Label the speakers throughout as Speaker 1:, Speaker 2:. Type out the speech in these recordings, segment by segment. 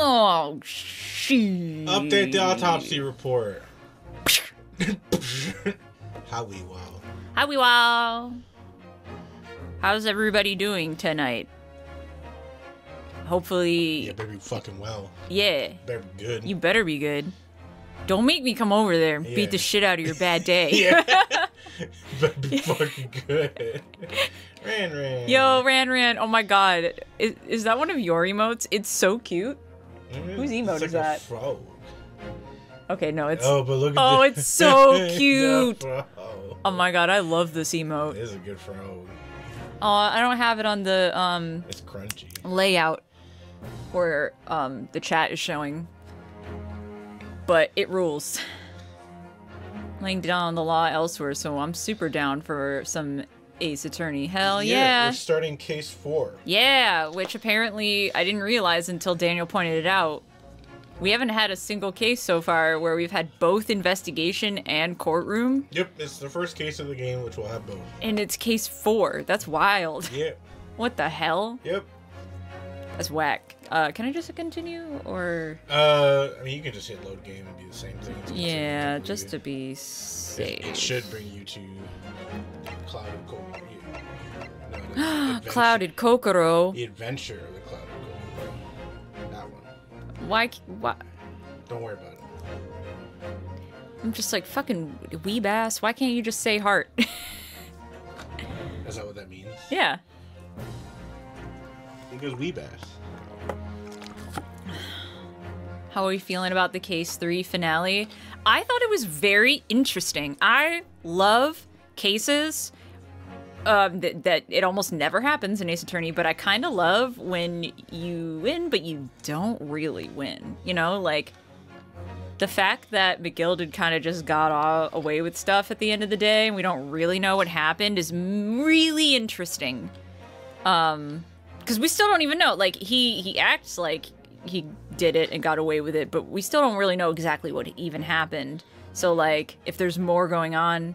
Speaker 1: Oh, shit.
Speaker 2: Update the autopsy report. Howie wow.
Speaker 1: Howie wow. How's everybody doing tonight? Hopefully...
Speaker 2: Yeah, better be fucking well.
Speaker 1: Yeah.
Speaker 2: Better be good.
Speaker 1: You better be good. Don't make me come over there and beat the shit out of your bad day.
Speaker 2: Yeah. Better be fucking good. Ran.
Speaker 1: Yo, Ran. Oh my god. Is that one of your emotes? It's so cute. Whose emote
Speaker 2: it's
Speaker 1: is
Speaker 2: like
Speaker 1: that?
Speaker 2: A frog.
Speaker 1: Okay, no, it's...
Speaker 2: Oh, but look at
Speaker 1: Oh, it's so cute.
Speaker 2: No,
Speaker 1: oh my god, I love this emote.
Speaker 2: It is a good frog.
Speaker 1: I don't have it on the,
Speaker 2: It's crunchy.
Speaker 1: layout where, the chat is showing. But it rules. Laying down the law elsewhere, so I'm super down for some Ace Attorney. Hell yeah.
Speaker 2: We're starting case 4.
Speaker 1: Yeah, which apparently I didn't realize until Daniel pointed it out. We haven't had a single case so far where we've had both investigation and courtroom.
Speaker 2: Yep, it's the first case of the game, which will have both.
Speaker 1: And it's case 4. That's wild.
Speaker 2: Yep.
Speaker 1: What the hell?
Speaker 2: Yep.
Speaker 1: That's whack. Can I just continue, or...?
Speaker 2: I mean, you can just hit load game and do the same thing.
Speaker 1: Yeah, just to be safe.
Speaker 2: It should bring you to Clouded Kokoro.
Speaker 1: Clouded Kokoro.
Speaker 2: The adventure of the Clouded Kokoro. That one.
Speaker 1: Why?
Speaker 2: Don't worry about it.
Speaker 1: I'm just like, fucking weeb ass. Why can't you just say heart?
Speaker 2: Is that what that means?
Speaker 1: Yeah.
Speaker 2: Because we bass.
Speaker 1: How are we feeling about the Case 3 finale? I thought it was very interesting. I love cases that it almost never happens in Ace Attorney, but I kind of love when you win, but you don't really win. You know, like, the fact that McGilded kind of just got away with stuff at the end of the day, and we don't really know what happened, is really interesting. Because we still don't even know. Like, he acts like he did it and got away with it, but we still don't really know exactly what even happened. So, like, if there's more going on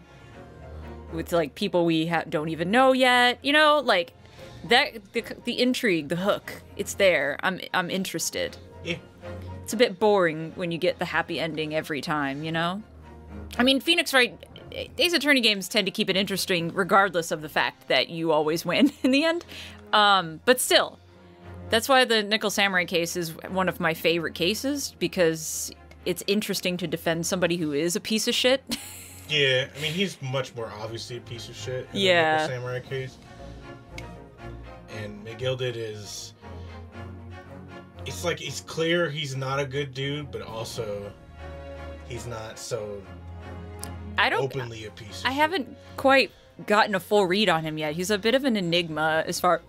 Speaker 1: with, like, people we don't even know yet, you know, like, that the intrigue, the hook, it's there. I'm interested.
Speaker 2: Yeah.
Speaker 1: It's a bit boring when you get the happy ending every time, you know? I mean, Phoenix Wright, Ace Attorney games tend to keep it interesting regardless of the fact that you always win in the end. But still, that's why the Nickel Samurai case is one of my favorite cases, because it's interesting to defend somebody who is a piece of shit.
Speaker 2: Yeah, I mean, he's much more obviously a piece of shit in the Nickel Samurai case. And McGilded is... It's like, it's clear he's not a good dude, but also he's not so openly a piece of shit.
Speaker 1: I haven't quite gotten a full read on him yet. He's a bit of an enigma as far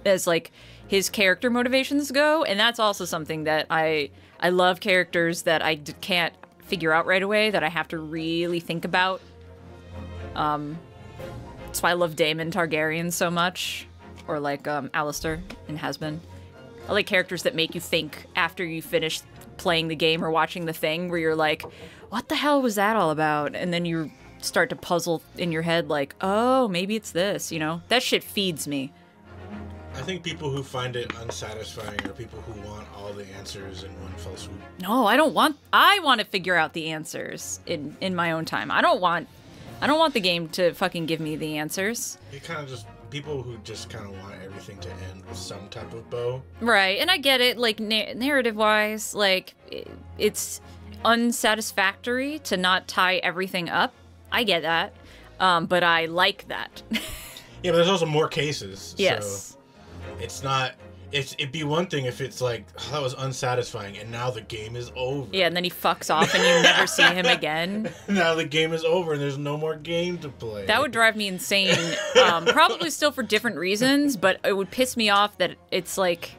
Speaker 1: as, like, his character motivations go, and that's also something that I love, characters that I can't figure out right away, that I have to really think about. That's why I love Daemon Targaryen so much, or like Alistair in Has-Been. I like characters that make you think after you finish playing the game or watching the thing, where you're like, what the hell was that all about? And then you start to puzzle in your head like, oh, maybe it's this, you know? That shit feeds me.
Speaker 2: I think people who find it unsatisfying are people who want all the answers in one fell swoop.
Speaker 1: No, I want to figure out the answers in my own time. I don't want the game to fucking give me the answers.
Speaker 2: It kind of just... People who just kind of want everything to end with some type of bow.
Speaker 1: Right, and I get it, like, narrative-wise, like, it's unsatisfactory to not tie everything up. I get that, but I like that.
Speaker 2: Yeah, but there's also more cases.
Speaker 1: Yes.
Speaker 2: So it's not... It'd be one thing if it's like, oh, that was unsatisfying, and now the game is over.
Speaker 1: Yeah, and then he fucks off and you never see him again.
Speaker 2: Now the game is over and there's no more game to play.
Speaker 1: That would drive me insane. Probably still for different reasons, but it would piss me off that it's like...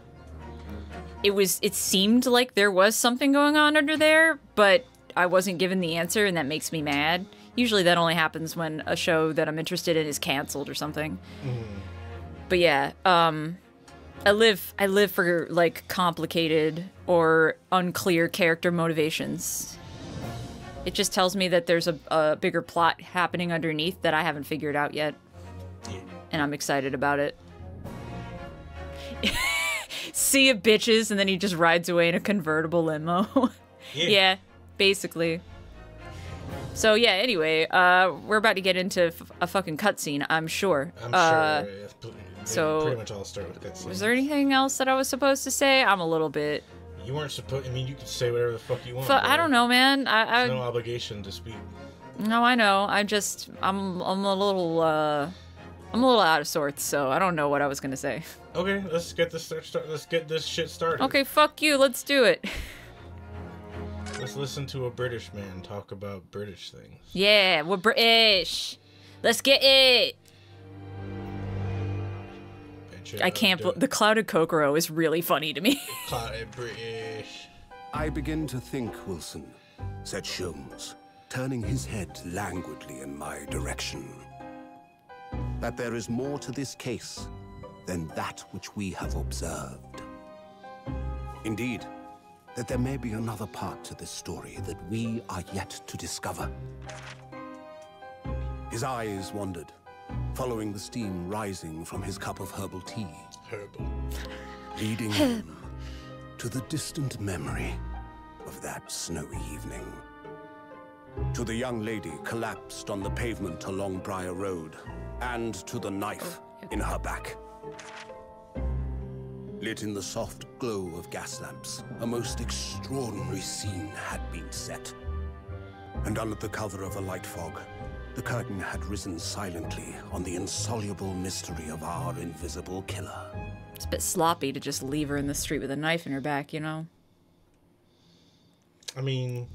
Speaker 1: It seemed like there was something going on under there, but I wasn't given the answer, and that makes me mad. Usually that only happens when a show that I'm interested in is canceled or something. But yeah, I live for, like, complicated or unclear character motivations. It just tells me that there's a bigger plot happening underneath that I haven't figured out yet. And I'm excited about it. See ya, bitches, and then he just rides away in a convertible limo. Yeah, basically. So yeah, anyway, we're about to get into a fucking cutscene, I'm sure.
Speaker 2: I'm sure.
Speaker 1: So
Speaker 2: pretty much all start with cutscenes.
Speaker 1: Was there anything else that I was supposed to say? I'm a little bit...
Speaker 2: You weren't supposed... I mean, you can say whatever the fuck you want.
Speaker 1: I don't know, man.
Speaker 2: There's no obligation to speak.
Speaker 1: No, I know. I'm a little out of sorts, so I don't know what I was gonna say.
Speaker 2: Okay, let's get this shit started.
Speaker 1: Okay, fuck you. Let's do it.
Speaker 2: Let's listen to a British man talk about British things.
Speaker 1: Yeah, we're British. Let's get it. I can't. The clouded Kokoro is really funny to me.
Speaker 2: Clouded British.
Speaker 3: I begin to think, Wilson, said Sholmes, turning his head languidly in my direction, that there is more to this case than that which we have observed. Indeed, that there may be another part to this story that we are yet to discover. His eyes wandered, following the steam rising from his cup of herbal tea.
Speaker 2: Herbal.
Speaker 3: Leading him to the distant memory of that snowy evening. To the young lady collapsed on the pavement along Briar Road, and to the knife in her back. Lit in the soft glow of gas lamps, a most extraordinary scene had been set. And under the cover of a light fog, the curtain had risen silently on the insoluble mystery of our invisible killer.
Speaker 1: It's a bit sloppy to just leave her in the street with a knife in her back, you know?
Speaker 2: I mean...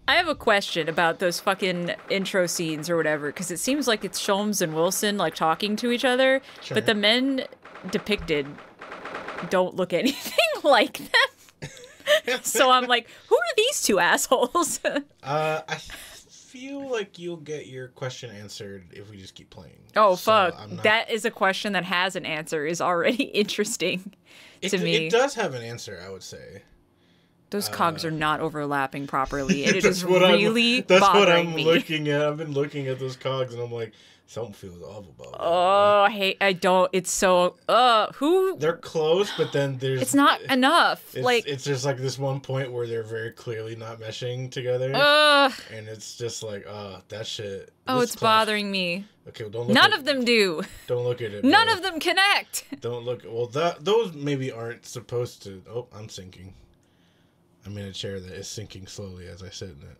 Speaker 1: I have a question about those fucking intro scenes or whatever, because it seems like it's Sholmes and Wilson, like, talking to each other,
Speaker 2: sure.
Speaker 1: But the men depicted don't look anything like them. So I'm like, who are these two assholes?
Speaker 2: I feel like you'll get your question answered if we just keep playing.
Speaker 1: Oh, fuck. That is a question that has an answer is already interesting to me.
Speaker 2: It does have an answer, I would say.
Speaker 1: Those cogs are not overlapping properly, and it is
Speaker 2: what
Speaker 1: really
Speaker 2: that's
Speaker 1: bothering
Speaker 2: what I'm
Speaker 1: me.
Speaker 2: Looking at. I've been looking at those cogs, and I'm like, something feels off about it.
Speaker 1: Oh, I don't. It's so. Who?
Speaker 2: They're close, but then there's.
Speaker 1: It's not enough.
Speaker 2: It's just like this one point where they're very clearly not meshing together. And it's just like, that shit.
Speaker 1: Oh, it's bothering me.
Speaker 2: Okay, well, don't look.
Speaker 1: None of them do.
Speaker 2: Don't look at it.
Speaker 1: None of them connect.
Speaker 2: Don't look. Well, those maybe aren't supposed to. Oh, I'm sinking. I'm in a chair that is sinking slowly as I sit in it.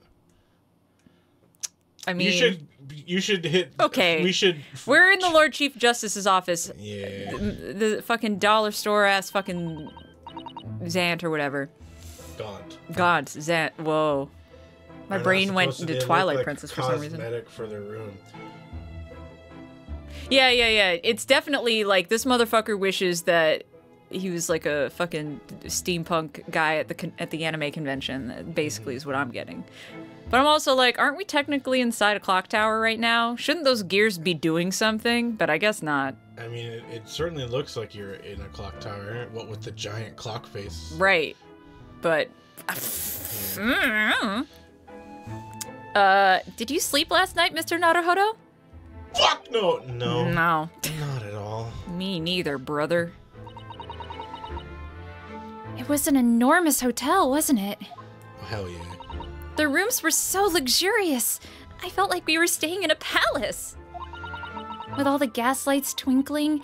Speaker 1: I mean,
Speaker 2: you should hit.
Speaker 1: Okay, we're in the Lord Chief Justice's office.
Speaker 2: Yeah.
Speaker 1: The fucking dollar store ass fucking Zant or whatever. Gaunt. Zant. Whoa. My brain went into Twilight Princess for some reason.
Speaker 2: Cosmetic for the room.
Speaker 1: Yeah. It's definitely like this motherfucker wishes that he was like a fucking steampunk guy at the anime convention. That basically is what I'm getting. But I'm also like, aren't we technically inside a clock tower right now? Shouldn't those gears be doing something? But I guess not.
Speaker 2: I mean, it certainly looks like you're in a clock tower. What with the giant clock face.
Speaker 1: Right. But... did you sleep last night, Mr. Naruhodo?
Speaker 2: Fuck no! No.
Speaker 1: No.
Speaker 2: Not at all.
Speaker 1: Me neither, brother. It was an enormous hotel, wasn't it?
Speaker 2: Oh, hell yeah.
Speaker 1: The rooms were so luxurious. I felt like we were staying in a palace. With all the gas lights twinkling,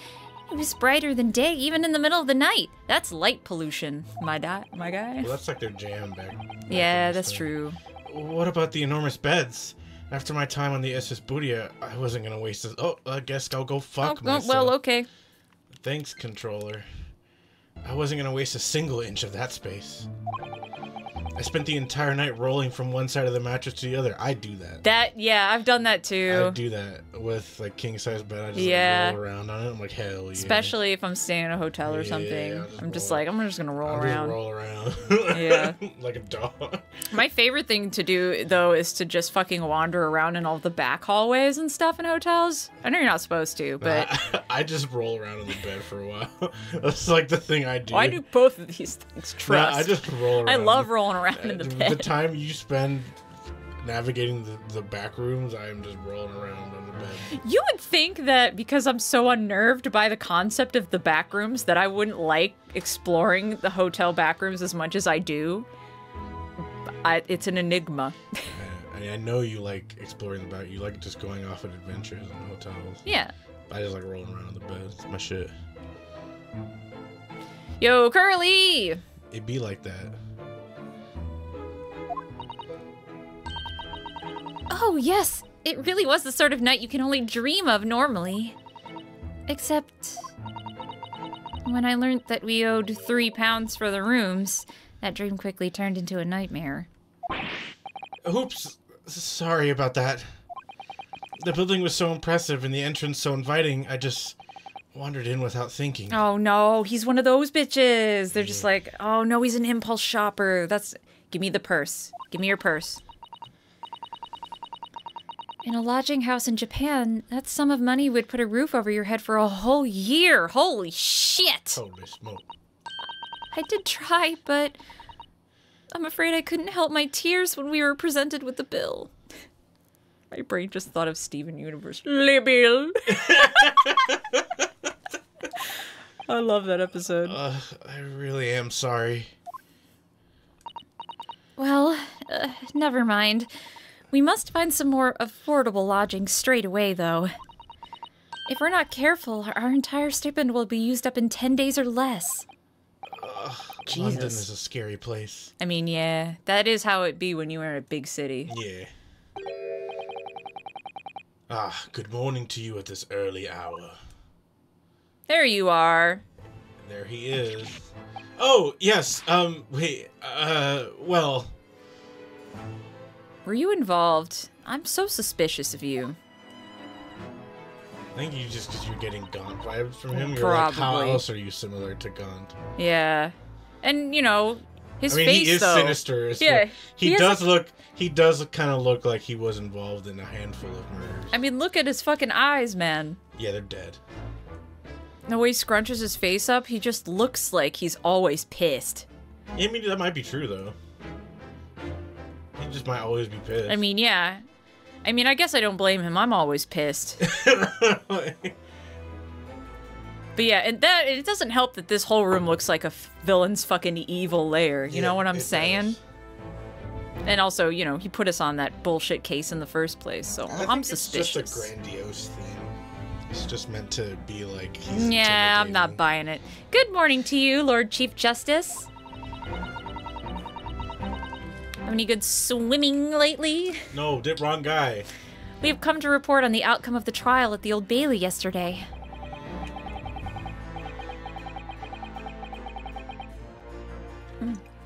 Speaker 1: it was brighter than day, even in the middle of the night. That's light pollution, my guy.
Speaker 2: Well, that's like their jam back
Speaker 1: yeah, that's true.
Speaker 2: What about the enormous beds? After my time on the SS Boodia, I wasn't gonna waste this. Oh, I guess I'll go fuck myself.
Speaker 1: Well, okay.
Speaker 2: Thanks, controller. I wasn't gonna waste a single inch of that space. I spent the entire night rolling from one side of the mattress to the other. I do that.
Speaker 1: Yeah, I've done that too.
Speaker 2: I do that with like king size bed. I just like, roll around on it. I'm like, hell yeah.
Speaker 1: Especially if I'm staying in a hotel or something. I'm just gonna roll around.
Speaker 2: Just roll around.
Speaker 1: Yeah.
Speaker 2: Like a dog.
Speaker 1: My favorite thing to do though is to just fucking wander around in all the back hallways and stuff in hotels. I know you're not supposed to, but
Speaker 2: I just roll around in the bed for a while. That's like the thing I do.
Speaker 1: I do both of these things. Trust.
Speaker 2: I just roll around.
Speaker 1: I love rolling around in the bed.
Speaker 2: The time you spend navigating the back rooms, I am just rolling around on the bed.
Speaker 1: You would think that because I'm so unnerved by the concept of the back rooms that I wouldn't like exploring the hotel back rooms as much as I do. It's an enigma.
Speaker 2: I know you like exploring the back. You like just going off on adventures in hotels.
Speaker 1: Yeah.
Speaker 2: I just like rolling around on the bed. It's my shit.
Speaker 1: Yo, Curly!
Speaker 2: It be like that.
Speaker 1: Oh, yes. It really was the sort of night you can only dream of normally. Except when I learned that we owed £3 for the rooms, that dream quickly turned into a nightmare.
Speaker 2: Oops. Sorry about that. The building was so impressive and the entrance so inviting, I just wandered in without thinking.
Speaker 1: Oh no, he's one of those bitches. They're just like, oh no, he's an impulse shopper. Give me the purse. Give me your purse. In a lodging house in Japan, that sum of money would put a roof over your head for a whole year. Holy shit!
Speaker 2: Holy smoke.
Speaker 1: I did try, but I'm afraid I couldn't help my tears when we were presented with the bill. My brain just thought of Steven Universe. Bill. I love that episode.
Speaker 2: I really am sorry.
Speaker 1: Well, never mind. We must find some more affordable lodging straight away, though. If we're not careful, our entire stipend will be used up in 10 days or less. Jesus.
Speaker 2: London is a scary place.
Speaker 1: I mean, yeah, that is how it be when you are in a big city.
Speaker 2: Yeah. Good morning to you at this early hour.
Speaker 1: There you are.
Speaker 2: There he is. Oh, yes, wait, well...
Speaker 1: Were you involved? I'm so suspicious of you.
Speaker 2: I think you just because you're getting Gaunt vibes from him. You're
Speaker 1: Probably.
Speaker 2: like, how else are you similar to Gaunt?
Speaker 1: Yeah. And, you know, his face,
Speaker 2: he is
Speaker 1: though.
Speaker 2: sinister.
Speaker 1: Yeah.
Speaker 2: He does kind of look like he was involved in a handful of murders.
Speaker 1: I mean, look at his fucking eyes, man.
Speaker 2: Yeah, they're dead.
Speaker 1: The way he scrunches his face up, he just looks like he's always pissed.
Speaker 2: Yeah, I mean, that might be true, though. He just might always be pissed.
Speaker 1: I mean, yeah. I mean, I guess I don't blame him. I'm always pissed. But yeah, and it doesn't help that this whole room looks like a villain's fucking evil lair. You know what I'm saying? Does. And also, you know, he put us on that bullshit case in the first place, so I'm suspicious.
Speaker 2: It's just a grandiose thing. It's just meant to be like
Speaker 1: he's Yeah, I'm not buying it. Good morning to you, Lord Chief Justice. Have any good swimming lately?
Speaker 2: No, wrong guy.
Speaker 1: We have come to report on the outcome of the trial at the Old Bailey yesterday.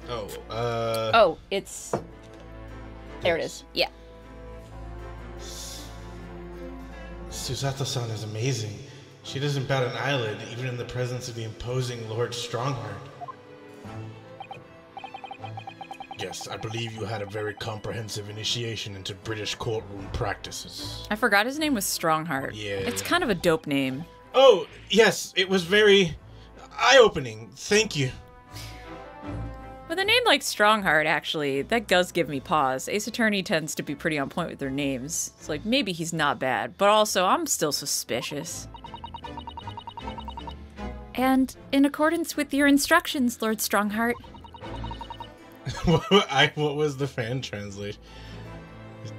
Speaker 1: Oh, it's... There it is. Yeah.
Speaker 2: Susato-san is amazing. She doesn't bat an eyelid, even in the presence of the imposing Lord Strongheart. Yes, I believe you had a very comprehensive initiation into British courtroom practices.
Speaker 1: I forgot his name was Strongheart.
Speaker 2: Yeah.
Speaker 1: It's kind of a dope name.
Speaker 2: Oh, yes, it was very eye-opening. Thank you.
Speaker 1: With a name like Strongheart, actually, that does give me pause. Ace Attorney tends to be pretty on point with their names. It's like, maybe he's not bad, but also, I'm still suspicious. And in accordance with your instructions, Lord Strongheart.
Speaker 2: What was the fan translation?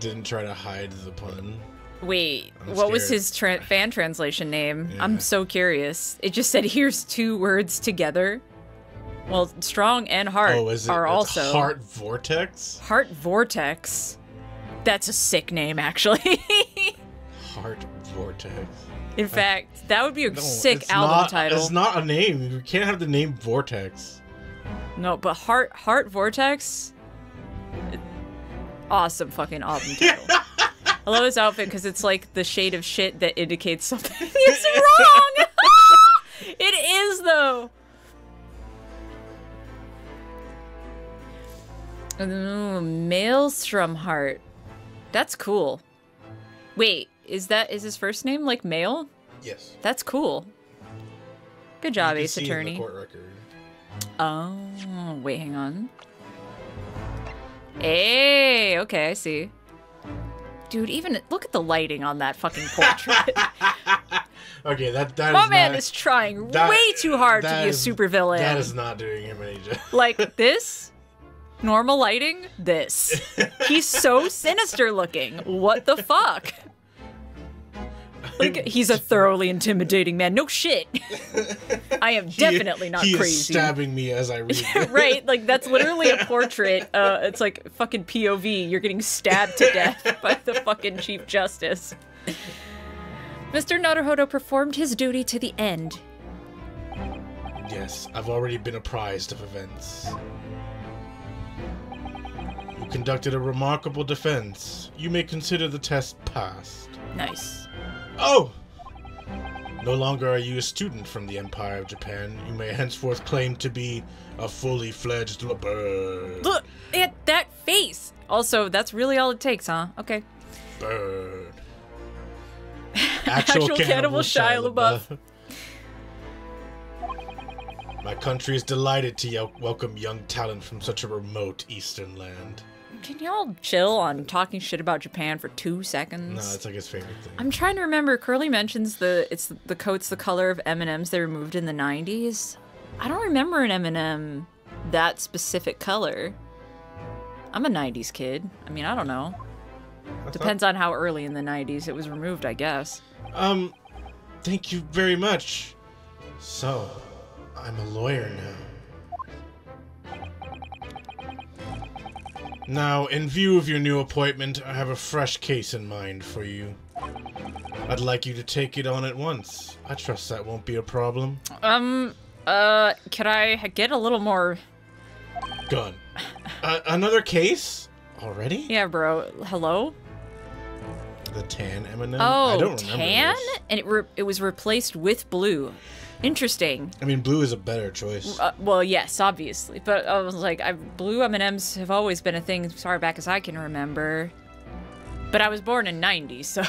Speaker 2: Didn't try to hide the pun.
Speaker 1: Wait, what was his fan translation name? Yeah. I'm so curious. It just said, here's two words together. Well, Strong and Heart are also...
Speaker 2: Heart Vortex?
Speaker 1: Heart Vortex. That's a sick name, actually.
Speaker 2: Heart Vortex.
Speaker 1: In fact, that would be a sick album title.
Speaker 2: It's not a name. You can't have the name Vortex.
Speaker 1: No, but Heart Vortex? Awesome fucking album title. I love his outfit because it's like the shade of shit that indicates something is wrong! It is, though! Ooh, Maelstrom Heart. That's cool. Wait, is his first name like Mail?
Speaker 2: Yes.
Speaker 1: That's cool. Good job, Ace Attorney.
Speaker 2: In the court record.
Speaker 1: Oh, wait, hang on. Hey, okay, I see. Dude, even look at the lighting on that fucking portrait.
Speaker 2: Okay, that
Speaker 1: My man is trying way too hard to be a supervillain.
Speaker 2: That is not doing him any justice.
Speaker 1: Like this, normal lighting, this. He's so sinister looking. What the fuck? Like, he's a thoroughly intimidating man. No shit. I am definitely not
Speaker 2: crazy.
Speaker 1: He
Speaker 2: is stabbing me as I read it.
Speaker 1: Right, like, that's literally a portrait. It's like fucking POV. You're getting stabbed to death by the fucking Chief Justice. Mr. Naruhodo performed his duty to the end.
Speaker 2: Yes, I've already been apprised of events. You conducted a remarkable defense. You may consider the test passed.
Speaker 1: Nice.
Speaker 2: Oh! No longer are you a student from the Empire of Japan. You may henceforth claim to be a fully fledged bird.
Speaker 1: Look at that face! Also, that's really all it takes, huh? Okay.
Speaker 2: Bird. Actual cannibal Shia LaBeouf. My country is delighted to welcome young talent from such a remote eastern land.
Speaker 1: Can y'all chill on talking shit about Japan for 2 seconds?
Speaker 2: No, it's like his favorite thing.
Speaker 1: I'm trying to remember. Curly mentions the coat's the color of M&Ms they removed in the 90s. I don't remember an M&M that specific color. I'm a 90s kid. I mean, I don't know. Depends on how early in the 90s it was removed, I guess.
Speaker 2: Thank you very much. So, I'm a lawyer now. Now, in view of your new appointment, I have a fresh case in mind for you. I'd like you to take it on at once. I trust that won't be a problem.
Speaker 1: Could I get a little more...
Speaker 2: Gun. Another case? Already?
Speaker 1: Yeah, bro. Hello?
Speaker 2: The tan M&M?
Speaker 1: Oh,
Speaker 2: I don't
Speaker 1: tan?
Speaker 2: This.
Speaker 1: And it was replaced with blue. Interesting.
Speaker 2: I mean, blue is a better choice.
Speaker 1: Well, yes, obviously. But I was like, blue M&Ms have always been a thing as far back as I can remember. But I was born in '90, so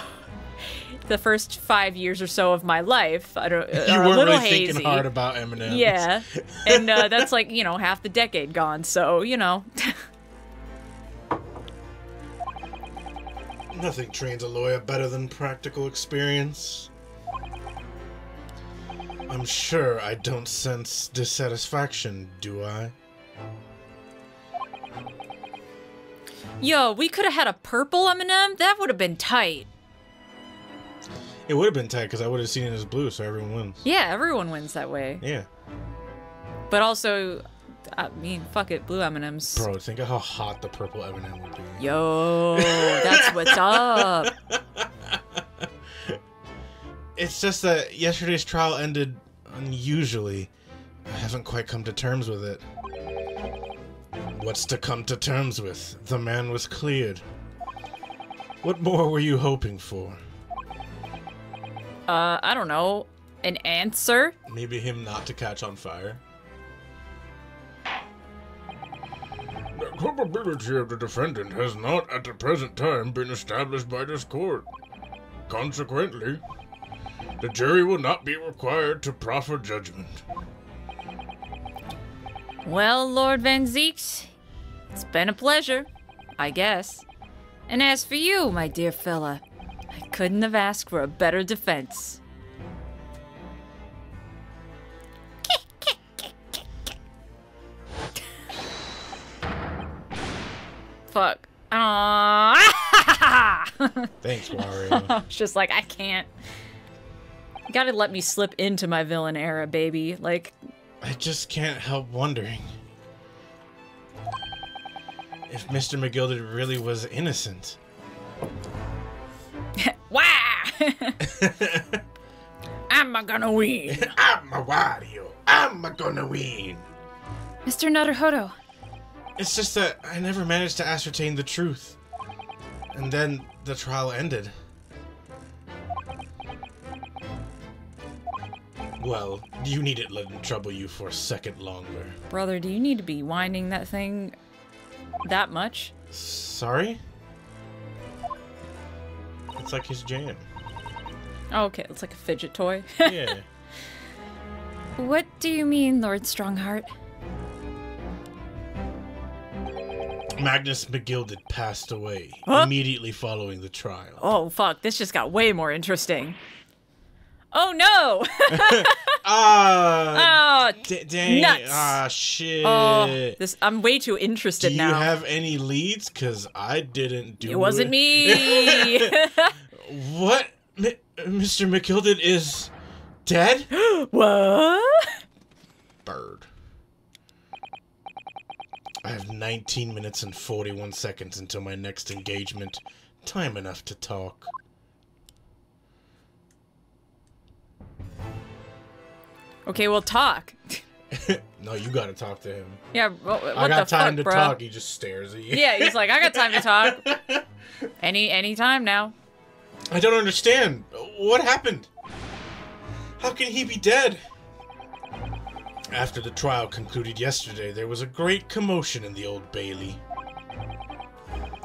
Speaker 1: the first 5 years or so of my life, I don't.
Speaker 2: You
Speaker 1: are
Speaker 2: weren't
Speaker 1: a little
Speaker 2: really
Speaker 1: hazy.
Speaker 2: thinking hard about M&Ms.
Speaker 1: Yeah, and that's like half the decade gone. So
Speaker 2: Nothing trains a lawyer better than practical experience. I'm sure I don't sense dissatisfaction, do I?
Speaker 1: Yo, we could have had a purple M&M. That would have been tight.
Speaker 2: It would have been tight because I would have seen it as blue, so everyone wins.
Speaker 1: Yeah, everyone wins that way.
Speaker 2: Yeah.
Speaker 1: But also, I mean, fuck it, blue M&Ms.
Speaker 2: Bro, think of how hot the purple M&M would be.
Speaker 1: Yo, that's what's up.
Speaker 2: It's just that yesterday's trial ended unusually. I haven't quite come to terms with it. What's to come to terms with? The man was cleared. What more were you hoping for?
Speaker 1: I don't know. An answer?
Speaker 2: Maybe him not to catch on fire? The culpability of the defendant has not at the present time been established by this court. Consequently, the jury will not be required to proffer judgment.
Speaker 1: Well, Lord Van Zeeks, it's been a pleasure, I guess. And as for you, my dear fella, I couldn't have asked for a better defense. Fuck.
Speaker 2: Thanks, Wario.
Speaker 1: It's just like, I can't. You gotta let me slip into my villain era, baby. Like,
Speaker 2: I just can't help wondering if Mr. McGilded really was innocent.
Speaker 1: Wah! I'm gonna win.
Speaker 2: I'm a Wario. I'm gonna win.
Speaker 1: Mr. Naruhodo.
Speaker 2: It's just that I never managed to ascertain the truth. And then the trial ended. Well, you needn't let him trouble you for a second longer.
Speaker 1: Brother, do you need to be winding that thing that much?
Speaker 2: Sorry? It's like his jam.
Speaker 1: Oh, okay, it's like a fidget toy.
Speaker 2: Yeah.
Speaker 1: What do you mean, Lord Strongheart?
Speaker 2: Magnus McGilded passed away immediately following the trial.
Speaker 1: Oh, fuck. This just got way more interesting. Oh, no!
Speaker 2: Dang.
Speaker 1: Nuts.
Speaker 2: Shit.
Speaker 1: I'm way too interested now.
Speaker 2: Do you have any leads? Because I didn't do it.
Speaker 1: It wasn't me!
Speaker 2: What? Mr. McGilded is dead?
Speaker 1: What?
Speaker 2: Bird. I have 19 minutes and 41 seconds until my next engagement. Time enough to talk.
Speaker 1: Okay, well, talk.
Speaker 2: No, you gotta talk to him.
Speaker 1: Yeah, what
Speaker 2: I got
Speaker 1: the
Speaker 2: time
Speaker 1: fuck,
Speaker 2: to
Speaker 1: bro?
Speaker 2: talk. He just stares at you.
Speaker 1: Yeah, he's like, I got time to talk. Any time now.
Speaker 2: I don't understand. What happened? How can he be dead? After the trial concluded yesterday, there was a great commotion in the Old Bailey.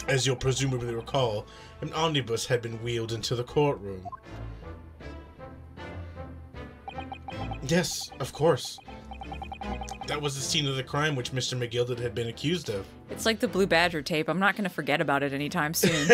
Speaker 2: As you'll presumably recall, an omnibus had been wheeled into the courtroom. Yes, of course. That was the scene of the crime which Mr. McGilded had been accused of.
Speaker 1: It's like the Blue Badger tape. I'm not going to forget about it anytime soon.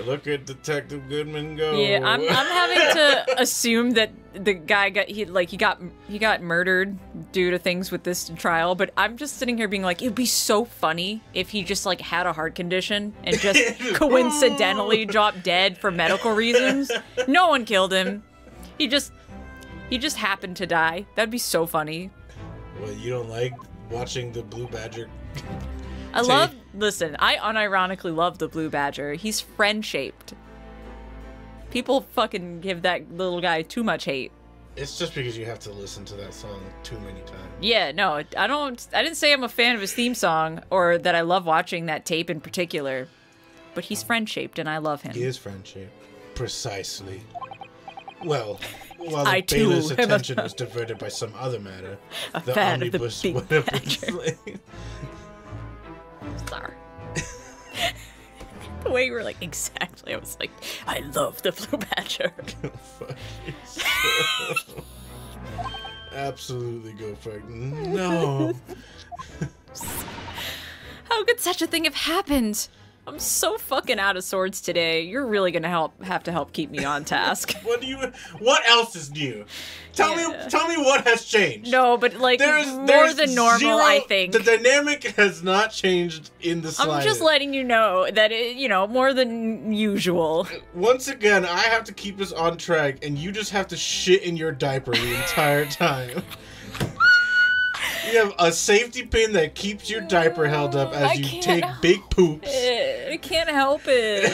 Speaker 2: Look at Detective Goodman go.
Speaker 1: Yeah, I'm having to assume that the guy got murdered due to things with this trial, but I'm just sitting here being like, it'd be so funny if he just like had a heart condition and just coincidentally dropped dead for medical reasons. No one killed him. He just happened to die. That'd be so funny.
Speaker 2: Well, you don't like watching the Blue Badger?
Speaker 1: Listen, I unironically love the Blue Badger. He's friend-shaped. People fucking give that little guy too much hate.
Speaker 2: It's just because you have to listen to that song too many times.
Speaker 1: Yeah, no, I didn't say I'm a fan of his theme song or that I love watching that tape in particular. But he's friend-shaped and I love him.
Speaker 2: He is friend-shaped. Precisely. Well, while
Speaker 1: I
Speaker 2: the bailiff's
Speaker 1: too am
Speaker 2: attention was diverted by some other matter, the
Speaker 1: fan of the
Speaker 2: omnibus
Speaker 1: Big
Speaker 2: would have been
Speaker 1: Badger.
Speaker 2: slain.
Speaker 1: Sorry. The way you were like, exactly, I was like, I love the Blue Badger.
Speaker 2: Go fuck yourself. Absolutely go fuck. No.
Speaker 1: How could such a thing have happened? I'm so fucking out of swords today. You're really gonna have to help keep me on task.
Speaker 2: What else is new? Tell me what has changed.
Speaker 1: No, but like more than normal, I think.
Speaker 2: The dynamic has not changed in the slightest.
Speaker 1: I'm just letting you know that more than usual.
Speaker 2: Once again, I have to keep us on track, and you just have to shit in your diaper the entire time. You have a safety pin that keeps your diaper held up as you take big poops.
Speaker 1: I can't help it.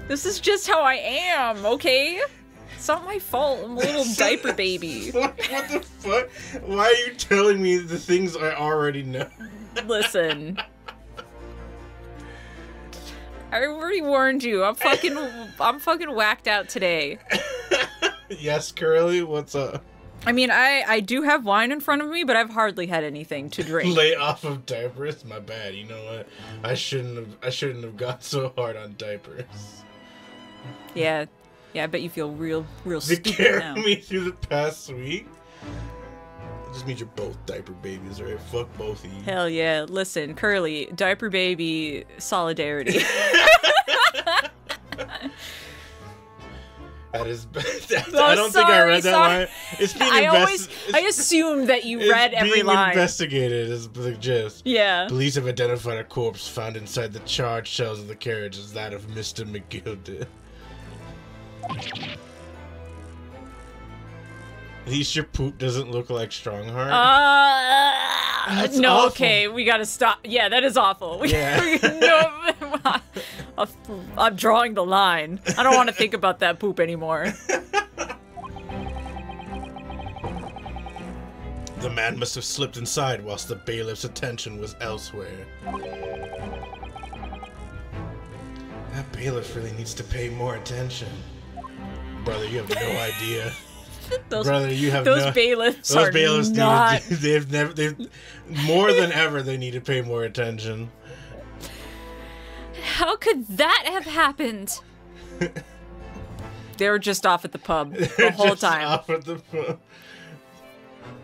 Speaker 1: This is just how I am, okay? It's not my fault. I'm a little diaper baby.
Speaker 2: What the fuck? Why are you telling me the things I already know?
Speaker 1: Listen. I already warned you. I'm fucking whacked out today.
Speaker 2: Yes, Curly, what's up?
Speaker 1: I mean, I do have wine in front of me, but I've hardly had anything to drink.
Speaker 2: Lay off of diapers? My bad. You know what? I shouldn't have got so hard on diapers.
Speaker 1: Yeah, I bet you feel real
Speaker 2: To
Speaker 1: stupid
Speaker 2: carry
Speaker 1: now.
Speaker 2: me through the past week? It just means you're both diaper babies, right? Fuck both of you.
Speaker 1: Hell yeah. Listen, Curly, diaper baby solidarity.
Speaker 2: That is. I don't think I read that line. It's being
Speaker 1: I assume that you read every line.
Speaker 2: Investigated is the gist.
Speaker 1: Yeah.
Speaker 2: Police have identified a corpse found inside the charred shells of the carriage as that of Mr. McGilded. At least your poop doesn't look like Strongheart. That's
Speaker 1: no,
Speaker 2: awful.
Speaker 1: okay, we gotta stop. Yeah, that is awful.
Speaker 2: Yeah.
Speaker 1: No, I'm drawing the line. I don't want to think about that poop anymore.
Speaker 2: The man must have slipped inside whilst the bailiff's attention was elsewhere. That bailiff really needs to pay more attention. Brother, you have no idea.
Speaker 1: Those bailiffs
Speaker 2: Those
Speaker 1: are
Speaker 2: bailiffs
Speaker 1: not.
Speaker 2: they've more than ever they need to pay more attention.
Speaker 1: How could that have happened? They were just off at the pub the
Speaker 2: They're
Speaker 1: whole
Speaker 2: just
Speaker 1: time.
Speaker 2: off at the pub.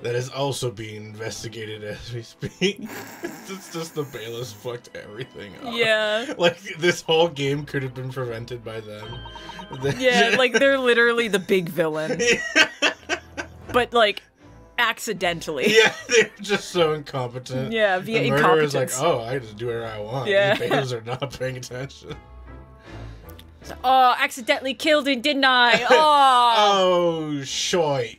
Speaker 2: That is also being investigated as we speak. It's just the bailiffs fucked everything up.
Speaker 1: Yeah.
Speaker 2: Like, this whole game could have been prevented by them.
Speaker 1: Yeah, like, they're literally the big villain. But, like, accidentally.
Speaker 2: Yeah, they're just so incompetent.
Speaker 1: Yeah, via
Speaker 2: the murderer is like,
Speaker 1: incompetence.
Speaker 2: oh, I just do whatever I want.
Speaker 1: Yeah.
Speaker 2: The bailiffs are not paying attention.
Speaker 1: Oh, accidentally killed it, didn't I? Oh.
Speaker 2: Oh, shoy.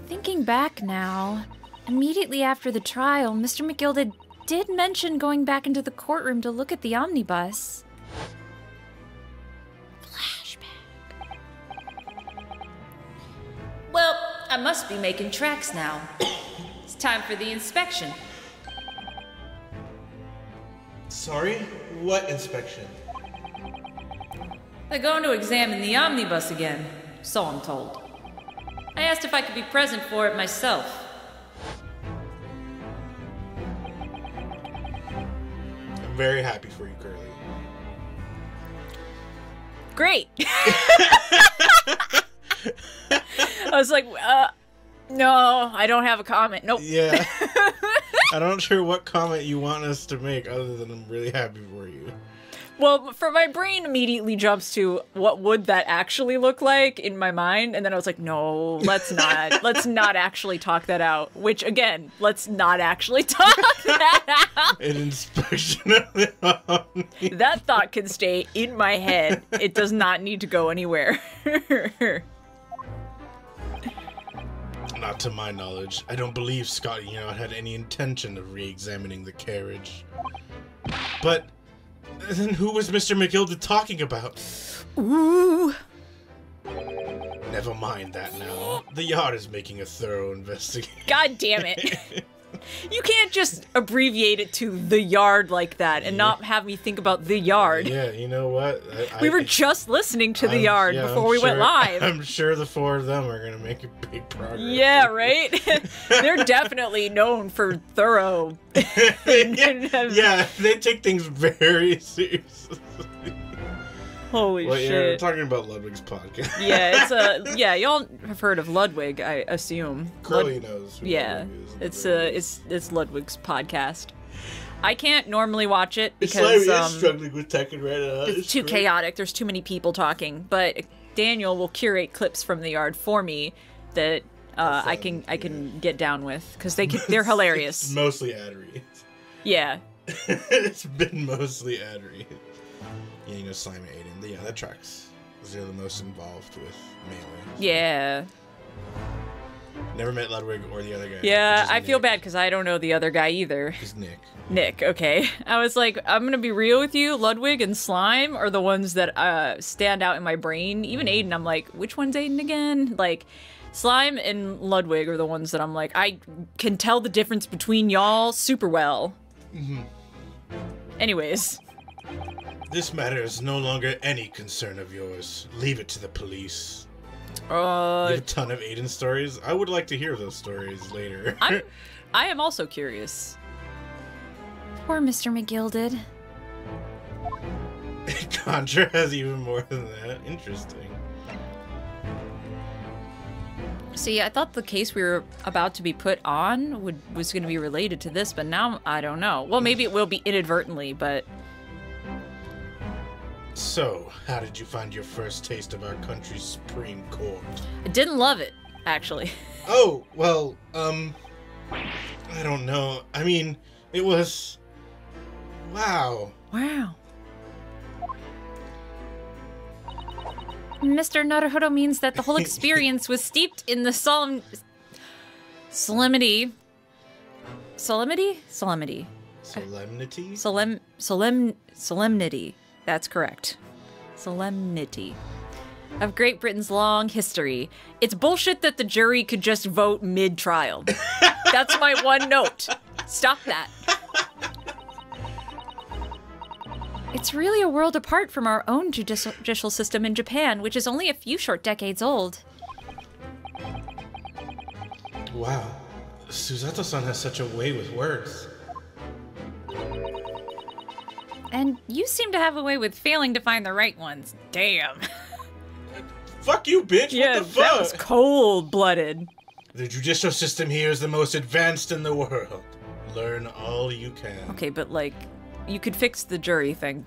Speaker 1: Thinking back now, immediately after the trial, Mr. McGilded did mention going back into the courtroom to look at the omnibus. Flashback. Well, I must be making tracks now. It's time for the inspection.
Speaker 2: Sorry? What inspection?
Speaker 1: They're going to examine the omnibus again, so I'm told. I asked if I could be present for it myself.
Speaker 2: I'm very happy for you, Curly.
Speaker 1: Great! I was like, no, I don't have a comment. Nope.
Speaker 2: Yeah. I'm not sure what comment you want us to make other than I'm really happy for you.
Speaker 1: Well, for my brain immediately jumps to what would that actually look like in my mind, and then I was like, no, let's not. Let's not actually talk that out. Which, again, let's not actually talk that out.
Speaker 2: An inspection of the Omni.
Speaker 1: That thought can stay in my head. It does not need to go anywhere.
Speaker 2: Not to my knowledge. I don't believe Scott had any intention of re-examining the carriage. But then who was Mr. McGilded talking about?
Speaker 1: Ooh.
Speaker 2: Never mind that now. The Yard is making a thorough investigation.
Speaker 1: God damn it. You can't just abbreviate it to the Yard like that and not have me think about the Yard.
Speaker 2: Yeah, you know what?
Speaker 1: We were just listening to the Yard before we went live.
Speaker 2: I'm sure the four of them are going to make a big progress.
Speaker 1: Yeah, right? They're definitely known for thorough.
Speaker 2: Yeah, they take things very seriously.
Speaker 1: Holy
Speaker 2: Well,
Speaker 1: shit.
Speaker 2: yeah, we're talking about Ludwig's podcast.
Speaker 1: Yeah, y'all have heard of Ludwig, I assume.
Speaker 2: Curly knows who
Speaker 1: Yeah,
Speaker 2: Ludwig is.
Speaker 1: it's Ludwig's podcast. I can't normally watch it
Speaker 2: It's
Speaker 1: because
Speaker 2: like struggling with Tekken right now.
Speaker 1: it's too chaotic. There's too many people talking. But Daniel will curate clips from the Yard for me that I can get down with because they're hilarious.
Speaker 2: It's mostly ad reads.
Speaker 1: Yeah.
Speaker 2: It's been mostly ad reads. Yeah, Slime and Aiden. Yeah, that tracks. They're the most involved with Melee.
Speaker 1: Yeah.
Speaker 2: Never met Ludwig or the other guy.
Speaker 1: Yeah, I feel bad because I don't know the other guy either.
Speaker 2: He's Nick.
Speaker 1: Nick, okay. I was like, I'm gonna be real with you. Ludwig and Slime are the ones that stand out in my brain. Even Aiden, I'm like, which one's Aiden again? Like, Slime and Ludwig are the ones that I'm like, I can tell the difference between y'all super well.
Speaker 2: Mm-hmm.
Speaker 1: Anyways.
Speaker 2: This matter is no longer any concern of yours. Leave it to the police. You have a ton of Aiden stories. I would like to hear those stories later.
Speaker 1: I am also curious. Poor Mr. McGilded.
Speaker 2: Contra has even more than that. Interesting.
Speaker 1: See, I thought the case we were about to be put on was going to be related to this, but now I don't know. Well, maybe it will be inadvertently, but...
Speaker 2: So, how did you find your first taste of our country's Supreme Court?
Speaker 1: I didn't love it, actually.
Speaker 2: Oh, well, I don't know. I mean, it was... Wow.
Speaker 1: Wow. Mr. Naruhodo means that the whole experience was steeped in the solemnity. Solemnity. That's correct. Solemnity. Of Great Britain's long history. It's bullshit that the jury could just vote mid-trial. That's my one note. Stop that. It's really a world apart from our own judicial system in Japan, which is only a few short decades old.
Speaker 2: Wow. Susato-san has such a way with words.
Speaker 1: And you seem to have a way with failing to find the right ones. Damn.
Speaker 2: Fuck you, bitch!
Speaker 1: Yeah,
Speaker 2: what the fuck?
Speaker 1: that was cold-blooded.
Speaker 2: The judicial system here is the most advanced in the world. Learn all you can.
Speaker 1: Okay, but like, you could fix the jury thing.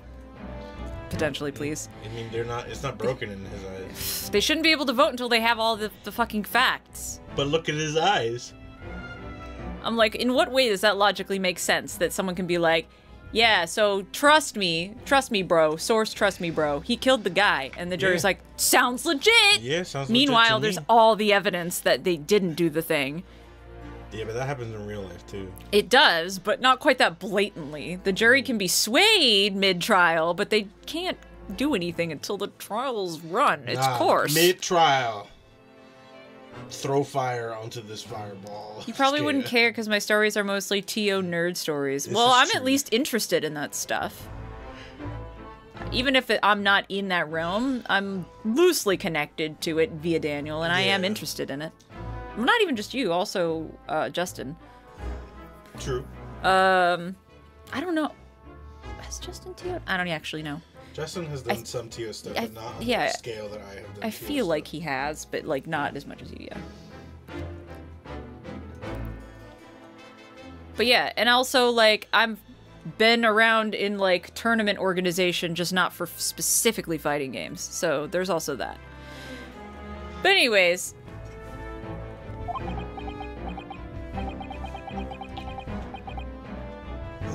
Speaker 1: Potentially, please.
Speaker 2: I mean, it's not broken in his eyes.
Speaker 1: They shouldn't be able to vote until they have all the fucking facts.
Speaker 2: But look at his eyes.
Speaker 1: I'm like, in what way does that logically make sense? That someone can be like, yeah, so trust me bro, source trust me bro, he killed the guy, and the jury's like, sounds legit!
Speaker 2: Yeah, sounds legit.
Speaker 1: Meanwhile, there's all the evidence that they didn't do the thing.
Speaker 2: Yeah, but that happens in real life, too.
Speaker 1: It does, but not quite that blatantly. The jury can be swayed mid-trial, but they can't do anything until the trial's run, its course.
Speaker 2: Mid-trial. Throw fire onto this fireball.
Speaker 1: You probably wouldn't care because my stories are mostly TO nerd stories.
Speaker 2: This
Speaker 1: well,
Speaker 2: is
Speaker 1: I'm
Speaker 2: true.
Speaker 1: at least interested in that stuff. Even if I'm not in that realm, I'm loosely connected to it via Daniel, and I am interested in it. Well, not even just you, also Justin.
Speaker 2: True.
Speaker 1: I don't know. Has Justin TO'd? I don't actually know.
Speaker 2: Justin has done some TO stuff, but not on the scale that I have done.
Speaker 1: I feel like he has, but like not as much as you, yeah. But yeah, and also like I've been around in like tournament organization, just not for specifically fighting games. So there's also that. But anyways.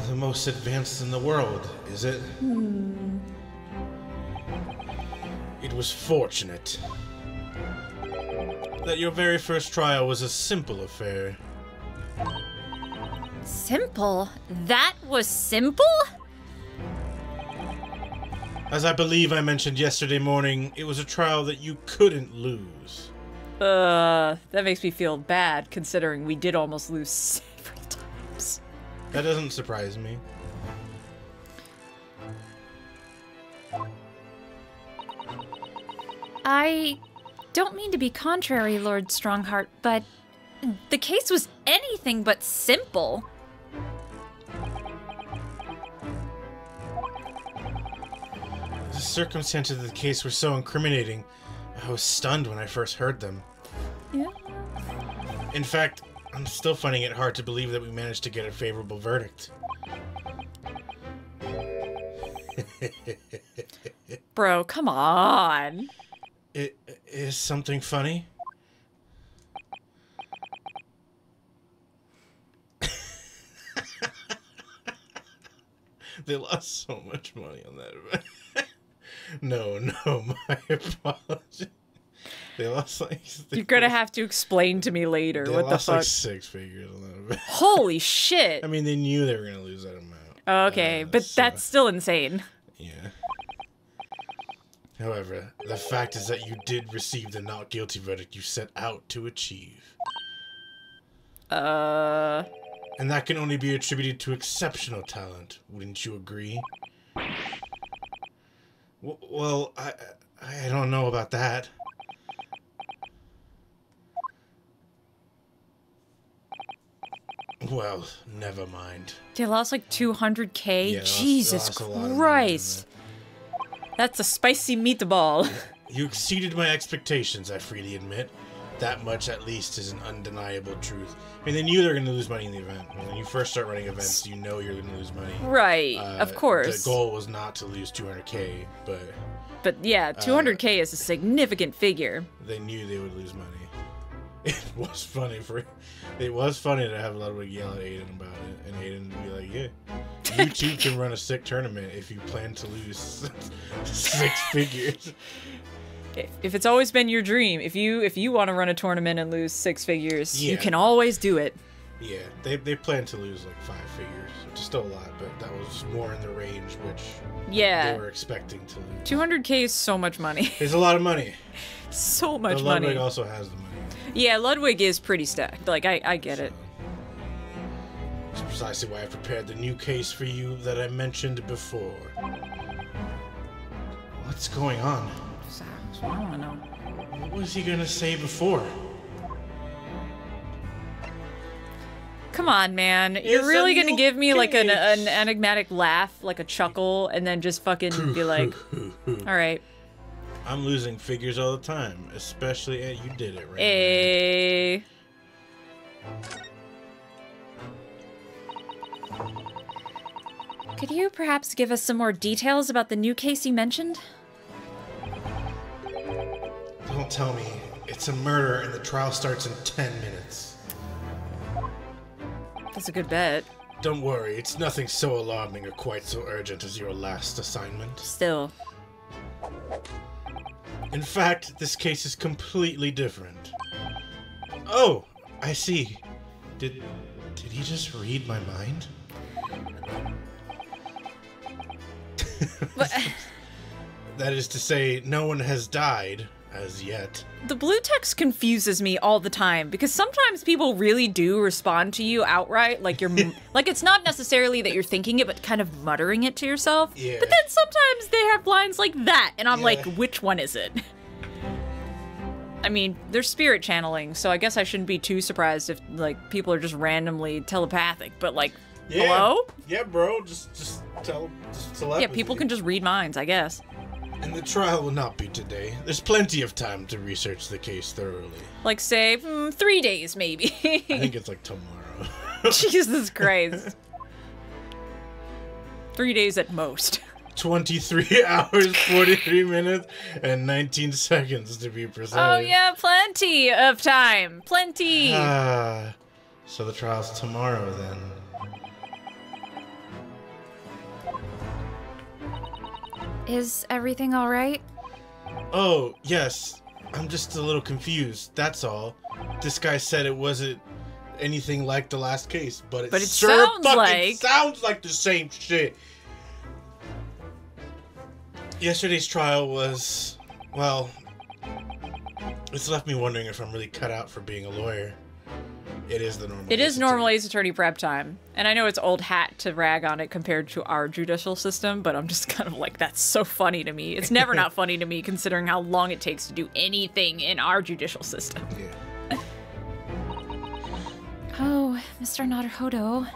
Speaker 2: The most advanced in the world, is it? It was fortunate that your very first trial was a simple affair.
Speaker 1: Simple? That was simple?
Speaker 2: As I believe I mentioned yesterday morning, it was a trial that you couldn't lose.
Speaker 1: That makes me feel bad, considering we did almost lose several times.
Speaker 2: That doesn't surprise me.
Speaker 1: I don't mean to be contrary, Lord Strongheart, but the case was anything but simple.
Speaker 2: The circumstances of the case were so incriminating, I was stunned when I first heard them.
Speaker 1: Yeah.
Speaker 2: In fact, I'm still finding it hard to believe that we managed to get a favorable verdict.
Speaker 1: Bro, come on.
Speaker 2: It is something funny? They lost so much money on that event. No, my apologies. They lost like...
Speaker 1: You're gonna have to explain to me later what the fuck.
Speaker 2: They lost like 6 figures on that event.
Speaker 1: Holy shit.
Speaker 2: I mean, they knew they were gonna lose that amount.
Speaker 1: Okay, but that's still insane.
Speaker 2: Yeah. However, the fact is that you did receive the not guilty verdict you set out to achieve. And that can only be attributed to exceptional talent, wouldn't you agree? Well, I don't know about that. Well, never mind.
Speaker 1: They lost like 200K?
Speaker 2: Yeah,
Speaker 1: Jesus Christ. That's a spicy meatball.
Speaker 2: You exceeded my expectations, I freely admit. That much, at least, is an undeniable truth. I mean, they knew they were going to lose money in the event. When you first start running events, you know you're going to lose money.
Speaker 1: Right, of course.
Speaker 2: The goal was not to lose 200K, but...
Speaker 1: But yeah, 200K is a significant figure.
Speaker 2: They knew they would lose money. It was funny to have Ludwig yell at Aiden about it, and Aiden to be like, yeah, you too can run a sick tournament if you plan to lose 6 figures.
Speaker 1: If it's always been your dream, if you want to run a tournament and lose 6 figures,
Speaker 2: yeah.
Speaker 1: You can always do it.
Speaker 2: Yeah, they plan to lose like 5 figures, which is still a lot, but that was more in the range which they were expecting to lose.
Speaker 1: 200K is so much money.
Speaker 2: It's a lot of money.
Speaker 1: So much
Speaker 2: but
Speaker 1: money.
Speaker 2: Ludwig also has the money.
Speaker 1: Yeah, Ludwig is pretty stacked. Like, I get it.
Speaker 2: That's precisely why I prepared the new case for you that I mentioned before. What's going on?
Speaker 1: That's what I want to know.
Speaker 2: What was he gonna say before?
Speaker 1: Come on, man.
Speaker 2: It's
Speaker 1: You're really
Speaker 2: a
Speaker 1: gonna give me like an
Speaker 2: case.
Speaker 1: enigmatic laugh, like a chuckle, and then just fucking be like, all right.
Speaker 2: I'm losing figures all the time, especially at you did it right.
Speaker 1: A. Could you perhaps give us some more details about the new case you mentioned?
Speaker 2: Don't tell me. It's a murder and the trial starts in 10 minutes.
Speaker 1: That's a good bet.
Speaker 2: Don't worry, it's nothing so alarming or quite so urgent as your last assignment.
Speaker 1: Still.
Speaker 2: In fact, this case is completely different. Oh, I see. Did he just read my mind? That is to say, no one has died as yet.
Speaker 1: The blue text confuses me all the time because sometimes people really do respond to you outright, like you're like it's not necessarily that you're thinking it, but kind of muttering it to yourself.
Speaker 2: Yeah.
Speaker 1: But then sometimes they have lines like that, and I'm
Speaker 2: Yeah.
Speaker 1: like, which one is it? I mean, they're spirit channeling, so I guess I shouldn't be too surprised if like people are just randomly telepathic. But like,
Speaker 2: Yeah.
Speaker 1: hello?
Speaker 2: Yeah, bro. Just telepathy.
Speaker 1: Yeah, people can just read minds, I guess.
Speaker 2: And the trial will not be today. There's plenty of time to research the case thoroughly.
Speaker 1: Like, say, 3 days, maybe.
Speaker 2: I think it's like tomorrow.
Speaker 1: Jesus Christ. 3 days at most.
Speaker 2: 23 hours, 43 minutes, and 19 seconds to be precise.
Speaker 1: Oh, yeah, plenty of time. Plenty.
Speaker 2: So the trial's tomorrow, then.
Speaker 1: Is everything all right?
Speaker 2: Oh, yes. I'm just a little confused, that's all. This guy said it wasn't anything like the last case, but it
Speaker 1: sounds
Speaker 2: sounds like the same shit. Yesterday's trial was, well, it's left me wondering if I'm really cut out for being a lawyer. It is the normal.
Speaker 1: It is normal Ace Attorney prep time. And I know it's old hat to rag on it compared to our judicial system, but I'm just kind of like, that's so funny to me. It's never not funny to me considering how long it takes to do anything in our judicial system.
Speaker 2: Yeah.
Speaker 1: Oh, Mr. Naruhodo.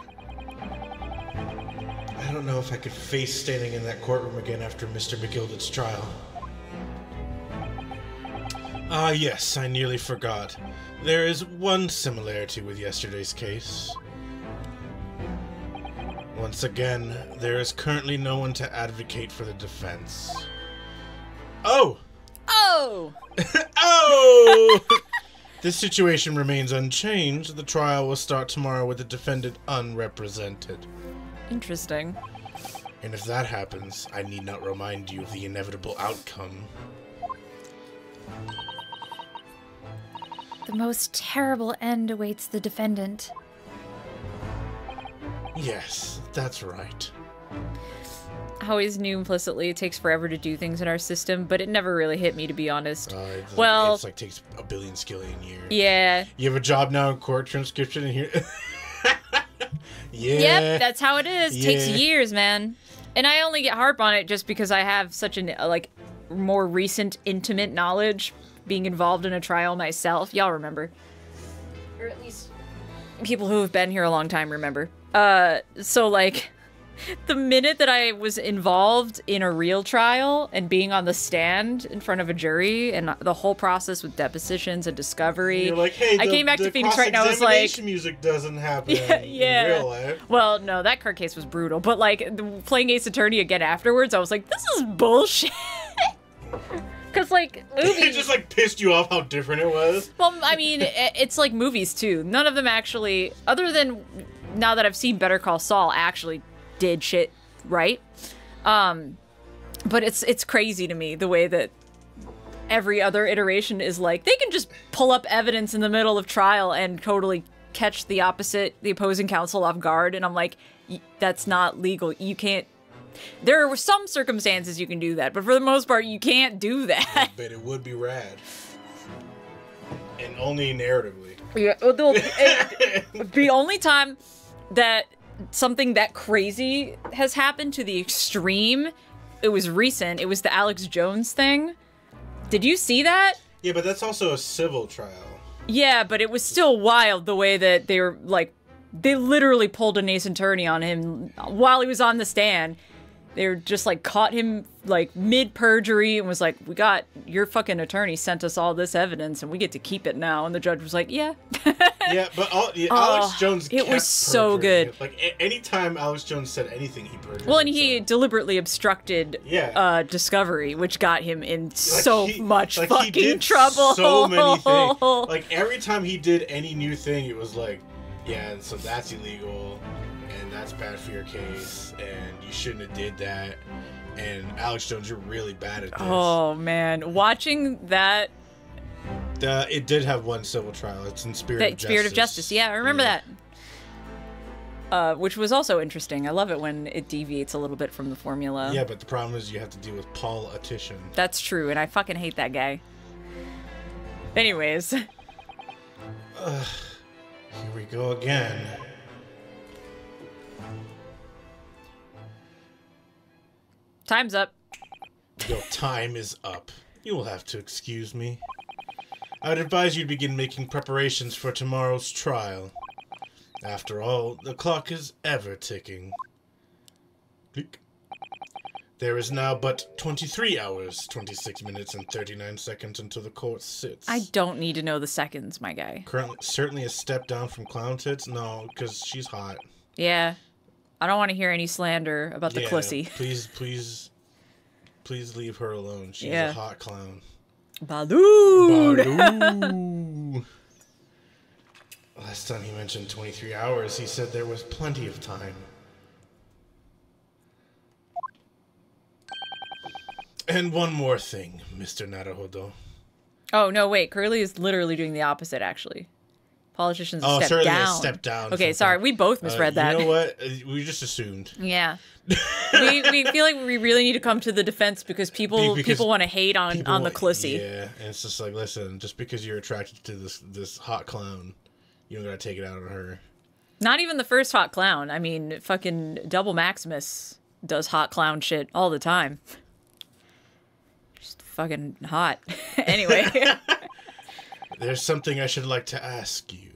Speaker 2: I don't know if I could face standing in that courtroom again after Mr. McGilded's trial. Ah, yes, I nearly forgot. There is one similarity with yesterday's case. Once again, there is currently no one to advocate for the defense. Oh!
Speaker 1: Oh!
Speaker 2: Oh! This situation remains unchanged. The trial will start tomorrow with the defendant unrepresented.
Speaker 1: Interesting.
Speaker 2: And if that happens, I need not remind you of the inevitable outcome.
Speaker 1: The most terrible end awaits the defendant.
Speaker 2: Yes, that's right.
Speaker 1: I always knew implicitly it takes forever to do things in our system, but it never really hit me, to be honest. Well,
Speaker 2: it's like takes a billion skillion years.
Speaker 1: Yeah.
Speaker 2: You have a job now in court transcription and here. Yeah.
Speaker 1: Yep, that's how it is.
Speaker 2: Yeah.
Speaker 1: Takes years, man. And I only get harp on it just because I have such an like more recent intimate knowledge being involved in a trial myself. Y'all remember. Or at least people who have been here a long time remember. So like the minute that I was involved in a real trial and being on the stand in front of a jury and the whole process with depositions and discovery,
Speaker 2: You're like, hey,
Speaker 1: I came back to Phoenix right now. I was like,
Speaker 2: cross-examination music doesn't happen in real life.
Speaker 1: Well, no, that court case was brutal, but like playing Ace Attorney again afterwards, I was like, this is bullshit. Because like movies,
Speaker 2: It just like pissed you off how different it was.
Speaker 1: well, I mean, it's like movies too. None of them actually, other than now that I've seen Better Call Saul, actually did shit right. But it's crazy to me the way that every other iteration is like they can just pull up evidence in the middle of trial and totally catch the opposing counsel off guard, and I'm like, that's not legal. You can't. There were some circumstances you can do that, but for the most part, you can't do that.
Speaker 2: But it would be rad. And only narratively.
Speaker 1: Yeah, the only time that something that crazy has happened to the extreme, it was recent. It was the Alex Jones thing. Did you see that?
Speaker 2: Yeah, but that's also a civil trial.
Speaker 1: Yeah, but it was still wild the way that they were, like, They literally pulled an ace attorney on him while he was on the stand. They were just like caught him like mid-perjury and was like, we got your fucking attorney sent us all this evidence and we get to keep it now. And the judge was like, yeah.
Speaker 2: Yeah, but Alex Jones
Speaker 1: it was so good.
Speaker 2: Like anytime Alex Jones said anything, he perjured.
Speaker 1: Well, and he deliberately obstructed discovery, which got him in so much fucking trouble.
Speaker 2: So many things. Like every time he did any new thing, it was like, yeah, and so that's illegal. And that's bad for your case, and you shouldn't have did that. And Alex Jones, you're really bad at this.
Speaker 1: Oh man, watching that.
Speaker 2: It did have one civil trial. It's in Spirit of Justice.
Speaker 1: Spirit of Justice, yeah, I remember that. Which was also interesting. I love it when it deviates a little bit from the formula.
Speaker 2: Yeah, but the problem is you have to deal with politician.
Speaker 1: That's true, and I fucking hate that guy. Anyways.
Speaker 2: Here we go again.
Speaker 1: Time's up.
Speaker 2: Your time is up. You will have to excuse me. I would advise you to begin making preparations for tomorrow's trial. After all, the clock is ever ticking. Click. There is now but 23 hours, 26 minutes, and 39 seconds until the court sits.
Speaker 1: I don't need to know the seconds, my guy.
Speaker 2: Currently, certainly a step down from Clown Tits? No, because she's hot.
Speaker 1: Yeah. I don't want to hear any slander about the Clussy.
Speaker 2: Please leave her alone. She's a hot clown.
Speaker 1: Baloo!
Speaker 2: Last time he mentioned 23 hours, he said there was plenty of time. And one more thing, Mr. Naruhodo.
Speaker 1: Oh, no, wait. Curly is literally doing the opposite, actually. Politicians step
Speaker 2: certainly
Speaker 1: down.
Speaker 2: A step down.
Speaker 1: Okay, sorry. We both misread that.
Speaker 2: You know what? We just assumed.
Speaker 1: Yeah. we feel like we really need to come to the defense because people want to hate on the Clussy.
Speaker 2: Yeah, and it's just like, listen, just because you're attracted to this hot clown, you don't gotta take it out on her.
Speaker 1: Not even the first hot clown. I mean, fucking Double Maximus does hot clown shit all the time. Just fucking hot. Anyway.
Speaker 2: There's something I should like to ask you.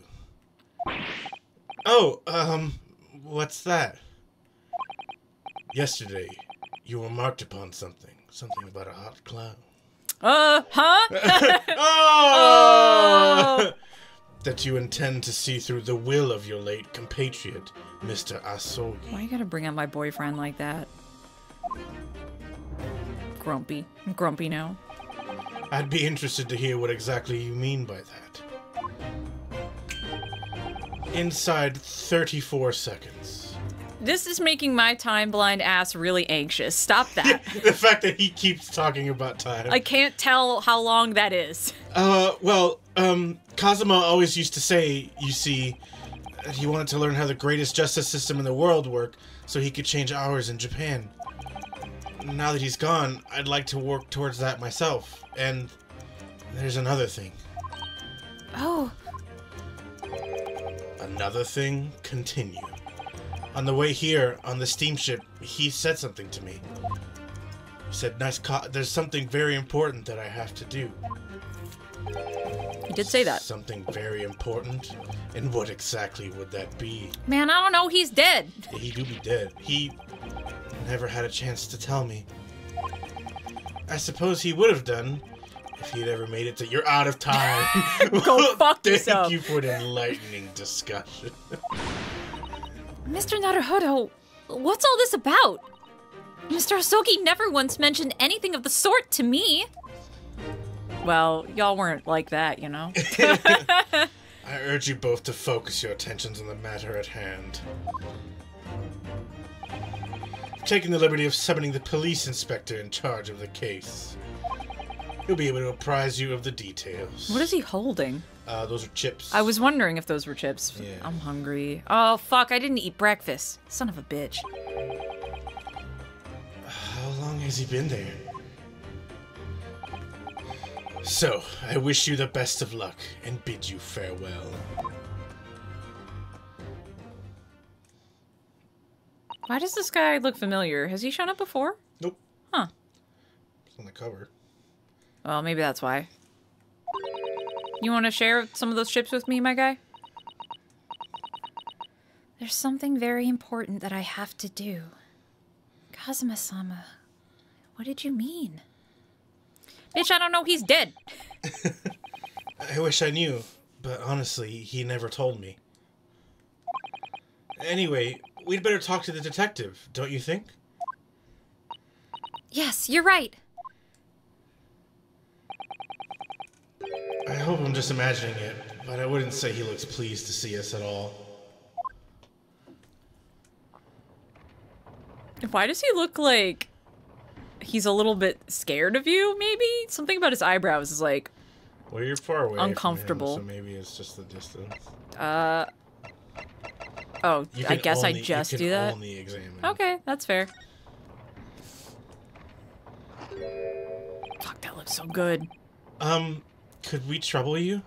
Speaker 2: Oh, what's that? Yesterday, you remarked upon something. Something about a hot clown.
Speaker 1: Huh?
Speaker 2: Oh! That you intend to see through the will of your late compatriot, Mr. Asogi.
Speaker 1: Why you gotta bring up my boyfriend like that? Grumpy. I'm grumpy now.
Speaker 2: I'd be interested to hear what exactly you mean by that. Inside 34 seconds.
Speaker 1: This is making my time-blind ass really anxious. Stop that.
Speaker 2: The fact that he keeps talking about time.
Speaker 1: I can't tell how long that is.
Speaker 2: Kazuma always used to say, you see, that he wanted to learn how the greatest justice system in the world worked so he could change hours in Japan. Now that he's gone, I'd like to work towards that myself. And there's another thing.
Speaker 1: Oh.
Speaker 2: Another thing? Continue. On the way here, on the steamship, he said something to me. He said, there's something very important that I have to do.
Speaker 1: He did say that.
Speaker 2: Something very important? And what exactly would that be?
Speaker 1: Man, I don't know. He's dead.
Speaker 2: Yeah, he do be dead. He never had a chance to tell me. I suppose he would have done if he had ever made it to... You're out of time.
Speaker 1: Go fuck yourself.
Speaker 2: Thank you for the enlightening discussion.
Speaker 1: Mr. Naruhodo, what's all this about? Mr. Asogi never once mentioned anything of the sort to me. Well, y'all weren't like that, you know?
Speaker 2: I urge you both to focus your attentions on the matter at hand. I'm taking the liberty of summoning the police inspector in charge of the case. He'll be able to apprise you of the details.
Speaker 1: What is he holding?
Speaker 2: Those are chips.
Speaker 1: I was wondering if those were chips.
Speaker 2: Yeah.
Speaker 1: I'm hungry. Oh, fuck, I didn't eat breakfast. Son of a bitch.
Speaker 2: How long has he been there? So, I wish you the best of luck and bid you farewell.
Speaker 1: Why does this guy look familiar? Has he shown up before?
Speaker 2: Nope.
Speaker 1: Huh.
Speaker 2: It's on the cover.
Speaker 1: Well, maybe that's why. You want to share some of those chips with me, my guy? There's something very important that I have to do. Kazuma-sama, what did you mean? Bitch, I don't know, he's dead.
Speaker 2: I wish I knew, but honestly, he never told me. Anyway, we'd better talk to the detective, don't you think?
Speaker 1: Yes, you're right.
Speaker 2: I hope I'm just imagining it, but I wouldn't say he looks pleased to see us at all.
Speaker 1: Why does he look like he's a little bit scared of you, maybe? Something about his eyebrows is like...
Speaker 2: Well, you're far away
Speaker 1: uncomfortable.
Speaker 2: from him, so maybe it's just the distance.
Speaker 1: Oh, I guess I just do that?
Speaker 2: Only examine.
Speaker 1: Okay, that's fair. Fuck, that looks so good.
Speaker 2: Could we trouble you?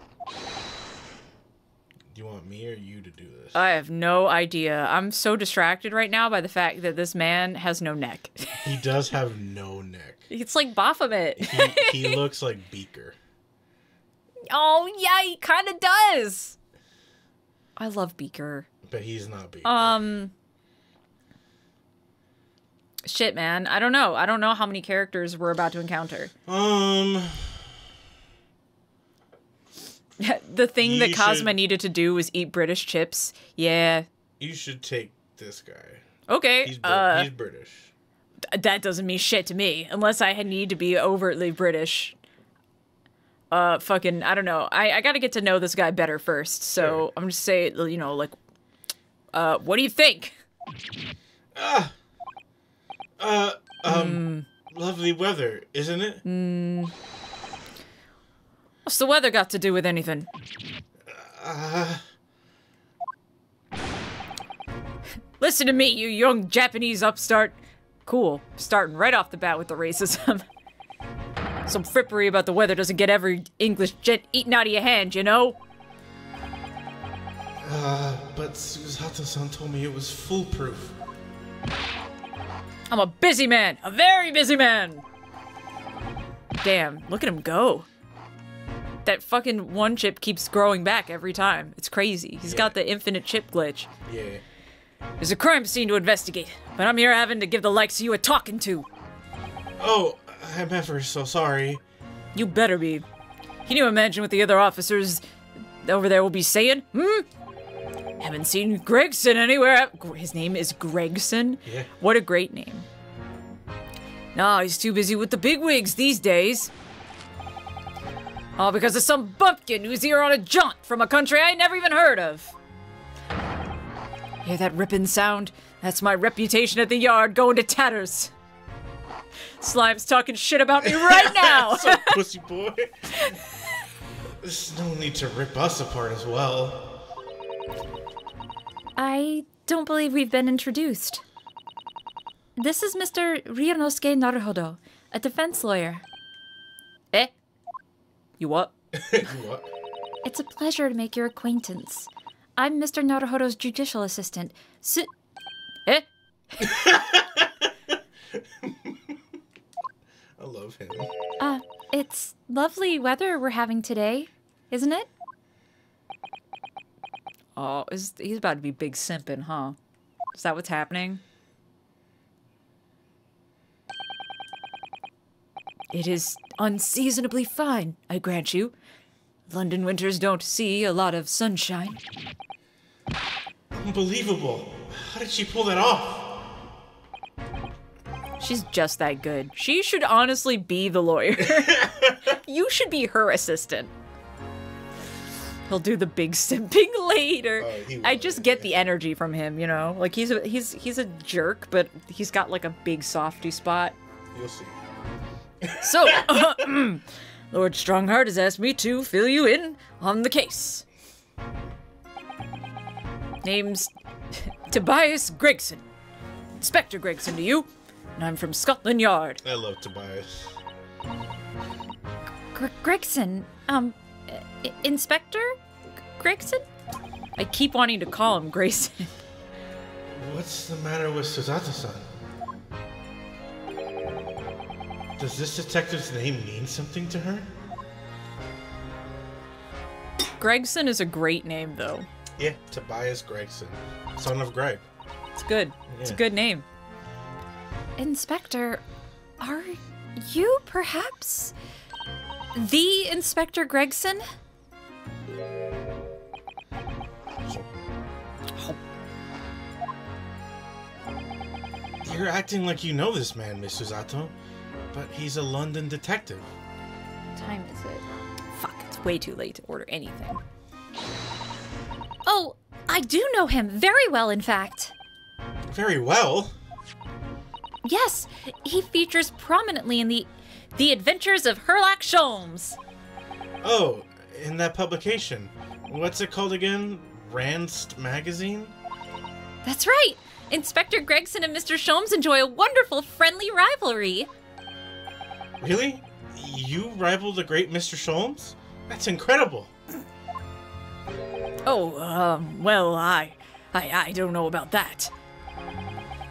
Speaker 2: Do you want me or you to do this?
Speaker 1: I have no idea. I'm so distracted right now by the fact that this man has no neck.
Speaker 2: He does have no neck.
Speaker 1: It's like Baphomet.
Speaker 2: He looks like Beaker.
Speaker 1: Oh, yeah, he kind of does. I love Beaker.
Speaker 2: But he's not Beaker.
Speaker 1: Shit, man. I don't know. I don't know how many characters we're about to encounter. The thing that Cosma needed to do was eat British chips. Yeah.
Speaker 2: You should take this guy.
Speaker 1: Okay.
Speaker 2: He's British.
Speaker 1: That doesn't mean shit to me. Unless I need to be overtly British. Fucking, I don't know. I gotta get to know this guy better first. So sure. I'm just saying, you know, like, what do you think?
Speaker 2: Lovely weather, isn't it?
Speaker 1: What's the weather got to do with anything? Listen to me, you young Japanese upstart. Cool. Starting right off the bat with the racism. Some frippery about the weather doesn't get every English gent eaten out of your hand, you know?
Speaker 2: But Susato-san told me it was foolproof.
Speaker 1: I'm a busy man. A very busy man. Damn, look at him go. That fucking one chip keeps growing back every time. It's crazy. He's got the infinite chip glitch.
Speaker 2: Yeah.
Speaker 1: There's a crime scene to investigate, but I'm here having to give the likes of you a talking to.
Speaker 2: Oh, I'm ever so sorry.
Speaker 1: You better be. Can you imagine what the other officers over there will be saying? Haven't seen Gregson anywhere. His name is Gregson?
Speaker 2: Yeah.
Speaker 1: What a great name. Nah, he's too busy with the bigwigs these days. All because of some bumpkin who's here on a jaunt from a country I never even heard of. Hear that ripping sound? That's my reputation at the yard going to tatters. Slime's talking shit about me right now.
Speaker 2: So, pussy boy. There's no need to rip us apart as well.
Speaker 4: I don't believe we've been introduced. This is Mr. Ryunosuke Naruhodo, a defense lawyer.
Speaker 1: Eh? You what?
Speaker 2: You what?
Speaker 4: It's a pleasure to make your acquaintance. I'm Mr. Naruhodo's judicial assistant.
Speaker 1: Eh?
Speaker 2: I love him.
Speaker 4: It's lovely weather we're having today, isn't it?
Speaker 1: Oh, he's about to be big simping, huh? Is that what's happening? It is unseasonably fine, I grant you. London winters don't see a lot of sunshine.
Speaker 2: Unbelievable. How did she pull that off?
Speaker 1: She's just that good. She should honestly be the lawyer. You should be her assistant. He'll do the big simping later. I just get the energy from him, you know? Like, he's a jerk, but he's got, like, a big softy spot.
Speaker 2: You'll see.
Speaker 1: So, Lord Strongheart has asked me to fill you in on the case. Name's Tobias Gregson. Inspector Gregson to you, and I'm from Scotland Yard.
Speaker 2: I love Tobias.
Speaker 4: Gregson, Inspector Gregson?
Speaker 1: I keep wanting to call him Grayson.
Speaker 2: What's the matter with Susato-san? Does this detective's name mean something to her?
Speaker 1: Gregson is a great name, though.
Speaker 2: Yeah, Tobias Gregson, son of Greg.
Speaker 1: It's good. Yeah. It's a good name.
Speaker 4: Inspector, are you perhaps the Inspector Gregson?
Speaker 2: You're acting like you know this man, Miss Susato, but he's a London detective.
Speaker 1: What time is it? Fuck, it's way too late to order anything.
Speaker 4: Oh, I do know him very well, in fact.
Speaker 2: Very well?
Speaker 4: Yes, he features prominently in the Adventures of Sherlock Sholmes.
Speaker 2: Oh, in that publication. What's it called again? Randst Magazine?
Speaker 4: That's right! Inspector Gregson and Mr. Sholmes enjoy a wonderful, friendly rivalry.
Speaker 2: Really? You rival the great Mr. Sholmes? That's incredible.
Speaker 1: Oh, well, I don't know about that.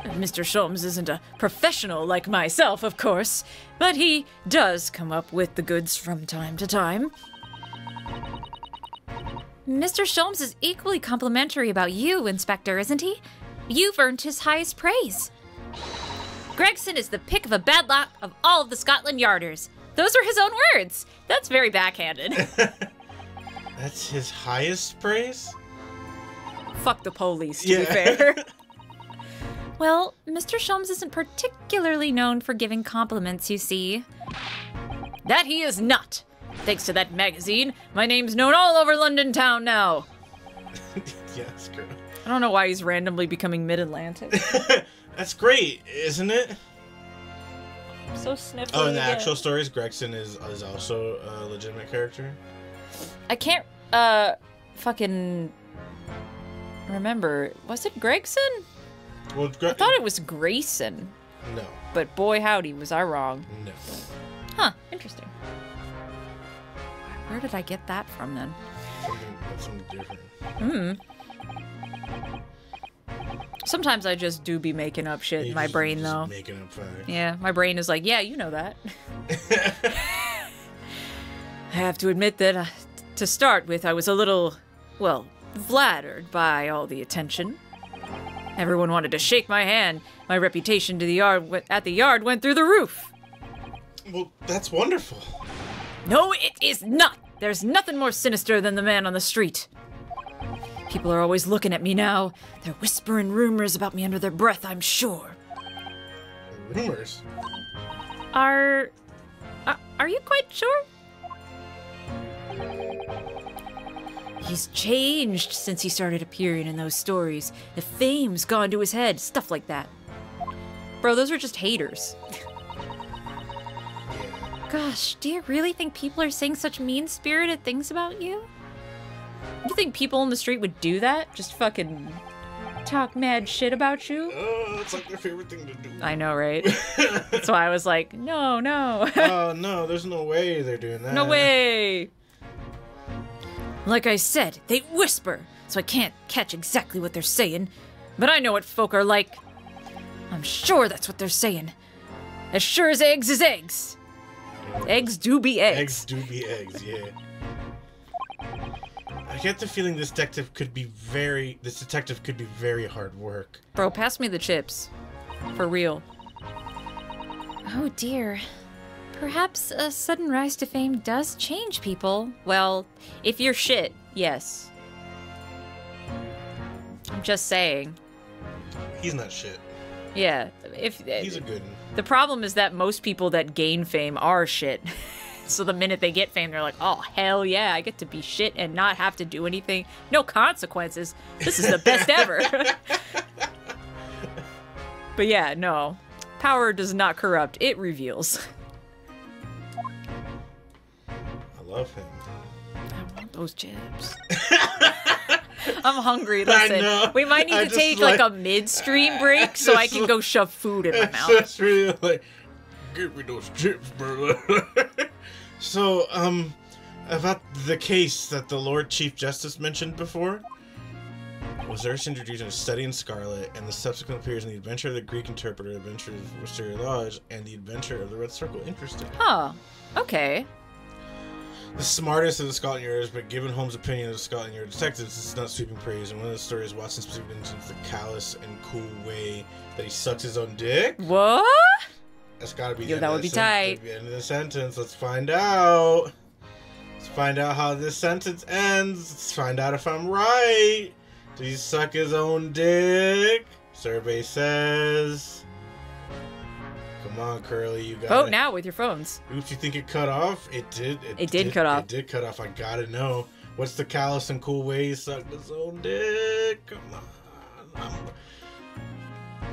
Speaker 1: Mr. Sholmes isn't a professional like myself, of course, but he does come up with the goods from time to time.
Speaker 4: Mr. Sholmes is equally complimentary about you, Inspector, isn't he? You've earned his highest praise. Gregson is the pick of a bad lot of all of the Scotland Yarders. Those are his own words.
Speaker 1: That's very backhanded.
Speaker 2: That's his highest praise?
Speaker 1: Fuck the police, to be fair.
Speaker 4: Well, Mr. Sholmes isn't particularly known for giving compliments, you see.
Speaker 1: That he is not. Thanks to that magazine, my name's known all over London town now.
Speaker 2: Yes, girl.
Speaker 1: I don't know why he's randomly becoming Mid-Atlantic.
Speaker 2: That's great, isn't it?
Speaker 1: I'm so sniffly.
Speaker 2: Oh, in the actual stories, Gregson is also a legitimate character?
Speaker 1: I can't, fucking remember. Was it Gregson?
Speaker 2: Well,
Speaker 1: I thought it was Grayson.
Speaker 2: No.
Speaker 1: But boy howdy, was I wrong.
Speaker 2: No.
Speaker 1: Huh, interesting. Where did I get that from then?
Speaker 2: Something different.
Speaker 1: Sometimes I just do be making up shit in my brain, though.
Speaker 2: Making up facts.
Speaker 1: Yeah, my brain is like, yeah, you know that. I have to admit that, to start with, I was a little, well, flattered by all the attention. Everyone wanted to shake my hand. My reputation at the yard went through the roof.
Speaker 2: Well, that's wonderful.
Speaker 1: No, it is not. There's nothing more sinister than the man on the street. People are always looking at me now. They're whispering rumors about me under their breath, I'm sure.
Speaker 2: Rumors?
Speaker 4: Are you quite sure?
Speaker 1: He's changed since he started appearing in those stories. The fame's gone to his head, stuff like that. Bro, those are just haters.
Speaker 4: Gosh, do you really think people are saying such mean-spirited things about you?
Speaker 1: You think people in the street would do that? Just fucking talk mad shit about you?
Speaker 2: It's like their favorite thing to do.
Speaker 1: I know, right? That's why I was like, no.
Speaker 2: Oh, no, there's no way they're doing that.
Speaker 1: No way! Like I said, they whisper, so I can't catch exactly what they're saying. But I know what folk are like. I'm sure that's what they're saying. As sure as eggs is eggs. Eggs do be eggs.
Speaker 2: Eggs do be eggs, yeah. I get the feeling this detective could be very hard work.
Speaker 1: Bro, pass me the chips. For real.
Speaker 4: Oh dear. Perhaps a sudden rise to fame does change people.
Speaker 1: Well, if you're shit, yes. I'm just saying.
Speaker 2: He's not shit.
Speaker 1: Yeah,
Speaker 2: he's a good one.
Speaker 1: The problem is that most people that gain fame are shit. So the minute they get fame, they're like, oh, hell yeah, I get to be shit and not have to do anything. No consequences. This is the best ever. But yeah, no. Power does not corrupt. It reveals.
Speaker 2: I love him.
Speaker 1: I want those chips. I'm hungry. Listen, we might need to take like a midstream break so I can go shove food in my mouth.
Speaker 2: Just really like, give me those chips, bro. So, about the case that the Lord Chief Justice mentioned before, was first introduced in a study in Scarlet, and the subsequent appears in The Adventure of the Greek Interpreter, Adventure of Wisteria Lodge, and The Adventure of the Red Circle. Interesting.
Speaker 1: Huh. Okay.
Speaker 2: the smartest of the Scotland Yarders, but given Holmes' opinion of the Scotland Yard detectives, it's not sweeping praise. And one of the stories Watson specifically mentions the callous and cool way that he sucks his own dick.
Speaker 1: What?
Speaker 2: That's gotta be
Speaker 1: Yeah, that would be tight.
Speaker 2: the end of the sentence. Let's find out. Let's find out how this sentence ends. Let's find out if I'm right. Did he suck his own dick? Survey says. Come on, Curly, you got
Speaker 1: Vote now with your phones.
Speaker 2: Oops, you think it cut off? It did.
Speaker 1: It did cut off.
Speaker 2: It did cut off. I gotta know. What's the callous and cool way he sucked his own dick? Come on.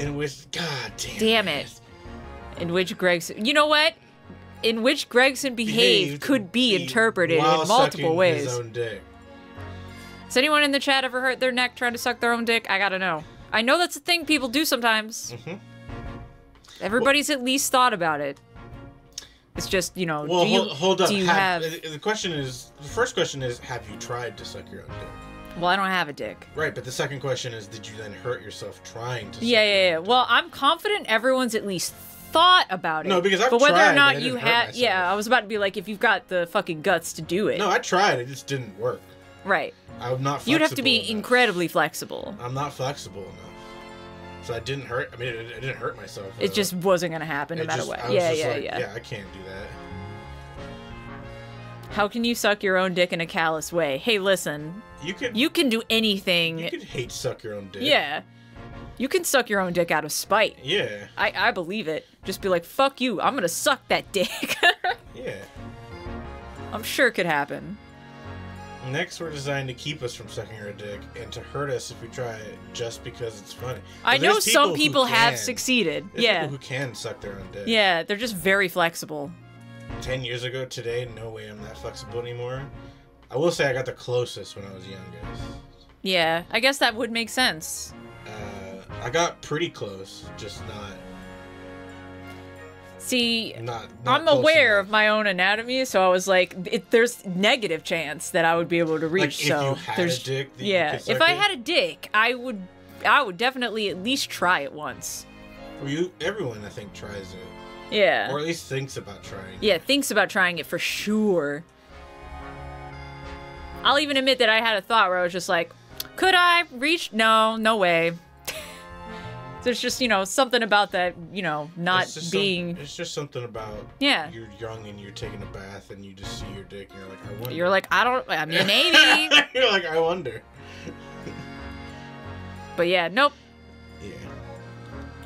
Speaker 2: In which, god
Speaker 1: damn it. In which Gregson, you know what? In which Gregson behaved could be interpreted in multiple ways.
Speaker 2: His own dick.
Speaker 1: Has anyone in the chat ever hurt their neck trying to suck their own dick? I gotta know. I know that's a thing people do sometimes.
Speaker 2: Mm-hmm.
Speaker 1: Everybody's at least thought about it. It's just, you know,
Speaker 2: well, hold up.
Speaker 1: Do you have...
Speaker 2: The question is, the first question is, have you tried to suck your own dick?
Speaker 1: Well, I don't have a dick.
Speaker 2: Right, but the second question is, did you then hurt yourself trying to suck
Speaker 1: Yeah. Well, I'm confident everyone's at least thought about it.
Speaker 2: No, because I've
Speaker 1: but whether
Speaker 2: tried,
Speaker 1: or not
Speaker 2: but I
Speaker 1: you
Speaker 2: didn't hurt
Speaker 1: had...
Speaker 2: myself.
Speaker 1: Yeah, I was about to be like, if you've got the fucking guts to do it.
Speaker 2: No, I tried. It just didn't work.
Speaker 1: Right.
Speaker 2: I'm not flexible
Speaker 1: You'd have to be
Speaker 2: enough.
Speaker 1: incredibly flexible.
Speaker 2: I'm not flexible enough. So I didn't hurt. I mean, it didn't hurt myself.
Speaker 1: It just wasn't gonna happen no matter what. Yeah.
Speaker 2: Yeah, I can't do that.
Speaker 1: How can you suck your own dick in a callous way? Hey, listen. You can do anything.
Speaker 2: You could hate suck your own dick.
Speaker 1: Yeah. You can suck your own dick out of spite.
Speaker 2: Yeah.
Speaker 1: I believe it. Just be like, fuck you. I'm gonna suck that dick.
Speaker 2: Yeah.
Speaker 1: I'm sure it could happen.
Speaker 2: Next, we're designed to keep us from sucking our dick and to hurt us if we try it just because it's funny.
Speaker 1: I know some people have succeeded.
Speaker 2: There's
Speaker 1: Yeah.
Speaker 2: people who can suck their own dick.
Speaker 1: Yeah, they're just very flexible.
Speaker 2: 10 years ago today, no way I'm that flexible anymore. I will say I got the closest when I was youngest.
Speaker 1: Yeah, I guess that would make sense.
Speaker 2: I got pretty close, just not...
Speaker 1: See,
Speaker 2: not
Speaker 1: I'm
Speaker 2: close
Speaker 1: aware
Speaker 2: enough.
Speaker 1: of my own anatomy, so I was like, there's negative chance that I would be able to reach.
Speaker 2: Like, if
Speaker 1: so
Speaker 2: you had
Speaker 1: there's,
Speaker 2: a dick that you
Speaker 1: yeah,
Speaker 2: could suck
Speaker 1: if I
Speaker 2: it?
Speaker 1: had a dick, I would definitely at least try it once.
Speaker 2: Well, everyone, I think, tries it.
Speaker 1: Yeah.
Speaker 2: Or at least thinks about trying it.
Speaker 1: Yeah, thinks about trying it for sure. I'll even admit that I had a thought where I was just like, could I reach? No, no way. There's just, you know, something about that, you know, not being...
Speaker 2: It's just something about...
Speaker 1: Yeah.
Speaker 2: You're young and you're taking a bath and you just see your dick and you're like, I wonder.
Speaker 1: You're like, I mean, maybe.
Speaker 2: You're like, I wonder.
Speaker 1: But yeah, nope.
Speaker 2: Yeah.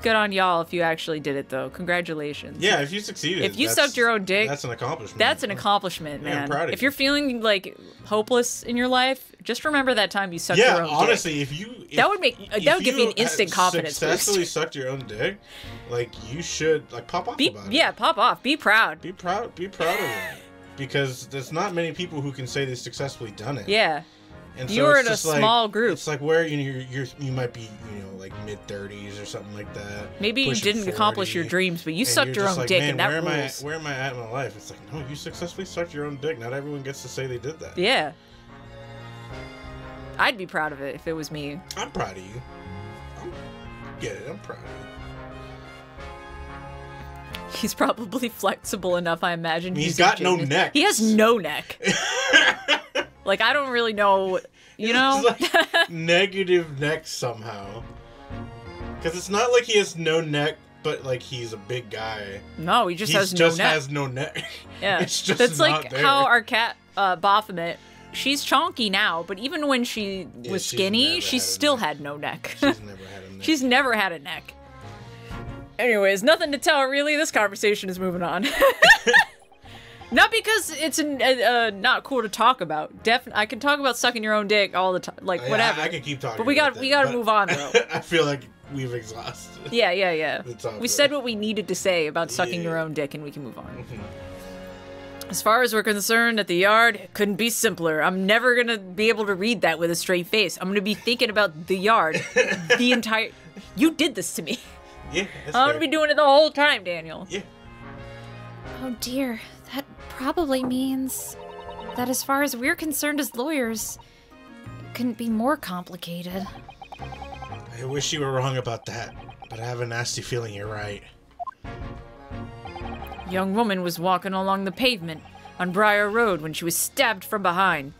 Speaker 1: Good on y'all if you actually did it, though. Congratulations.
Speaker 2: Yeah, if you succeeded.
Speaker 1: If you sucked your own dick...
Speaker 2: That's an accomplishment.
Speaker 1: That's an accomplishment, man.
Speaker 2: Yeah, I'm proud of
Speaker 1: if you're
Speaker 2: you.
Speaker 1: feeling, like, hopeless in your life, just remember that time you sucked your own
Speaker 2: honestly,
Speaker 1: dick.
Speaker 2: that
Speaker 1: would give me an instant confidence boost.
Speaker 2: Successfully sucked your own dick, like, you should, like, pop off about it.
Speaker 1: Yeah, pop off. Be proud.
Speaker 2: Be proud of it. Because there's not many people who can say they've successfully done it.
Speaker 1: Yeah.
Speaker 2: And so
Speaker 1: You're
Speaker 2: it's
Speaker 1: in a
Speaker 2: just like,
Speaker 1: small group.
Speaker 2: It's like where you might be, you know, like mid-30s or something like that.
Speaker 1: Maybe you
Speaker 2: pushing
Speaker 1: didn't accomplish your
Speaker 2: 40,
Speaker 1: dreams, but you
Speaker 2: and
Speaker 1: sucked
Speaker 2: you're
Speaker 1: your
Speaker 2: just
Speaker 1: own
Speaker 2: like,
Speaker 1: dick,
Speaker 2: man,
Speaker 1: and that
Speaker 2: where
Speaker 1: rules.
Speaker 2: where am I at in my life? It's like, no, you successfully sucked your own dick. Not everyone gets to say they did that.
Speaker 1: Yeah. I'd be proud of it if it was me.
Speaker 2: I'm proud of you. I'm proud of you.
Speaker 1: He's probably flexible enough, I imagine.
Speaker 2: He's got no neck.
Speaker 1: He has no neck. Like, I don't really know, you know?
Speaker 2: It's like negative neck somehow. Because it's not like he has no neck, but like he's a big guy.
Speaker 1: No, he just has
Speaker 2: no neck.
Speaker 1: Yeah.
Speaker 2: It's just
Speaker 1: That's
Speaker 2: not
Speaker 1: like
Speaker 2: there.
Speaker 1: how our cat, Baphomet, she's chonky now, but even when she was skinny, she still had no neck.
Speaker 2: She's never had a neck.
Speaker 1: She's never had a neck. Anyways, nothing to tell, really. This conversation is moving on. Not because it's not cool to talk about. I can talk about sucking your own dick all the time, like whatever.
Speaker 2: I can keep talking.
Speaker 1: But we got to move on, though.
Speaker 2: I feel like we've exhausted.
Speaker 1: Yeah. We said
Speaker 2: good.
Speaker 1: what we needed to say about sucking your own dick, and we can move on.
Speaker 2: Mm-hmm.
Speaker 1: As far as we're concerned, at the yard, it couldn't be simpler. I'm never gonna be able to read that with a straight face. I'm gonna be thinking about the yard, the entire. You did this to me.
Speaker 2: Yeah,
Speaker 1: I'm gonna be doing it the whole time, Daniel.
Speaker 2: Yeah.
Speaker 4: Oh dear, that probably means that as far as we're concerned as lawyers, it couldn't be more complicated.
Speaker 2: I wish you were wrong about that, but I have a nasty feeling you're right.
Speaker 1: Young woman was walking along the pavement on Briar Road when she was stabbed from behind.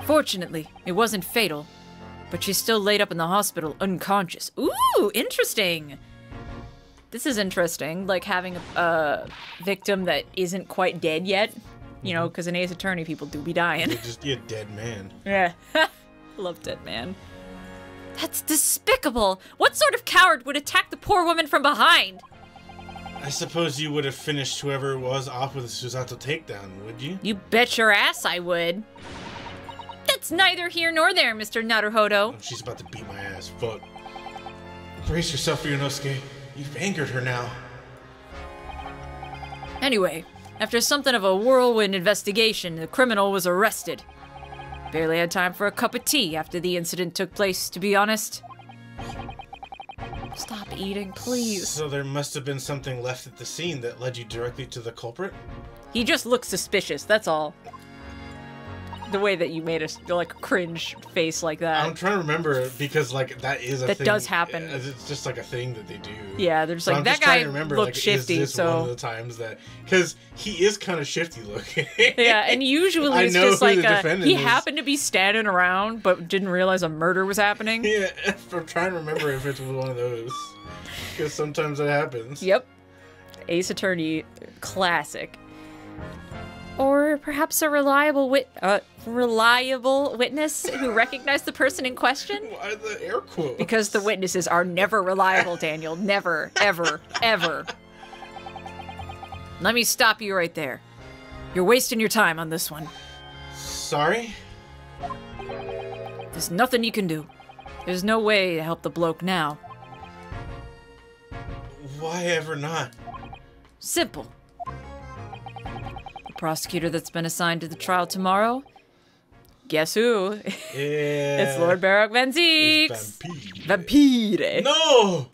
Speaker 1: Fortunately, it wasn't fatal, but she's still laid up in the hospital unconscious. Ooh, interesting. This is interesting, like having a victim that isn't quite dead yet. You know, because in Ace Attorney, people do be dying.
Speaker 2: You're just a dead man.
Speaker 1: Yeah. Love Dead Man. That's despicable. What sort of coward would attack the poor woman from behind?
Speaker 2: I suppose you would have finished whoever it was off with a Susato takedown, would you?
Speaker 1: You bet your ass I would. That's neither here nor there, Mr. Naruhodo.
Speaker 2: Oh, she's about to beat my ass. Fuck. Brace yourself, Ryunosuke. You've angered her now.
Speaker 1: Anyway, after something of a whirlwind investigation, the criminal was arrested. Barely had time for a cup of tea after the incident took place, to be honest. Stop eating, please.
Speaker 2: So there must have been something left at the scene that led you directly to the culprit?
Speaker 1: He just looks suspicious, that's all. The way that you made a like cringe face like that.
Speaker 2: I'm trying to remember because like that is a thing.
Speaker 1: That does happen.
Speaker 2: It's just like a thing that they do.
Speaker 1: Yeah, they're just
Speaker 2: So
Speaker 1: like,
Speaker 2: I'm
Speaker 1: that
Speaker 2: just
Speaker 1: guy
Speaker 2: trying to remember,
Speaker 1: looked
Speaker 2: like,
Speaker 1: shifty,
Speaker 2: is this
Speaker 1: so...
Speaker 2: one of the times that... Because he is kind of shifty looking.
Speaker 1: Yeah, and usually
Speaker 2: I
Speaker 1: it's
Speaker 2: know
Speaker 1: just
Speaker 2: who
Speaker 1: like
Speaker 2: the defendant
Speaker 1: he
Speaker 2: is.
Speaker 1: happened to be standing around but didn't realize a murder was happening.
Speaker 2: Yeah, I'm trying to remember if it's one of those. Because sometimes it happens.
Speaker 1: Yep. Ace Attorney, classic. Or perhaps a reliable witness who recognized the person in question?
Speaker 2: Why the air quotes?
Speaker 1: Because the witnesses are never reliable, Daniel. Never, ever, ever. Let me stop you right there. You're wasting your time on this one.
Speaker 2: Sorry?
Speaker 1: There's nothing you can do. There's no way to help the bloke now.
Speaker 2: Why ever not?
Speaker 1: Simple. The prosecutor that's been assigned to the trial tomorrow, guess who?
Speaker 2: Yeah.
Speaker 1: It's Lord Baroque Van Zieks.
Speaker 2: It's
Speaker 1: Vampire.
Speaker 2: No!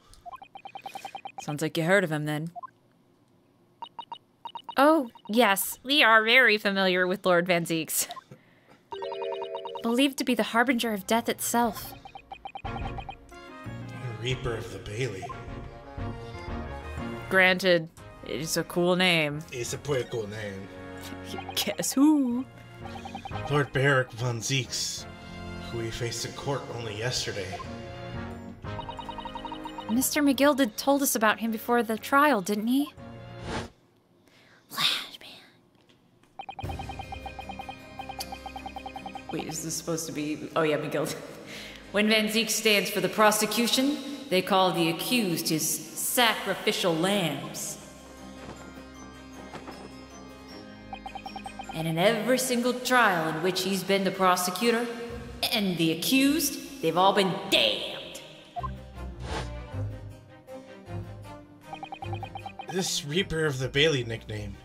Speaker 1: Sounds like you heard of him then.
Speaker 4: Oh, yes, we are very familiar with Lord Van Zieks. Believed to be the harbinger of death itself.
Speaker 2: Reaper of the Bailey.
Speaker 1: Granted, it's a cool name.
Speaker 2: It's a pretty cool name.
Speaker 1: Guess who?
Speaker 2: Lord Baroque von Zieks, who we faced in court only yesterday.
Speaker 4: Mr. McGilded told us about him before the trial, didn't he?
Speaker 1: Wait, is this supposed to be... Oh yeah, McGill. When Van Zieks stands for the prosecution, they call the accused his sacrificial lambs. And in every single trial in which he's been the prosecutor and the accused, they've all been damned.
Speaker 2: This Reaper of the Bailey nickname.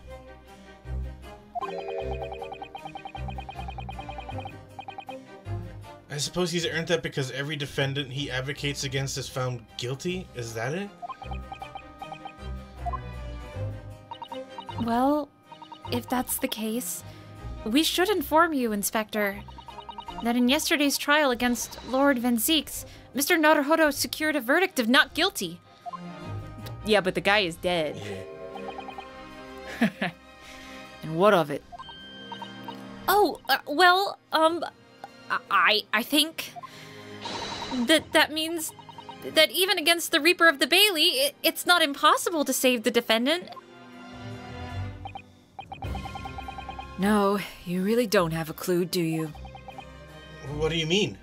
Speaker 2: I suppose he's earned that because every defendant he advocates against is found guilty? Is that it?
Speaker 4: Well, if that's the case, we should inform you, Inspector, that in yesterday's trial against Lord Van Zieks, Mr. Naruhodo secured a verdict of not guilty.
Speaker 1: Yeah, but the guy is dead.
Speaker 2: Yeah.
Speaker 1: And what of it?
Speaker 4: Oh, well, I think that means that even against the Reaper of the Bailey, it's not impossible to save the defendant.
Speaker 1: No, you really don't have a clue, do you?
Speaker 2: What do you mean?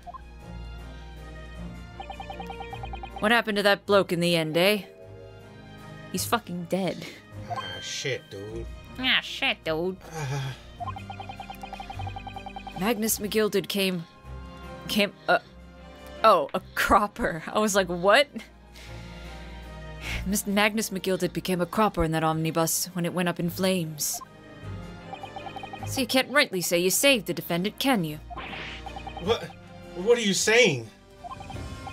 Speaker 1: What happened to that bloke in the end, eh? He's fucking dead.
Speaker 2: Ah, shit, dude.
Speaker 4: Ah, shit, dude.
Speaker 1: Magnus McGilded came, oh, a cropper. I was like, what? Mr. Magnus McGilded became a cropper in that omnibus when it went up in flames. So you can't rightly say you saved the defendant, can you?
Speaker 2: What are you saying?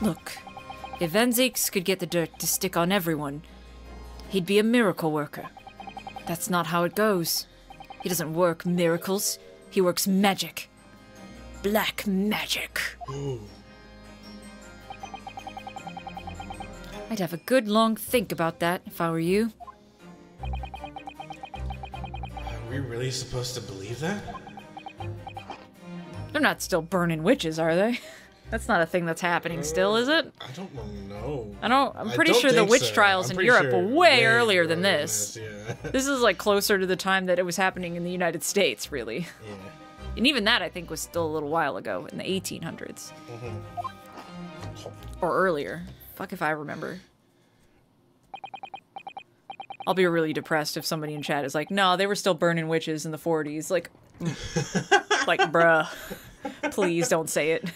Speaker 1: Look, if Van Zieks could get the dirt to stick on everyone, he'd be a miracle worker. That's not how it goes. He doesn't work miracles. He works magic. Black magic.
Speaker 2: Ooh.
Speaker 1: I'd have a good long think about that if I were you.
Speaker 2: we really supposed to believe that?
Speaker 1: They're not still burning witches, are they? That's not a thing that's happening still, is it?
Speaker 2: I don't know.
Speaker 1: I'm pretty sure the witch trials in Europe were way earlier than this.
Speaker 2: Yeah.
Speaker 1: This is like closer to the time that it was happening in the United States, really.
Speaker 2: Yeah.
Speaker 1: And even that, I think, was still a little while ago, in the 1800s. Or earlier. Fuck if I remember. I'll be really depressed if somebody in chat is like, no, they were still burning witches in the 40s. Like, like, bruh. Please don't say it.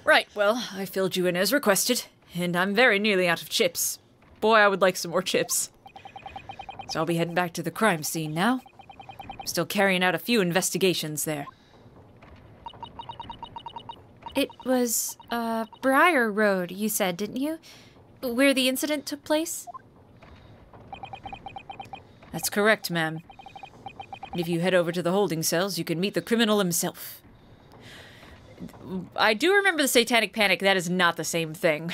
Speaker 1: Right, well, I filled you in as requested, and I'm very nearly out of chips. Boy, I would like some more chips. So I'll be heading back to the crime scene now. I'm still carrying out a few investigations there.
Speaker 4: It was, Briar Road, you said, didn't you? Where the incident took place?
Speaker 1: That's correct, ma'am. If you head over to the holding cells, you can meet the criminal himself. I do remember the Satanic Panic. That is not the same thing.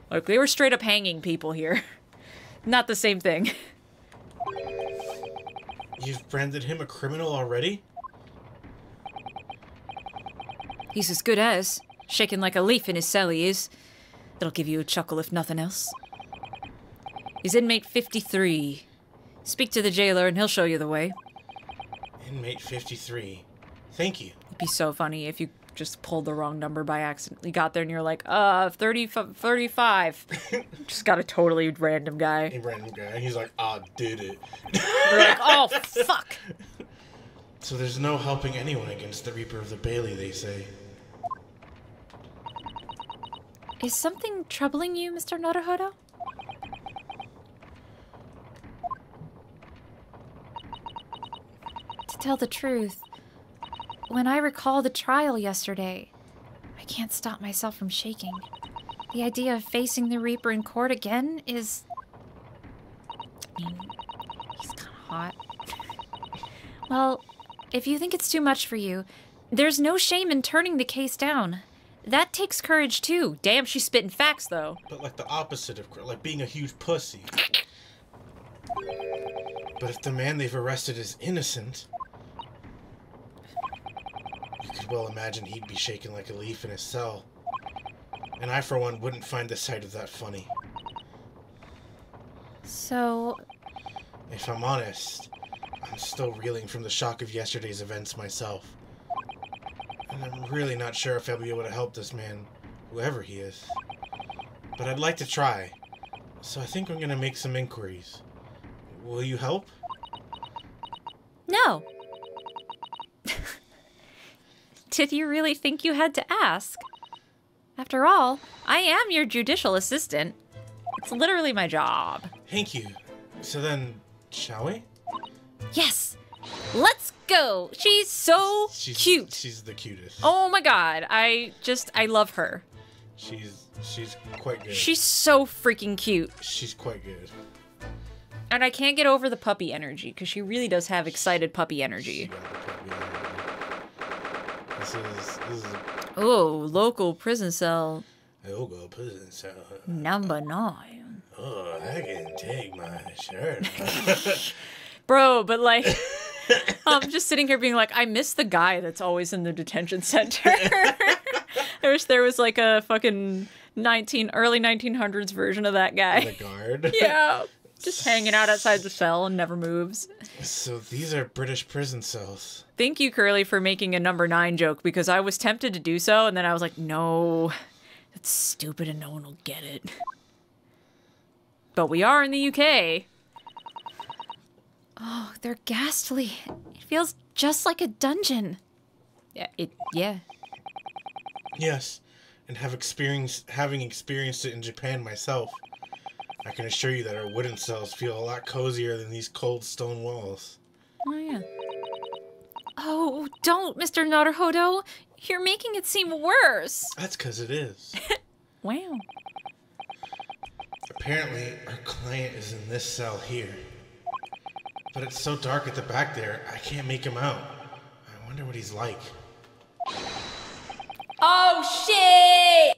Speaker 1: Like, they were straight up hanging people here. Not the same thing.
Speaker 2: You've branded him a criminal already?
Speaker 1: He's as good as. Shaking like a leaf in his cell, he is. That'll give you a chuckle if nothing else. He's inmate 53. Speak to the jailer and he'll show you the way.
Speaker 2: Inmate 53. Thank you.
Speaker 1: It'd be so funny if you just pulled the wrong number by accident. You got there and you're like, 35. Just got a totally random guy.
Speaker 2: A random guy. He's like, I did it.
Speaker 1: You're like, oh, fuck.
Speaker 2: So there's no helping anyone against the Reaper of the Bailey, they say.
Speaker 4: Is something troubling you, Mr. Naruhodo? To tell the truth, when I recall the trial yesterday, I can't stop myself from shaking. The idea of facing the Reaper in court again is... I mean, he's kind of hot. Well, if you think it's too much for you, there's no shame in turning the case down. That takes courage, too.
Speaker 1: Damn, she's spitting facts, though.
Speaker 2: But like the opposite of, like being a huge pussy. But if the man they've arrested is innocent, you could well imagine he'd be shaking like a leaf in his cell. And I, for one, wouldn't find the sight of that funny.
Speaker 4: So...
Speaker 2: If I'm honest, I'm still reeling from the shock of yesterday's events myself. And I'm really not sure if I'll be able to help this man, whoever he is. But I'd like to try. So I think I'm gonna make some inquiries. Will you help?
Speaker 4: No. Did you really think you had to ask? After all, I am your judicial assistant. It's literally my job.
Speaker 2: Thank you. So then, shall we?
Speaker 4: Yes! Let's go! She's so cute.
Speaker 2: She's the cutest.
Speaker 1: Oh my god, I love her.
Speaker 2: She's quite good.
Speaker 1: She's so freaking cute.
Speaker 2: She's quite good.
Speaker 1: And I can't get over the puppy energy, because she really does have excited puppy energy.
Speaker 2: This is
Speaker 1: Oh, local prison cell.
Speaker 2: local prison cell.
Speaker 1: Number 9.
Speaker 2: Oh, I can take my shirt.
Speaker 1: Bro, but like, I'm just sitting here being like, I miss the guy that's always in the detention center. I wish there was like a fucking early 1900s version of that guy.
Speaker 2: The guard?
Speaker 1: Yeah. Just hanging out outside the cell and never moves.
Speaker 2: So these are British prison cells.
Speaker 1: Thank you, Curly, for making a number 9 joke, because I was tempted to do so, and then I was like, no, that's stupid and no one will get it. But we are in the UK.
Speaker 4: Oh, they're ghastly. It feels just like a dungeon.
Speaker 1: Yeah.
Speaker 2: Yes, and having experienced it in Japan myself, I can assure you that our wooden cells feel a lot cozier than these cold stone walls.
Speaker 1: Oh, yeah.
Speaker 4: Oh, don't, Mr. Naruhodo. You're making it seem worse.
Speaker 2: That's because it is.
Speaker 1: Wow.
Speaker 2: Apparently, our client is in this cell here. But it's so dark at the back there, I can't make him out. I wonder what he's like.
Speaker 1: Oh, shit!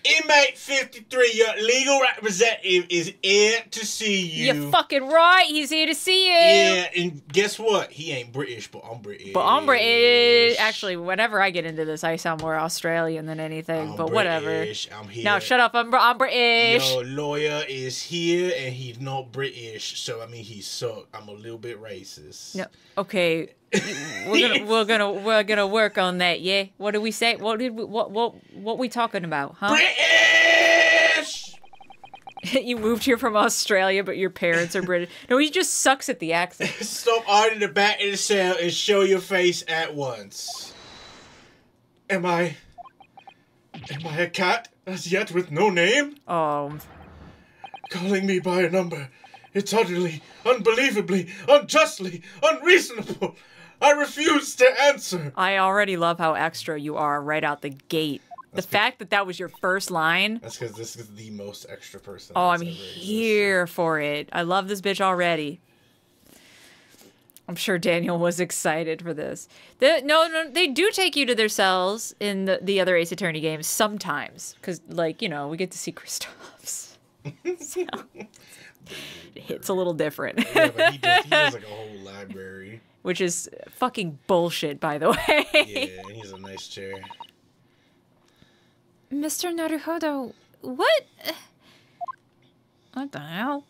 Speaker 2: Inmate 53, your legal representative is here to see you.
Speaker 1: You're fucking right. He's here to see you.
Speaker 2: Yeah, and guess what? He ain't British, but I'm British.
Speaker 1: But I'm British. Actually, whenever I get into this, I sound more Australian than anything.
Speaker 2: I'm
Speaker 1: but
Speaker 2: British.
Speaker 1: whatever.
Speaker 2: I'm here.
Speaker 1: No, shut up. I'm British.
Speaker 2: Your lawyer is here, and he's not British, so I mean he suck. I'm a little bit racist.
Speaker 1: No. Okay. we're gonna work on that. Yeah. What did we say? What we talking about? Huh?
Speaker 2: British.
Speaker 1: You moved here from Australia, but your parents are British. No, he just sucks at the accent.
Speaker 2: Stop hiding the back of the cell and show your face at once. Am I a cat as yet with no name? Calling me by a number. It's utterly, unbelievably, unjustly, unreasonable. I refuse to answer.
Speaker 1: I already love how extra you are right out the gate. The fact that that was your first line.
Speaker 2: That's because this is the most extra person.
Speaker 1: Oh, I'm here for it. I love this bitch already. I'm sure Daniel was excited for this. No, they do take you to their cells in the other Ace Attorney games sometimes. Because, like, you know, we get to see Kristoff's. So, it's a little different.
Speaker 2: Yeah, but he does like a whole library.
Speaker 1: Which is fucking bullshit, by the way.
Speaker 2: Yeah, and he's a nice chair.
Speaker 4: Mr. Naruhodo, what?
Speaker 1: What the hell?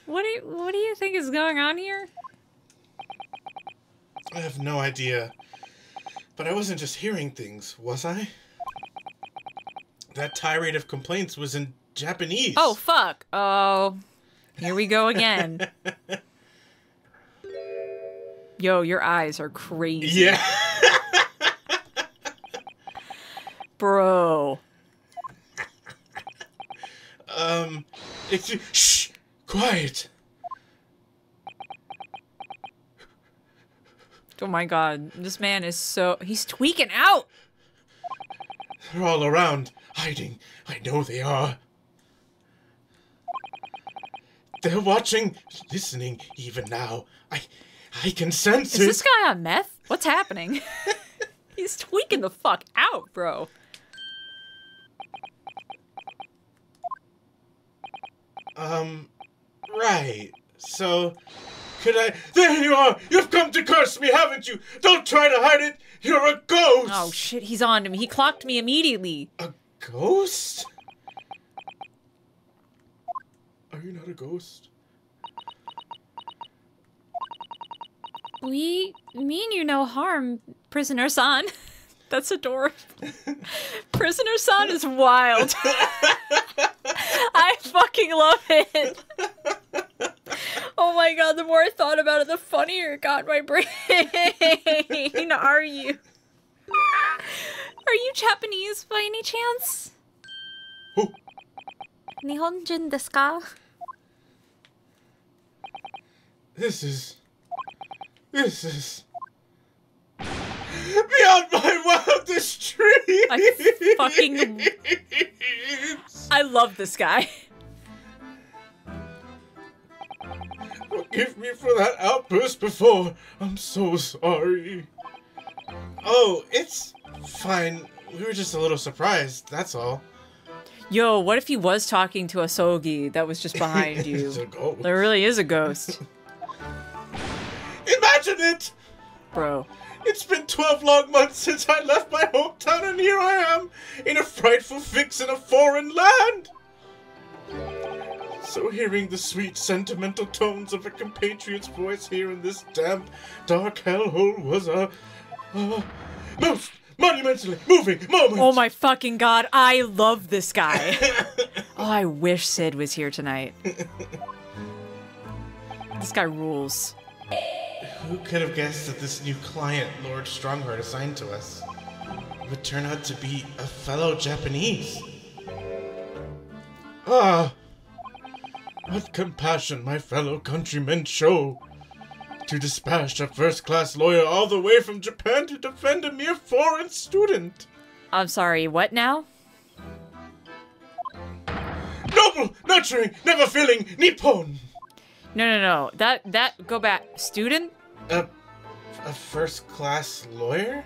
Speaker 1: What do you think is going on here?
Speaker 2: I have no idea. But I wasn't just hearing things, was I? That tirade of complaints was in Japanese.
Speaker 1: Oh, fuck. Oh, here we go again. Yo, your eyes are crazy.
Speaker 2: Yeah.
Speaker 1: Bro.
Speaker 2: Shh! Quiet!
Speaker 1: Oh my god, this man is he's tweaking out!
Speaker 2: They're all around, hiding. I know they are. They're watching, listening, even now. I can sense it.
Speaker 1: Is this guy on meth? What's happening? He's tweaking the fuck out, bro.
Speaker 2: Right. So, could I... There you are! You've come to curse me, haven't you? Don't try to hide it! You're a ghost!
Speaker 1: Oh shit, he's on to me. He clocked me immediately.
Speaker 2: A ghost? Are you not a ghost?
Speaker 4: We mean you no harm, prisoner-san.
Speaker 1: That's adorable. Prisoner-san is wild. I fucking love it. Oh my god, the more I thought about it, the funnier it got in my brain. Are you?
Speaker 4: Are you Japanese by any chance?
Speaker 2: Who?
Speaker 4: Nihonjin desu ka?
Speaker 2: This is beyond my wildest dreams.
Speaker 1: I love this guy.
Speaker 2: Forgive me for that outburst before. I'm so sorry. Oh, it's fine. We were just a little surprised, that's all.
Speaker 1: Yo, what if he was talking to a Sogi that was just behind you?
Speaker 2: It's a ghost.
Speaker 1: There really is a ghost.
Speaker 2: Imagine it!
Speaker 1: Bro.
Speaker 2: It's been 12 long months since I left my hometown, and here I am, in a frightful fix in a foreign land! So hearing the sweet, sentimental tones of a compatriot's voice here in this damp, dark hellhole was a most monumentally moving moment!
Speaker 1: Oh my fucking god, I love this guy. Oh, I wish Sid was here tonight. This guy rules.
Speaker 2: Who could have guessed that this new client Lord Strongheart assigned to us would turn out to be a fellow Japanese? Ah, what compassion my fellow countrymen show to dispatch a first-class lawyer all the way from Japan to defend a mere foreign student.
Speaker 1: I'm sorry, what now?
Speaker 2: Noble, nurturing, never failing Nippon.
Speaker 1: No. That, go back. Student?
Speaker 2: A first-class lawyer?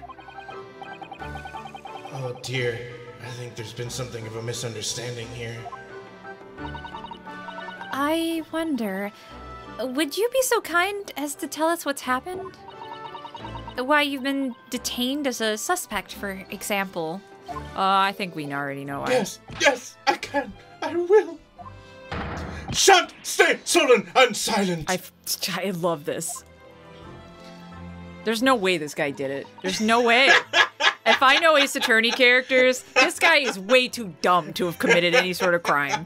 Speaker 2: Oh dear, I think there's been something of a misunderstanding here.
Speaker 4: I wonder, would you be so kind as to tell us what's happened? Why you've been detained as a suspect, for example.
Speaker 1: I think we already know why.
Speaker 2: Yes, I can. I will. Shan't stay sullen and silent.
Speaker 1: I love this. There's no way this guy did it. There's no way. If I know Ace Attorney characters, this guy is way too dumb to have committed any sort of crime.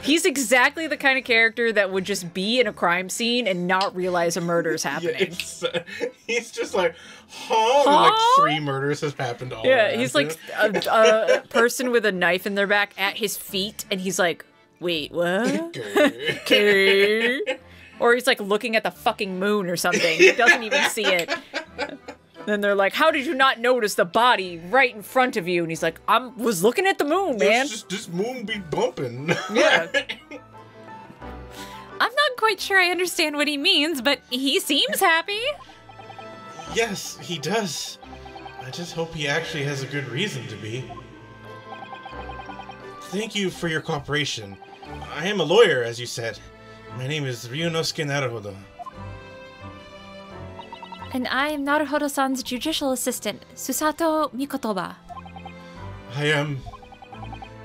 Speaker 1: He's exactly the kind of character that would just be in a crime scene and not realize a murder is happening.
Speaker 2: Yeah, he's just like, huh? Like 3 murders has happened all around
Speaker 1: he's
Speaker 2: him.
Speaker 1: like a person with a knife in their back at his feet, and he's like, wait, what? Okay. Or he's like looking at the fucking moon or something. He doesn't even see it. Then they're like, how did you not notice the body right in front of you? And he's like, I was looking at the moon, man.
Speaker 2: Just this moon be bumping.
Speaker 1: Yeah.
Speaker 4: I'm not quite sure I understand what he means, but he seems happy.
Speaker 2: Yes, he does. I just hope he actually has a good reason to be. Thank you for your cooperation. I am a lawyer, as you said. My name is Ryunosuke Naruhodo.
Speaker 4: And I am Naruhodo-san's judicial assistant, Susato Mikotoba.
Speaker 2: I am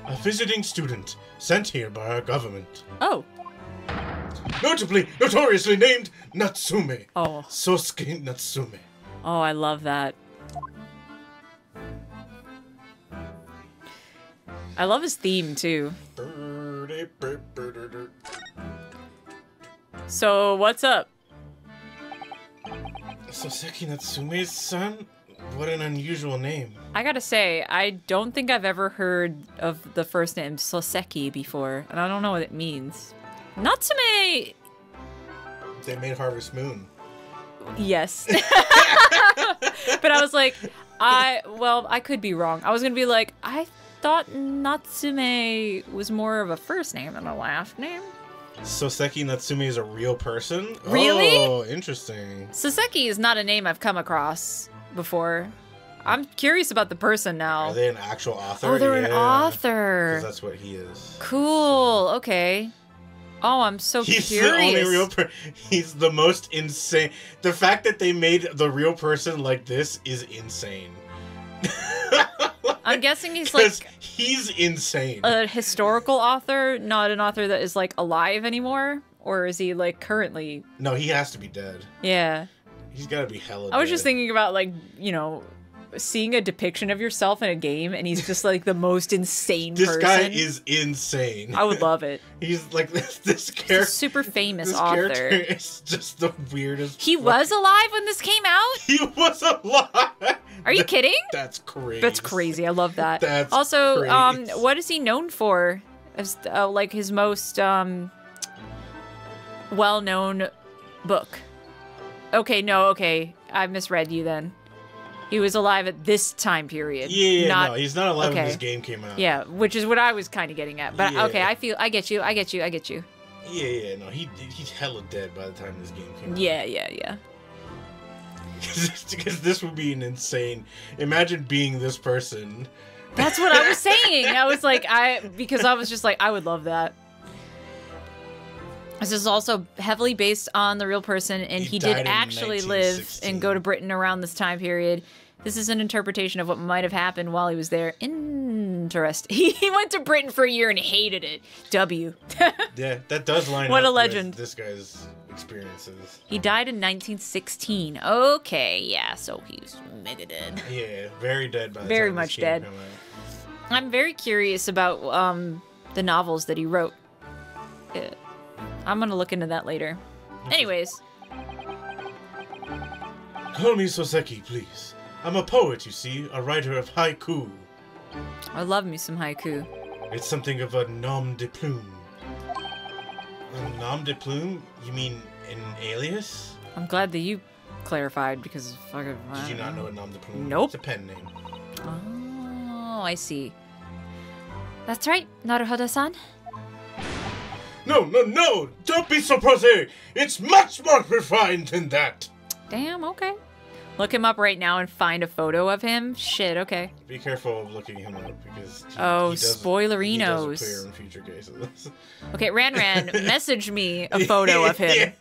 Speaker 2: a visiting student sent here by our government.
Speaker 1: Oh.
Speaker 2: Notoriously named Natsume.
Speaker 1: Oh.
Speaker 2: Sosuke Natsume.
Speaker 1: Oh, I love that. I love his theme, too. So, what's up?
Speaker 2: Soseki Natsume's son? What an unusual name.
Speaker 1: I gotta say, I don't think I've ever heard of the first name Soseki before, and I don't know what it means. Natsume!
Speaker 2: They made Harvest Moon.
Speaker 1: Yes. But I was like, I could be wrong. I was gonna be like, I thought Natsume was more of a first name than a last name.
Speaker 2: Soseki Natsume is a real person?
Speaker 1: Really?
Speaker 2: Oh, interesting.
Speaker 1: Soseki is not a name I've come across before. I'm curious about the person now.
Speaker 2: Are they an actual author?
Speaker 1: Oh, they're an author.
Speaker 2: 'Cause that's what he is.
Speaker 1: Cool. Okay. Oh, I'm so
Speaker 2: He's
Speaker 1: curious.
Speaker 2: the only real he's the most insane. The fact that they made the real person like this is insane.
Speaker 1: I'm guessing he's like
Speaker 2: he's insane.
Speaker 1: a historical author, not an author that is like alive anymore, or is he like currently?
Speaker 2: No, he has to be dead.
Speaker 1: Yeah.
Speaker 2: He's got to be hella
Speaker 1: I was
Speaker 2: dead.
Speaker 1: just thinking about like, you know, seeing a depiction of yourself in a game and he's just like the most insane
Speaker 2: This
Speaker 1: person.
Speaker 2: guy is insane.
Speaker 1: I would love it.
Speaker 2: He's like this character.
Speaker 1: He's a super famous
Speaker 2: This
Speaker 1: author.
Speaker 2: character is just the weirdest.
Speaker 4: He was alive when this came out?
Speaker 2: He was alive.
Speaker 4: Are you kidding?
Speaker 2: That's crazy.
Speaker 1: That's crazy. I love that.
Speaker 2: That's
Speaker 1: also,
Speaker 2: crazy.
Speaker 1: what is he known for? As like his most well-known book. Okay, I misread you then. He was alive at this time period.
Speaker 2: Yeah,
Speaker 1: not,
Speaker 2: no, he's not alive when
Speaker 1: okay.
Speaker 2: this game came out.
Speaker 1: Yeah, which is what I was kind of getting at. But
Speaker 2: Yeah.
Speaker 1: okay, I get you.
Speaker 2: Yeah, no, he's hella dead by the time this game came out.
Speaker 1: Yeah.
Speaker 2: Because this would be an insane. Imagine being this person.
Speaker 1: That's what I was saying. I was like, because I was just like, I would love that. This is also heavily based on the real person, and he did
Speaker 2: died in
Speaker 1: actually live
Speaker 2: 1916.
Speaker 1: and go to Britain around this time period. This is an interpretation of what might have happened while he was there. Interesting. He went to Britain for a year and hated it. W.
Speaker 2: Yeah, that does line
Speaker 1: What
Speaker 2: up
Speaker 1: a legend.
Speaker 2: with this guy's experiences.
Speaker 1: He died in 1916. Okay, yeah, so he's mega dead.
Speaker 2: Yeah, very dead by the
Speaker 1: Very
Speaker 2: time
Speaker 1: much
Speaker 2: this game
Speaker 1: dead.
Speaker 2: came out.
Speaker 1: I'm very curious about the novels that he wrote. I'm gonna look into that later. Anyways.
Speaker 2: Call me Soseki, please. I'm a poet, you see, a writer of haiku.
Speaker 1: I love me some haiku.
Speaker 2: It's something of a nom de plume. A nom de plume? You mean an alias?
Speaker 1: I'm glad that you clarified because fucking.
Speaker 2: Did you not know a nom de plume?
Speaker 1: Nope.
Speaker 2: It's a pen name.
Speaker 1: Oh, I see.
Speaker 4: That's right, Naruhodo-san.
Speaker 2: No! Don't be so prosaic! It's much more refined than that!
Speaker 1: Damn, okay. Look him up right now and find a photo of him? Shit, okay.
Speaker 2: Be careful of looking him up because
Speaker 1: Oh,
Speaker 2: he
Speaker 1: spoilerinos.
Speaker 2: does appear in future cases.
Speaker 1: Okay, Ran, message me a photo of him.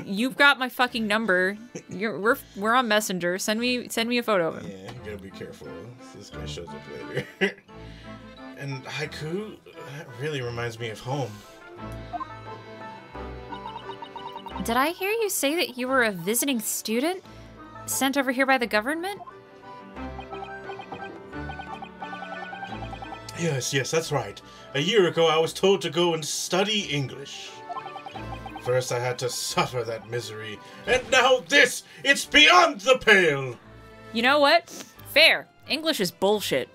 Speaker 1: You've got my fucking number. We're on Messenger. Send me a photo of him.
Speaker 2: Yeah, you gotta be careful. This guy shows up later. And haiku, that really reminds me of home.
Speaker 4: Did I hear you say that you were a visiting student sent over here by the government?
Speaker 2: Yes, that's right. A year ago, I was told to go and study English. First, I had to suffer that misery, and now this! It's beyond the pale!
Speaker 1: You know what? Fair. English is bullshit.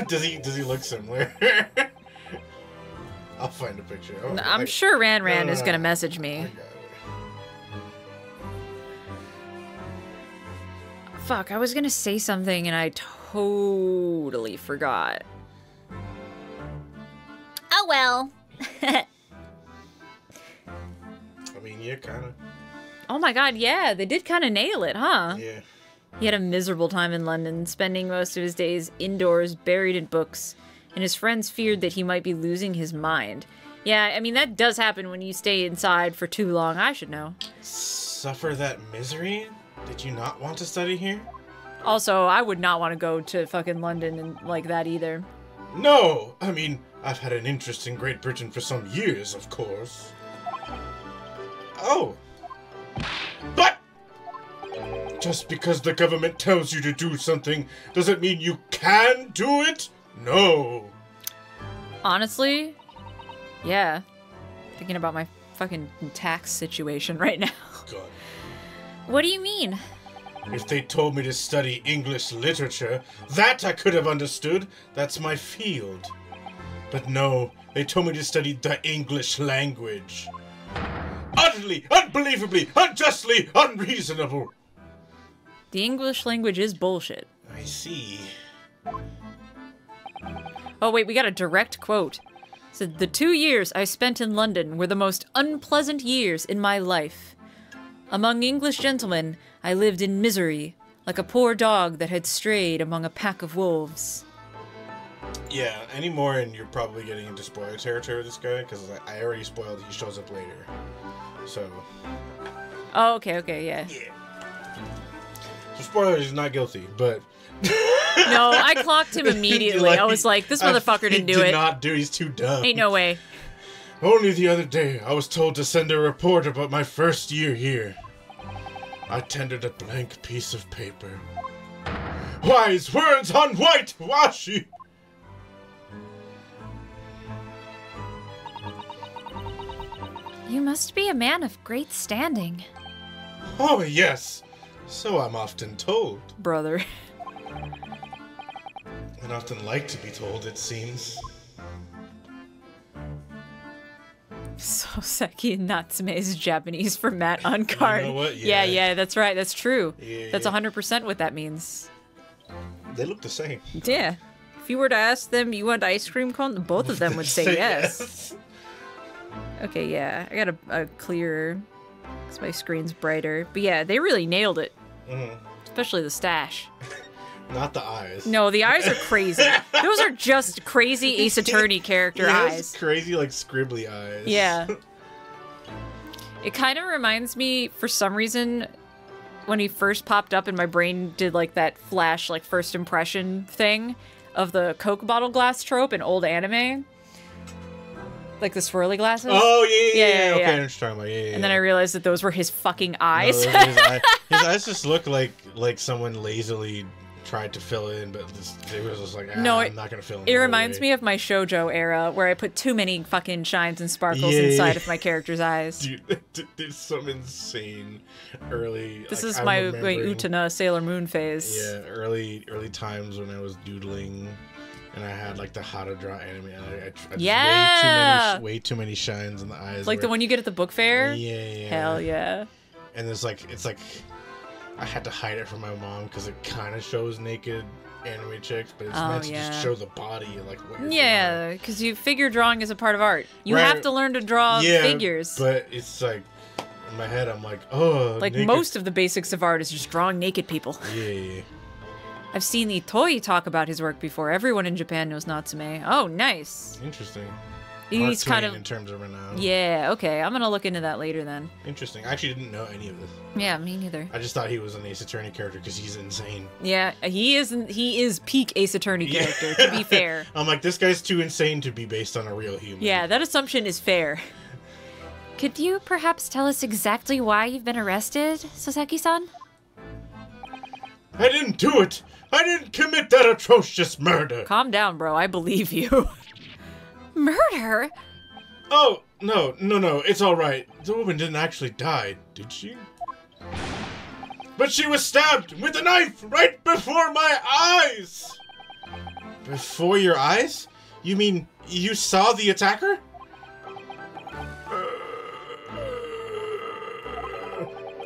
Speaker 2: Does he look similar? I'll find a picture.
Speaker 1: I'm sure Ran is gonna message me. Fuck, I was gonna say something and I totally forgot.
Speaker 4: Oh well.
Speaker 2: I mean, yeah, kinda.
Speaker 1: Oh my god, yeah, they did kind of nail it, huh?
Speaker 2: Yeah.
Speaker 1: He had a miserable time in London, spending most of his days indoors, buried in books, and his friends feared that he might be losing his mind. Yeah, I mean, that does happen when you stay inside for too long, I should know.
Speaker 2: Suffer that misery? Did you not want to study here?
Speaker 1: Also, I would not want to go to fucking London and like that either.
Speaker 2: No! I mean, I've had an interest in Great Britain for some years, of course. Oh! But! Just because the government tells you to do something, does it mean you can do it? No!
Speaker 1: Honestly, yeah. Thinking about my fucking tax situation right now.
Speaker 2: God.
Speaker 1: What do you mean?
Speaker 2: If they told me to study English literature, that I could have understood. That's my field. But no, they told me to study the English language. Utterly, unbelievably, unjustly, unreasonable.
Speaker 1: The English language is bullshit.
Speaker 2: I see.
Speaker 1: Oh wait, we got a direct quote. It said, "The 2 years I spent in London were the most unpleasant years in my life. Among English gentlemen, I lived in misery, like a poor dog that had strayed among a pack of wolves."
Speaker 2: Yeah, any more and you're probably getting into spoiler territory with this guy, because I already spoiled he shows up later. So.
Speaker 1: Oh, okay, yeah.
Speaker 2: Yeah. So spoilers, he's not guilty, but...
Speaker 1: No, I clocked him immediately. I was like, this motherfucker didn't do it.
Speaker 2: He did not do, he's too dumb.
Speaker 1: Ain't no way.
Speaker 2: Only the other day, I was told to send a report about my first year here. I tendered a blank piece of paper. Wise words on whitewashi!
Speaker 4: You must be a man of great standing.
Speaker 2: Oh, yes. So I'm often told.
Speaker 1: Brother.
Speaker 2: And often like to be told, it seems.
Speaker 1: So Seki and Natsume is Japanese for Matt on card.
Speaker 2: You know what?
Speaker 1: Yeah, that's right. That's true.
Speaker 2: Yeah,
Speaker 1: That's
Speaker 2: yeah.
Speaker 1: 100% what that means.
Speaker 2: They look the same.
Speaker 1: Yeah. If you were to ask them, you want ice cream cone? Both of them would say yes. Okay, yeah. I got a clearer, because my screen's brighter. But yeah, they really nailed it.
Speaker 2: Mm-hmm.
Speaker 1: Especially the stash.
Speaker 2: Not the eyes.
Speaker 1: No, the eyes are crazy. Those are just crazy Ace Attorney character eyes.
Speaker 2: Crazy, like, scribbly eyes.
Speaker 1: Yeah. It kind of reminds me, for some reason, when he first popped up and my brain did, like, that flash, like, first impression thing of the Coke bottle glass trope in old anime. Like the swirly glasses.
Speaker 2: Oh, yeah. Okay, I know what
Speaker 1: yeah.
Speaker 2: you're talking about. Yeah.
Speaker 1: And then I realized that those were his fucking eyes.
Speaker 2: No, his eyes just look like someone lazily tried to fill in, but it was just like,
Speaker 1: No,
Speaker 2: I'm not going to fill in.
Speaker 1: It reminds me of my shoujo era, where I put too many fucking shines and sparkles inside of my character's eyes.
Speaker 2: Dude, there's some insane early...
Speaker 1: This
Speaker 2: like,
Speaker 1: is my Utena Sailor Moon phase.
Speaker 2: Yeah, early times when I was doodling, and I had like the how to draw anime. I
Speaker 1: Yeah!
Speaker 2: way too many shines in the eyes.
Speaker 1: Like the one you get at the book fair?
Speaker 2: Yeah.
Speaker 1: Hell yeah.
Speaker 2: And it's like I had to hide it from my mom because it kind of shows naked anime chicks, but it's meant to just show the body, like what you're
Speaker 1: Yeah, because figure drawing is a part of art. You
Speaker 2: Right.
Speaker 1: have to learn to draw figures.
Speaker 2: But it's like in my head, I'm like, oh,
Speaker 1: Like,
Speaker 2: naked.
Speaker 1: most of the basics of art is just drawing naked people.
Speaker 2: Yeah.
Speaker 1: I've seen the Toy talk about his work before. Everyone in Japan knows Natsume. Oh, nice.
Speaker 2: Interesting.
Speaker 1: He's kind of...
Speaker 2: in terms of renown.
Speaker 1: Yeah, okay. I'm gonna look into that later then.
Speaker 2: Interesting. I actually didn't know any of this.
Speaker 1: Yeah, me neither.
Speaker 2: I just thought he was an Ace Attorney character because he's insane.
Speaker 1: Yeah, he is peak Ace Attorney character, to be fair.
Speaker 2: I'm like, this guy's too insane to be based on a real human.
Speaker 1: Yeah, that assumption is fair.
Speaker 4: Could you perhaps tell us exactly why you've been arrested, Sasaki-san?
Speaker 2: I didn't do it! I didn't commit that atrocious murder!
Speaker 1: Calm down, bro. I believe you.
Speaker 4: Murder?
Speaker 2: Oh, no, it's alright. The woman didn't actually die, did she? But she was stabbed with a knife right before my eyes! Before your eyes? You mean you saw the attacker?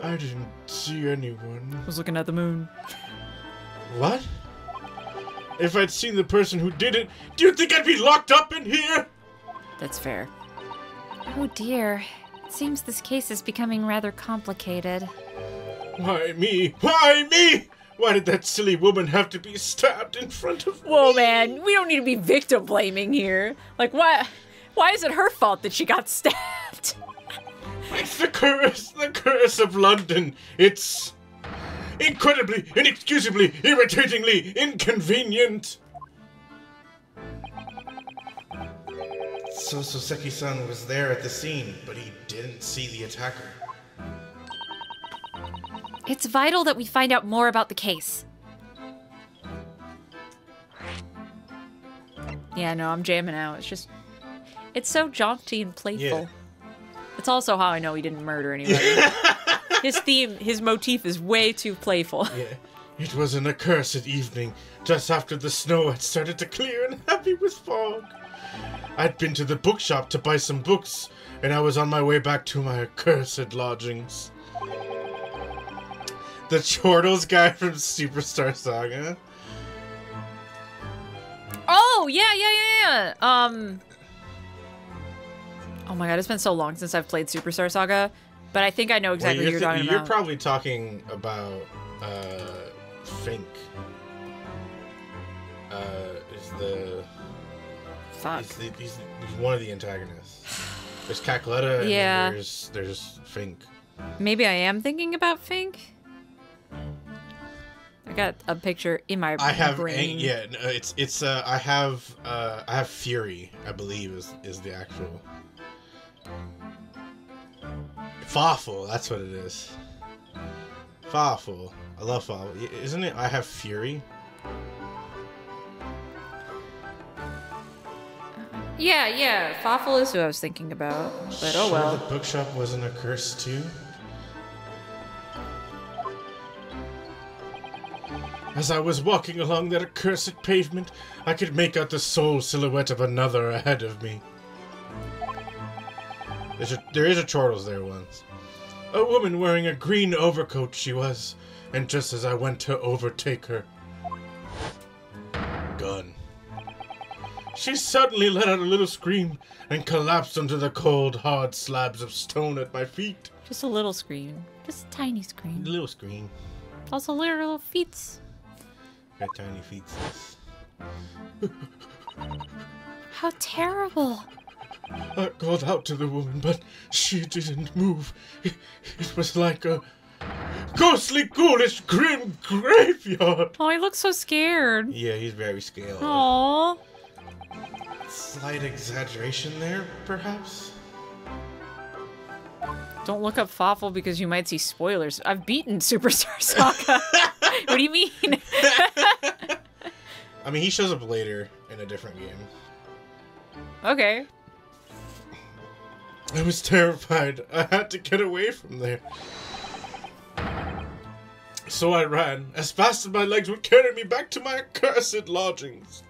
Speaker 2: I didn't see anyone.
Speaker 1: I was looking at the moon.
Speaker 2: What? If I'd seen the person who did it, do you think I'd be locked up in here?
Speaker 1: That's fair.
Speaker 4: Oh dear. It seems this case is becoming rather complicated.
Speaker 2: Why me? Why me? Why did that silly woman have to be stabbed in front of
Speaker 1: Whoa,
Speaker 2: me?
Speaker 1: man. We don't need to be victim blaming here. Like, why is it her fault that she got stabbed?
Speaker 2: It's the curse of London. It's incredibly, inexcusably, irritatingly inconvenient. So Soseki-san was there at the scene, but he didn't see the attacker.
Speaker 4: It's vital that we find out more about the case.
Speaker 1: Yeah, no, I'm jamming out. It's so jaunty and playful.
Speaker 2: Yeah.
Speaker 1: It's also how I know he didn't murder anybody. His motif is way too playful.
Speaker 2: Yeah. It was an accursed evening, just after the snow had started to clear and heavy with fog. I'd been to the bookshop to buy some books, and I was on my way back to my accursed lodgings. The Chortles guy from Superstar Saga.
Speaker 1: Oh, yeah. Oh my god, it's been so long since I've played Superstar Saga, but I think I know exactly what you're talking about.
Speaker 2: You're probably talking about Fink.
Speaker 1: Fuck.
Speaker 2: He's one of the antagonists. There's Cacletta, and
Speaker 1: Yeah.
Speaker 2: then there's Fink.
Speaker 1: Maybe I am thinking about Fink. I got a picture in my brain.
Speaker 2: I have Fury, I believe is the actual. Fawful, that's what it is. Fawful. I love Fawful. Isn't it I have Fury?
Speaker 1: Yeah. Fawful is who I was thinking about. But oh well.
Speaker 2: The bookshop wasn't a curse too? As I was walking along that accursed pavement, I could make out the sole silhouette of another ahead of me. There is a Chortles there once. A woman wearing a green overcoat she was, and just as I went to overtake her... Gun. She suddenly let out a little scream and collapsed onto the cold, hard slabs of stone at my feet.
Speaker 1: Just a little scream.
Speaker 4: Just a tiny scream.
Speaker 2: A little scream.
Speaker 1: Also little feet.
Speaker 2: Got tiny feet.
Speaker 4: How terrible.
Speaker 2: I called out to the woman, but she didn't move. It was like a ghostly, ghoulish, grim graveyard.
Speaker 1: Oh, he looks so scared.
Speaker 2: Yeah, he's very scared.
Speaker 1: Aww.
Speaker 2: Slight exaggeration there, perhaps?
Speaker 1: Don't look up Fawful because you might see spoilers. I've beaten Superstar Saga. What do you mean?
Speaker 2: I mean, he shows up later in a different game.
Speaker 1: Okay.
Speaker 2: I was terrified. I had to get away from there. So I ran, as fast as my legs would carry me back to my accursed lodgings.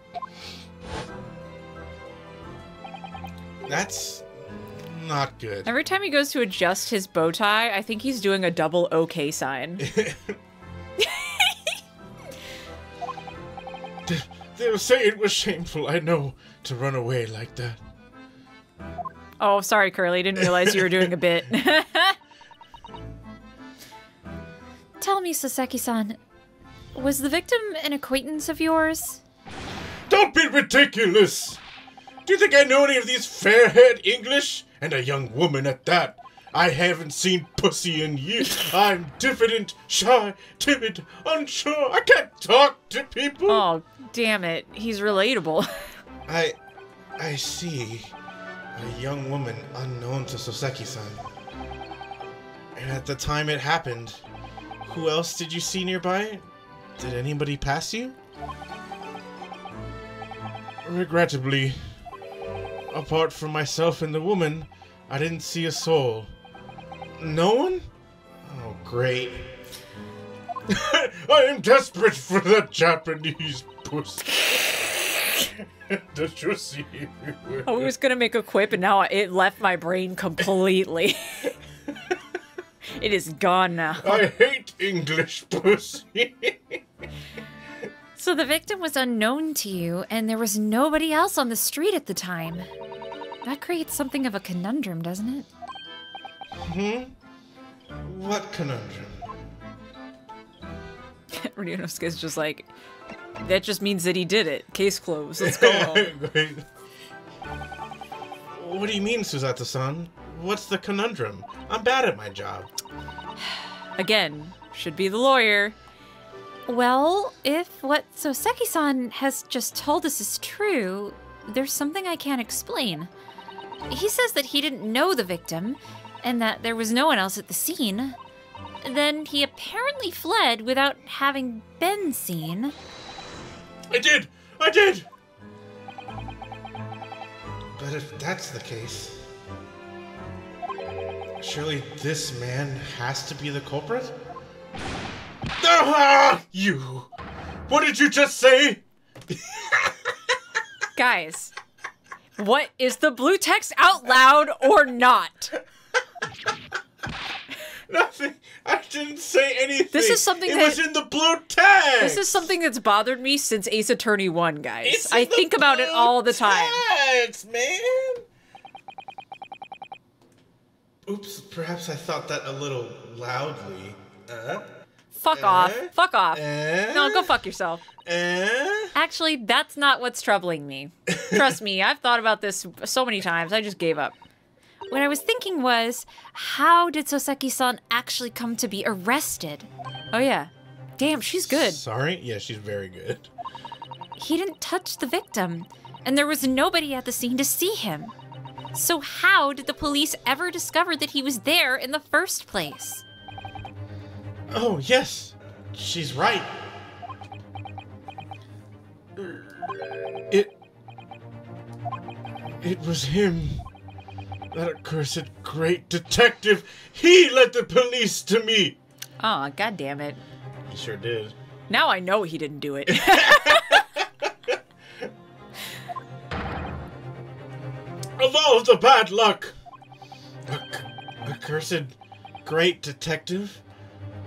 Speaker 2: That's not good.
Speaker 1: Every time he goes to adjust his bow tie, I think he's doing a double OK sign.
Speaker 2: They'll say it was shameful, I know, to run away like that.
Speaker 1: Oh, sorry, Curly. Didn't realize you were doing a bit.
Speaker 4: tell me, Soseki-san, was the victim an acquaintance of yours?
Speaker 2: Don't be ridiculous! Do you think I know any of these fair-haired English? And a young woman at that. I haven't seen pussy in years. I'm diffident, shy, timid, unsure. I can't talk to people.
Speaker 1: Oh, damn it. He's relatable.
Speaker 2: I see. A young woman unknown to Soseki-san. And at the time it happened, who else did you see nearby? Did anybody pass you? Regrettably, apart from myself and the woman, I didn't see a soul. No one? Oh, great. I am desperate for that Japanese pussy. Did you see?
Speaker 1: I was gonna make a quip and now it left my brain completely. It is gone now.
Speaker 2: I hate English pussy.
Speaker 4: So the victim was unknown to you, and there was nobody else on the street at the time. That creates something of a conundrum, doesn't it?
Speaker 2: What conundrum?
Speaker 1: Ryunosuke's just like, that just means that he did it. Case closed. Let's go home.
Speaker 2: What do you mean, Suzata-san? What's the conundrum? I'm bad at my job.
Speaker 1: Again, should be the lawyer.
Speaker 4: Well, if what Soseki-san has just told us is true, there's something I can't explain. He says that he didn't know the victim, and that there was no one else at the scene. Then he apparently fled without having been seen.
Speaker 2: I did! I did! But if that's the case, surely this man has to be the culprit? Ah, you! What did you just say?
Speaker 1: Guys, what is the blue text out loud or not?
Speaker 2: Nothing. I didn't say anything.
Speaker 1: This is something
Speaker 2: it
Speaker 1: that
Speaker 2: was in the blue text.
Speaker 1: This is something that's bothered me since Ace Attorney 1, guys.
Speaker 2: It's
Speaker 1: I
Speaker 2: in the
Speaker 1: think about it all the time.
Speaker 2: Text, man. Oops, perhaps I thought that a little loudly.
Speaker 1: Fuck off. Fuck off. No, go fuck yourself.
Speaker 2: Uh?
Speaker 1: Actually, that's not what's troubling me. Trust me, I've thought about this so many times. I just gave up.
Speaker 4: What I was thinking was, how did Soseki-san actually come to be arrested?
Speaker 1: Oh, yeah. Damn, she's good.
Speaker 2: Sorry? Yeah, she's very good.
Speaker 4: He didn't touch the victim, and there was nobody at the scene to see him. So how did the police ever discover that he was there in the first place?
Speaker 2: Oh, yes. She's right. It was him. That accursed great detective. He led the police to me.
Speaker 1: Oh, god damn it.
Speaker 2: He sure did.
Speaker 1: Now I know he didn't do it.
Speaker 2: Of all the bad luck! Accursed great detective?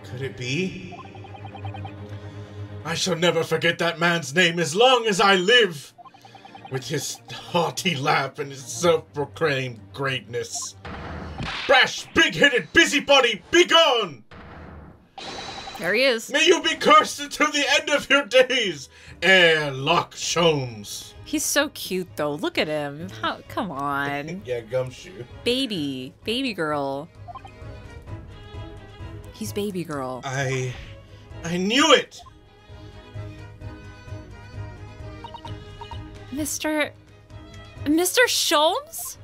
Speaker 2: Could it be? I shall never forget that man's name as long as I live! With his haughty laugh and his self-proclaimed greatness. Brash, big-headed busybody, be gone!
Speaker 1: There he is.
Speaker 2: May you be cursed until the end of your days, Airlock Sholmes.
Speaker 1: He's so cute, though. Look at him. How, come on.
Speaker 2: Yeah, gumshoe.
Speaker 1: Baby. Baby girl. He's baby girl.
Speaker 2: I knew it!
Speaker 4: Mr. Sholmes?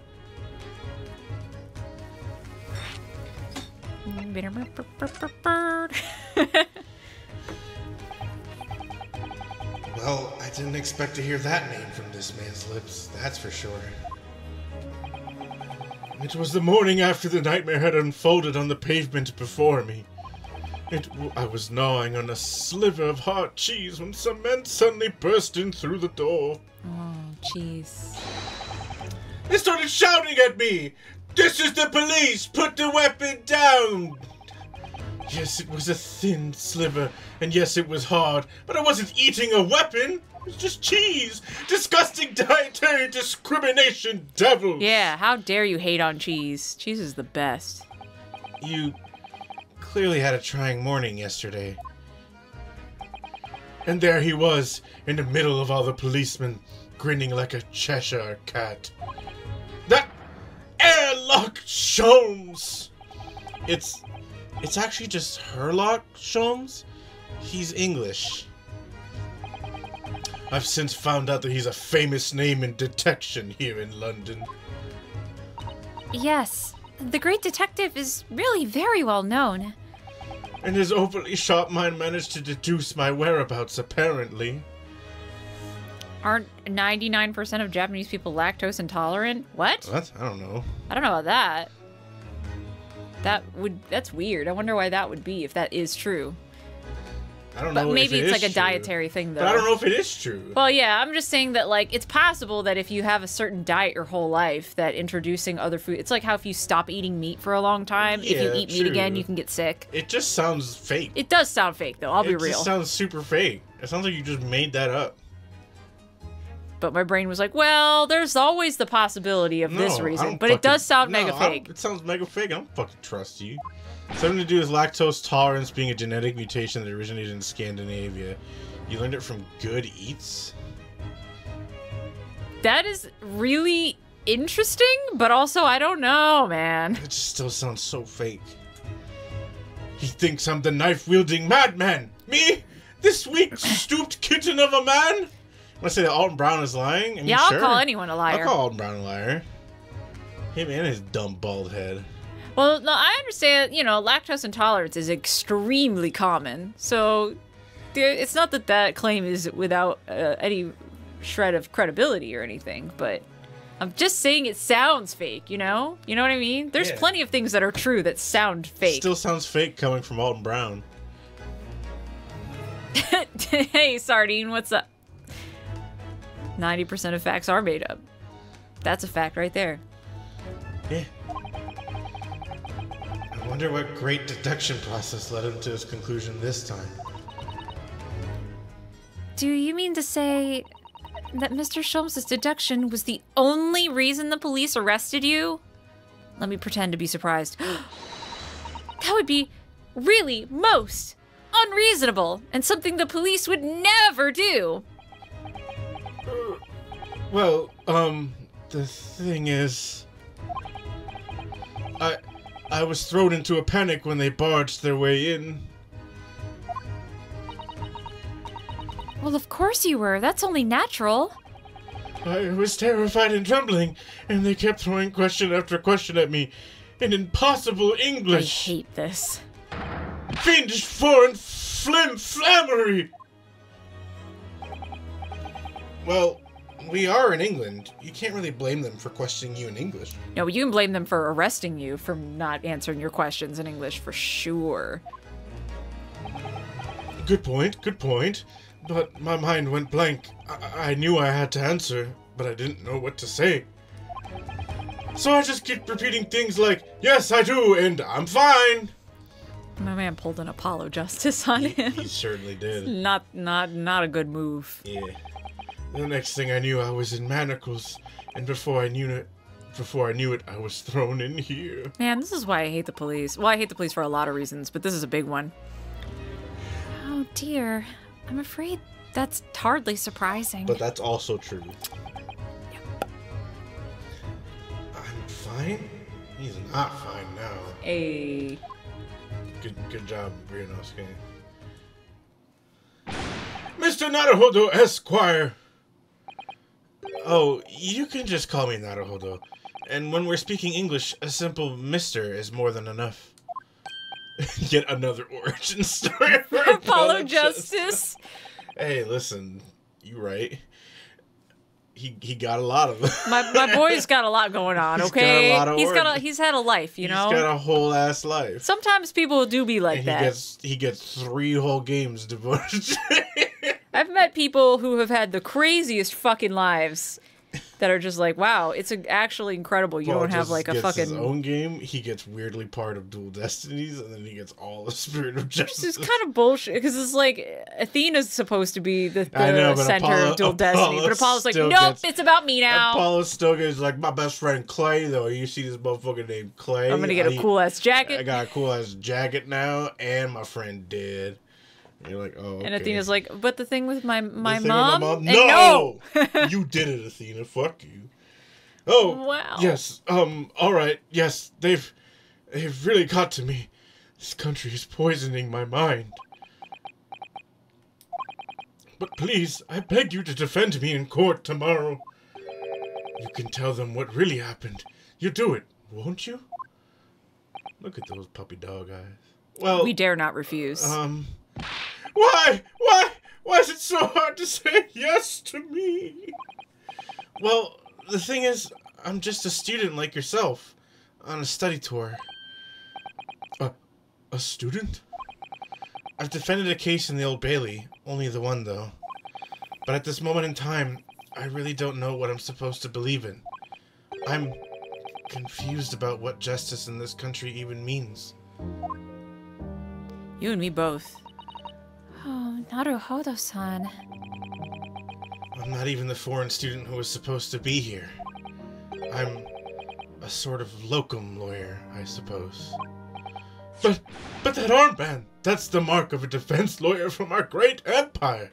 Speaker 2: Well, I didn't expect to hear that name from this man's lips, that's for sure. It was the morning after the nightmare had unfolded on the pavement before me. I was gnawing on a sliver of hard cheese when some men suddenly burst in through the door.
Speaker 1: Oh, jeez.
Speaker 2: They started shouting at me! This is the police! Put the weapon down! Yes, it was a thin sliver, and yes, it was hard, but I wasn't eating a weapon! It was just cheese! Disgusting dietary discrimination, devils!
Speaker 1: Yeah, how dare you hate on cheese? Cheese is the best.
Speaker 2: You clearly had a trying morning yesterday. And there he was, in the middle of all the policemen, grinning like a Cheshire cat. That airlock Sholmes! It's actually just Herlock Sholmes. He's English. I've since found out that he's a famous name in detection here in London.
Speaker 4: Yes, the great detective is really very well known.
Speaker 2: And his overly sharp mind managed to deduce my whereabouts, apparently.
Speaker 1: Aren't 99% of Japanese people lactose intolerant? What?
Speaker 2: What? I don't know.
Speaker 1: I don't know about that. That's weird. I wonder why that would be, if that is true.
Speaker 2: I don't know.
Speaker 1: But maybe
Speaker 2: if it
Speaker 1: it's
Speaker 2: is
Speaker 1: like a
Speaker 2: true.
Speaker 1: dietary thing, though.
Speaker 2: But I don't know if it is true.
Speaker 1: Well, yeah, I'm just saying that, like, it's possible that if you have a certain diet your whole life, that introducing other food... It's like how if you stop eating meat for a long time, if you
Speaker 2: Yeah,
Speaker 1: eat meat
Speaker 2: true.
Speaker 1: again, you can get sick.
Speaker 2: It just sounds fake.
Speaker 1: It does sound fake, though. I'll be
Speaker 2: It
Speaker 1: real.
Speaker 2: just sounds super fake. It sounds like you just made that up.
Speaker 1: But my brain was like, well, there's always the possibility of this
Speaker 2: No, I
Speaker 1: reason.
Speaker 2: don't
Speaker 1: But it
Speaker 2: fucking-
Speaker 1: does sound
Speaker 2: no,
Speaker 1: mega
Speaker 2: I don't-
Speaker 1: fake.
Speaker 2: It sounds mega fake. I don't fucking trust you. Something to do with lactose tolerance being a genetic mutation that originated in Scandinavia. You learned it from Good Eats?
Speaker 1: That is really interesting, but also I don't know, man.
Speaker 2: It just still sounds so fake. He thinks I'm the knife-wielding madman! Me? This weak, stooped kitten of a man? Want to say that Alton Brown is lying? I mean,
Speaker 1: Yeah, I'll
Speaker 2: sure.
Speaker 1: call anyone a liar.
Speaker 2: I'll call Alton Brown a liar. Him and his dumb bald head.
Speaker 1: Well, no, I understand, lactose intolerance is extremely common. So it's not that that claim is without any shred of credibility or anything, but I'm just saying it sounds fake, you know? You know what I mean? There's
Speaker 2: Yeah.
Speaker 1: plenty of things that are true that sound fake.
Speaker 2: Still sounds fake coming from Alton Brown.
Speaker 1: Hey, Sardine, what's up? 90% of facts are made up. That's a fact right there.
Speaker 2: Yeah. I wonder what great deduction process led him to his conclusion this time.
Speaker 4: Do you mean to say that Mr. Sholmes' deduction was the only reason the police arrested you?
Speaker 1: Let me pretend to be surprised.
Speaker 4: That would be really most unreasonable and something the police would never do.
Speaker 2: Well, the thing is... I was thrown into a panic when they barged their way in.
Speaker 4: Well, of course you were. That's only natural.
Speaker 2: I was terrified and trembling, and they kept throwing question after question at me in impossible
Speaker 1: I
Speaker 2: English.
Speaker 1: hate this.
Speaker 2: Fiendish foreign flammery! Well, we are in England. You can't really blame them for questioning you in English.
Speaker 1: No, you can blame them for arresting you for not answering your questions in English for sure.
Speaker 2: Good point, good point. But my mind went blank. I knew I had to answer, but I didn't know what to say. So I just kept repeating things like, yes, I do, and I'm fine.
Speaker 1: My man pulled an Apollo Justice on him.
Speaker 2: He certainly did.
Speaker 1: Not a good move.
Speaker 2: Yeah. The next thing I knew, I was in manacles, and before I knew it, I was thrown in here.
Speaker 1: Man, this is why I hate the police. Well, I hate the police for a lot of reasons, but this is a big one.
Speaker 4: Oh dear. I'm afraid that's hardly surprising.
Speaker 2: But that's also true. I'm fine? He's not fine now.
Speaker 1: A
Speaker 2: Good job, Brianosuke. Mr. Naruhodo Esquire! Oh, you can just call me Naruhodo. And when we're speaking English, a simple Mr. is more than enough. Yet another origin story for
Speaker 1: Apollo Justice.
Speaker 2: Hey, listen, you right. He got a lot of them.
Speaker 1: My boy's got a lot going on.
Speaker 2: He's got
Speaker 1: Okay,
Speaker 2: a lot of origin.
Speaker 1: he's had a life, you know.
Speaker 2: He's got a whole ass life.
Speaker 1: Sometimes people do be like
Speaker 2: And
Speaker 1: that.
Speaker 2: he gets 3 whole games devoted to it.
Speaker 1: I've met people who have had the craziest fucking lives, that are just like, wow, it's actually incredible. You
Speaker 2: Paul
Speaker 1: don't have
Speaker 2: just
Speaker 1: like a
Speaker 2: gets
Speaker 1: fucking
Speaker 2: his own game. He gets weirdly part of Dual Destinies, and then he gets all the Spirit of Justice.
Speaker 1: It's kind of bullshit because it's like Athena's supposed to be the
Speaker 2: I know, but
Speaker 1: center
Speaker 2: Apollo-
Speaker 1: of Dual Destiny, but Apollo's like,
Speaker 2: still
Speaker 1: nope,
Speaker 2: gets-
Speaker 1: it's about me now.
Speaker 2: Apollo still gets like my best friend Clay, though. You see this motherfucker named Clay.
Speaker 1: I'm gonna get a cool ass jacket.
Speaker 2: I got a cool ass jacket now, and my friend did. And you're like, oh, okay.
Speaker 1: And Athena's like, but the thing with my
Speaker 2: The thing with
Speaker 1: mom?
Speaker 2: my
Speaker 1: And
Speaker 2: No! You did it, Athena. Fuck you. Oh,
Speaker 1: Wow.
Speaker 2: yes. All right. Yes, they've really got to me. This country is poisoning my mind. But please, I beg you to defend me in court tomorrow. You can tell them what really happened. You do it, won't you? Look at those puppy dog eyes. Well,
Speaker 1: we dare not refuse.
Speaker 2: Why is it so hard to say yes to me? Well, the thing is, I'm just a student like yourself, on a study tour. A student? I've defended a case in the Old Bailey, only the one though. But at this moment in time, I really don't know what I'm supposed to believe in. I'm confused about what justice in this country even means.
Speaker 1: You and me both.
Speaker 4: Oh, Naruhodo-san.
Speaker 2: I'm not even the foreign student who was supposed to be here. I'm a sort of locum lawyer, I suppose. But that armband, that's the mark of a defense lawyer from our great empire.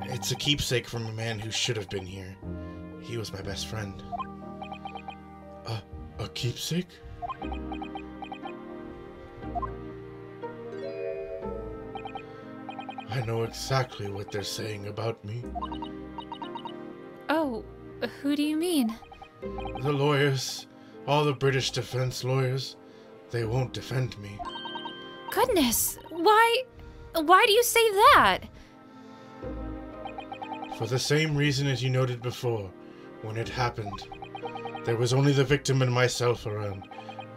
Speaker 2: It's a keepsake from a man who should have been here. He was my best friend. A keepsake? I know exactly what they're saying about me.
Speaker 4: Oh, who do you mean?
Speaker 2: The lawyers, all the British defense lawyers, they won't defend me.
Speaker 4: Goodness, why do you say that?
Speaker 2: For the same reason as you noted before, when it happened. There was only the victim and myself around,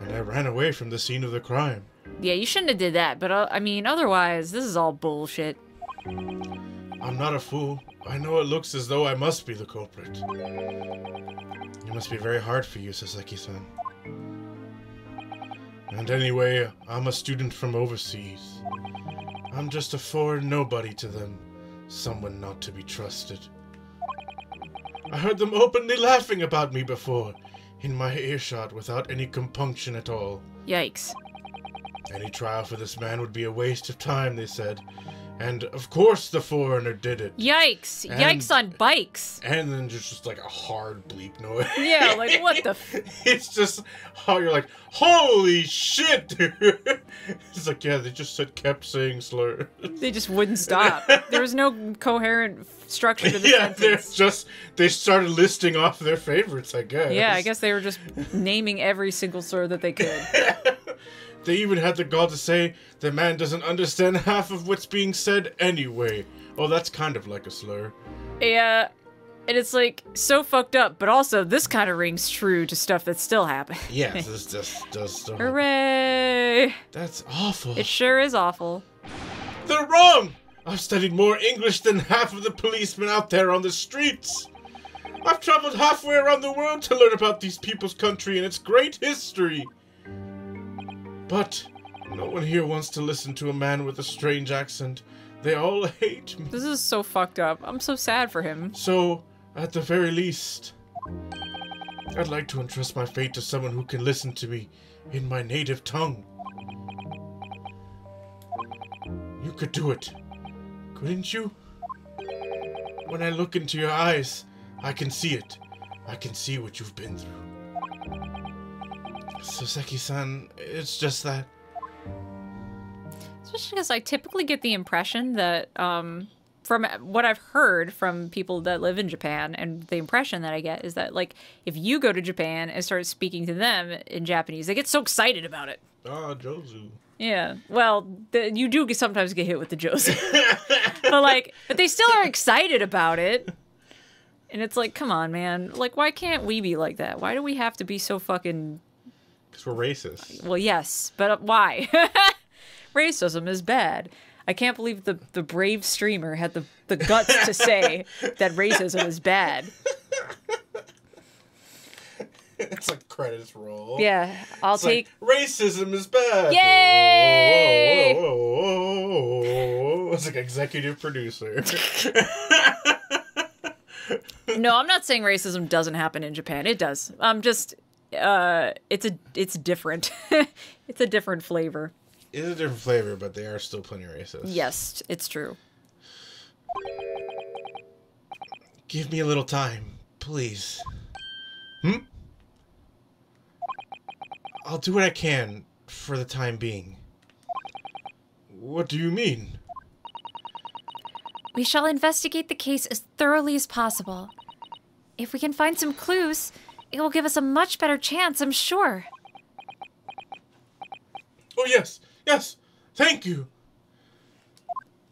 Speaker 2: and I ran away from the scene of the crime.
Speaker 1: Yeah, you shouldn't have did that, but I mean, otherwise, this is all bullshit.
Speaker 2: I'm not a fool. I know it looks as though I must be the culprit. It must be very hard for you, Saseki-san. And anyway, I'm a student from overseas. I'm just a foreign nobody to them, someone not to be trusted. I heard them openly laughing about me before, in my earshot without any compunction at all.
Speaker 1: Yikes.
Speaker 2: Any trial for this man would be a waste of time, they said. And of course the foreigner did it.
Speaker 1: Yikes.
Speaker 2: And-
Speaker 1: Yikes on bikes.
Speaker 2: And then just like a hard bleep noise.
Speaker 1: Yeah, like, what the
Speaker 2: It's just how you're like, holy shit, dude. It's like, yeah, they just kept saying slur.
Speaker 1: They just wouldn't stop. There was no coherent structure to the
Speaker 2: Yeah,
Speaker 1: sentence.
Speaker 2: they started listing off their favorites, I guess.
Speaker 1: Yeah, I guess they were just naming every single slur that they could.
Speaker 2: They even had the gall to say the man doesn't understand half of what's being said anyway. Oh, that's kind of like a slur.
Speaker 1: Yeah, and it's like so fucked up, but also this kind of rings true to stuff that's still happening.
Speaker 2: Yeah, this just does stuff.
Speaker 1: Hooray!
Speaker 2: That's awful.
Speaker 1: It sure is awful.
Speaker 2: They're wrong! I've studied more English than half of the policemen out there on the streets. I've traveled halfway around the world to learn about these people's country and its great history. But no one here wants to listen to a man with a strange accent. They all hate me.
Speaker 1: This is so fucked up. I'm so sad for him.
Speaker 2: So, at the very least, I'd like to entrust my fate to someone who can listen to me in my native tongue. You could do it, couldn't you? When I look into your eyes, I can see it. I can see what you've been through. Soseki-san, it's just that.
Speaker 1: Especially because I typically get the impression that, from what I've heard from people that live in Japan, and the impression that I get is that, like, if you go to Japan and start speaking to them in Japanese, they get so excited about it.
Speaker 2: Ah, Jozu.
Speaker 1: Yeah, well, you do sometimes get hit with the Jozu. but they still are excited about it. And it's like, come on, man. Like, why can't we be like that? Why do we have to be so fucking...
Speaker 2: Because we're racist.
Speaker 1: Well, yes, but why? Racism is bad. I can't believe the brave streamer had the guts to say that racism is bad.
Speaker 2: It's like credits roll.
Speaker 1: Yeah, I'll take...
Speaker 2: Like, racism is bad.
Speaker 1: Yay!
Speaker 2: Whoa, whoa, whoa, whoa. It's like executive producer.
Speaker 1: No, I'm not saying racism doesn't happen in Japan. It does. I'm just... it's different. It's a different flavor.
Speaker 2: It's a different flavor, but they are still plenty racist.
Speaker 1: Yes, it's true.
Speaker 2: Give me a little time, please. I'll do what I can for the time being. What do you mean?
Speaker 4: We shall investigate the case as thoroughly as possible. If we can find some clues, it will give us a much better chance, I'm sure.
Speaker 2: Oh, yes. Yes. Thank you.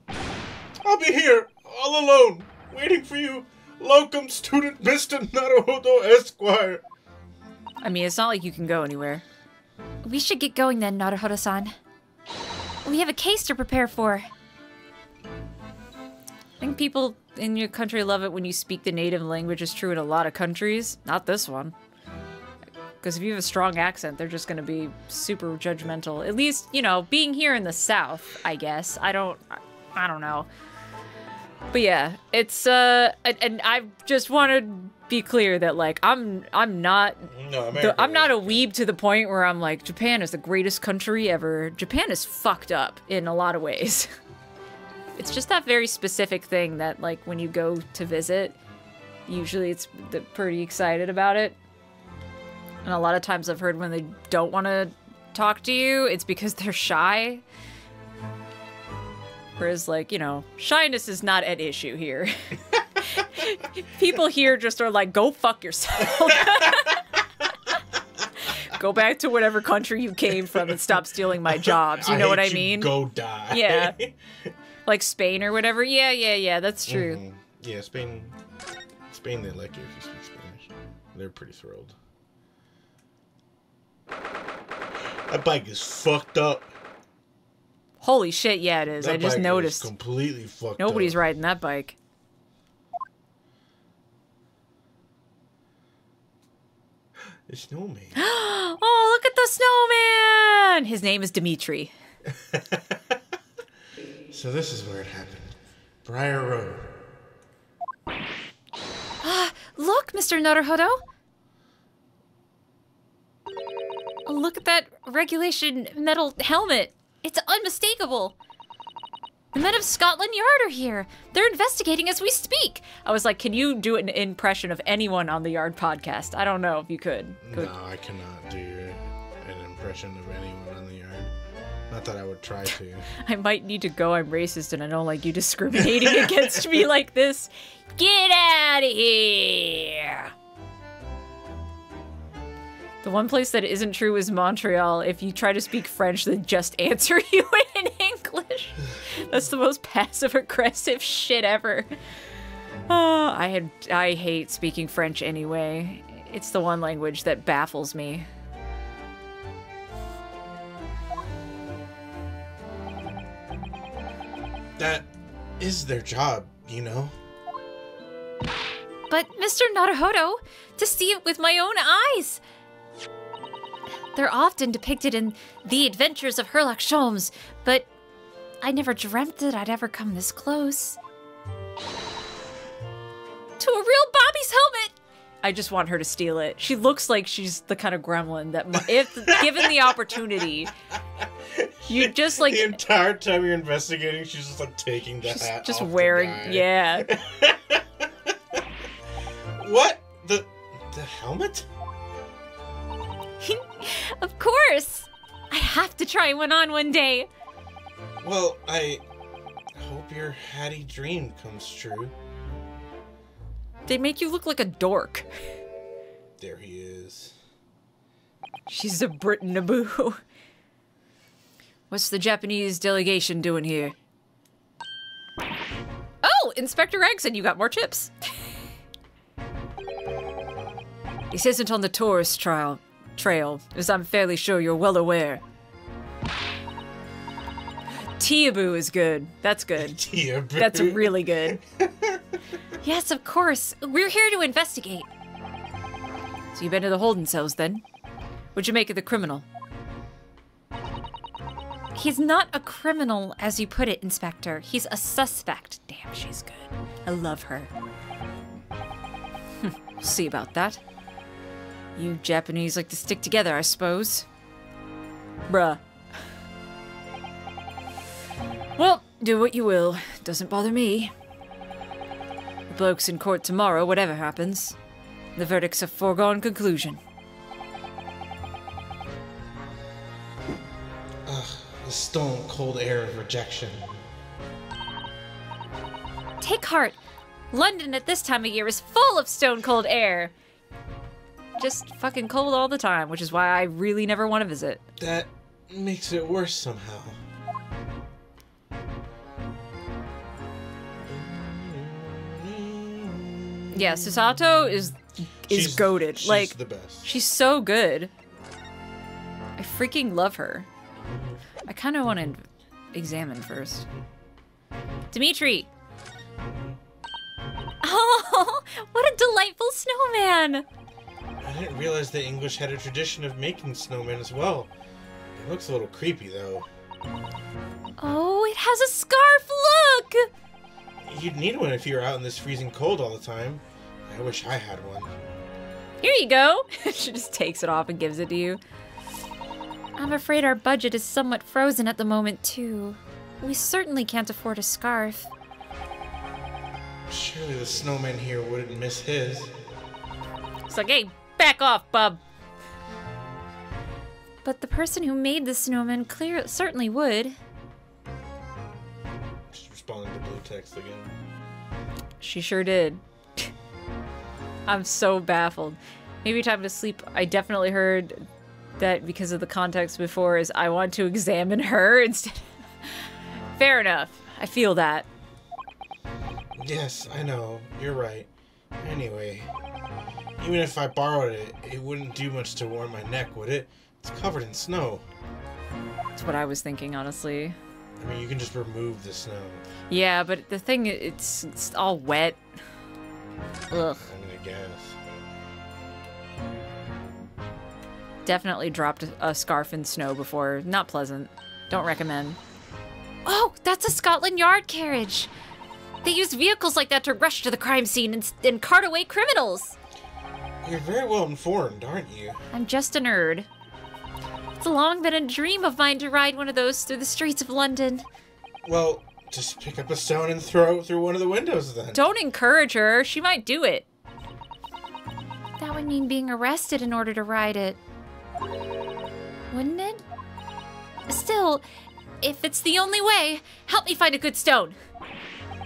Speaker 2: I'll be here, all alone, waiting for you, locum student Mr. Naruhodo Esquire.
Speaker 1: I mean, it's not like you can go anywhere.
Speaker 4: We should get going then, Naruhodo-san. We have a case to prepare for.
Speaker 1: I think people in your country love it when you speak the native language. Is true in a lot of countries. Not this one. Because if you have a strong accent, they're just going to be super judgmental. At least, you know, being here in the South, I guess. I don't know. But yeah, it's, and I just want to be clear that, like, I'm not a weeb to the point where I'm like, Japan is the greatest country ever. Japan is fucked up in a lot of ways. It's just that very specific thing that, like, when you go to visit, usually they're pretty excited about it. And a lot of times I've heard when they don't want to talk to you, it's because they're shy. Whereas, like, you know, shyness is not an issue here. People here just are like, go fuck yourself. Go back to whatever country you came from and stop stealing my jobs. You know what I mean?
Speaker 2: Go die.
Speaker 1: Yeah. Like Spain or whatever. Yeah, that's true.
Speaker 2: Mm-hmm. Yeah, Spain, they like you if you speak Spanish. They're pretty thrilled. That bike is fucked up.
Speaker 1: Holy shit, yeah, it is. I just noticed.
Speaker 2: Is completely fucked up.
Speaker 1: Nobody's riding that bike.
Speaker 2: The snowman.
Speaker 1: Oh, look at the snowman! His name is Dimitri.
Speaker 2: So this is where it happened. Briar Road.
Speaker 4: Look, Mr. Naruhodo! Look at that regulation metal helmet. It's unmistakable. The men of Scotland Yard are here. They're investigating as we speak.
Speaker 1: I was like, can you do an impression of anyone on the Yard podcast? I don't know if you could.
Speaker 2: No, I cannot do an impression of anyone on the Yard. Not that I would try to.
Speaker 1: I might need to go. I'm racist and I don't like you discriminating against me like this. Get out of here! The one place that isn't true is Montreal. If you try to speak French, they just answer you in English. That's the most passive-aggressive shit ever. Oh, I hate speaking French anyway. It's the one language that baffles me.
Speaker 2: That is their job, you know?
Speaker 4: But, Mr. Naruhodo, to see it with my own eyes! They're often depicted in The Adventures of Sherlock Holmes, but I never dreamt that I'd ever come this close. To a real Bobby's helmet!
Speaker 1: I just want her to steal it. She looks like she's the kind of gremlin that, if given the opportunity, you just like...
Speaker 2: The entire time you're investigating, she's just like taking the hat
Speaker 1: just
Speaker 2: off
Speaker 1: wearing,
Speaker 2: the guy.
Speaker 1: yeah.
Speaker 2: What? The helmet?
Speaker 4: Of course! I have to try one on one day.
Speaker 2: Well, I hope your Hattie dream comes true.
Speaker 1: They make you look like a dork.
Speaker 2: There he is.
Speaker 1: She's a Brit Naboo. What's the Japanese delegation doing here? Oh, Inspector Gregson, you got more chips. This isn't on the tourist trail, as I'm fairly sure you're well aware. Teaboo is good. That's good.
Speaker 2: Teaboo.
Speaker 1: That's really good.
Speaker 4: Yes, of course. We're here to investigate.
Speaker 1: So you've been to the holding cells then? What'd you make of the criminal?
Speaker 4: He's not a criminal, as you put it, Inspector. He's a suspect.
Speaker 1: Damn, she's good. I love her. We'll see about that. You Japanese like to stick together, I suppose. Bruh. Well, do what you will. Doesn't bother me. The bloke's in court tomorrow, whatever happens. The verdict's a foregone conclusion.
Speaker 2: The stone cold air of rejection.
Speaker 4: Take heart. London at this time of year is full of stone cold air.
Speaker 1: Just fucking cold all the time, which is why I really never want to visit.
Speaker 2: That makes it worse somehow.
Speaker 1: Yeah, Susato is goated.
Speaker 2: She's
Speaker 1: Like,
Speaker 2: the best.
Speaker 1: she's so good. I freaking love her. I kind of want to examine first.
Speaker 4: Dimitri. Oh, what a delightful snowman.
Speaker 2: I didn't realize the English had a tradition of making snowmen as well. It looks a little creepy, though.
Speaker 4: Oh, it has a scarf. Look.
Speaker 2: You'd need one if you were out in this freezing cold all the time. I wish I had one.
Speaker 1: Here you go. She just takes it off and gives it to you.
Speaker 4: I'm afraid our budget is somewhat frozen at the moment, too. We certainly can't afford a scarf.
Speaker 2: Surely the snowman here wouldn't miss his.
Speaker 1: It's like, hey, back off, bub.
Speaker 4: But the person who made the snowman certainly would.
Speaker 2: Just responding to blue text again.
Speaker 1: She sure did. I'm so baffled. Maybe time to sleep. I definitely heard that because of the context before is I want to examine her instead. Fair enough. I feel that.
Speaker 2: Yes, I know. You're right. Anyway, even if I borrowed it, it wouldn't do much to warm my neck, would it? It's covered in snow.
Speaker 1: That's what I was thinking, honestly.
Speaker 2: I mean, you can just remove the snow.
Speaker 1: Yeah, but the thing, it's all wet. Ugh.
Speaker 2: I mean, I guess.
Speaker 1: Definitely dropped a scarf in snow before. Not pleasant. Don't recommend.
Speaker 4: Oh, that's a Scotland Yard carriage. They use vehicles like that to rush to the crime scene and cart away criminals.
Speaker 2: You're very well informed, aren't you?
Speaker 4: I'm just a nerd. It's long been a dream of mine to ride one of those through the streets of London.
Speaker 2: Well, just pick up a stone and throw it through one of the windows then.
Speaker 1: Don't encourage her. She might do it.
Speaker 4: That would mean being arrested in order to ride it. Wouldn't it? Still, if it's the only way, help me find a good stone.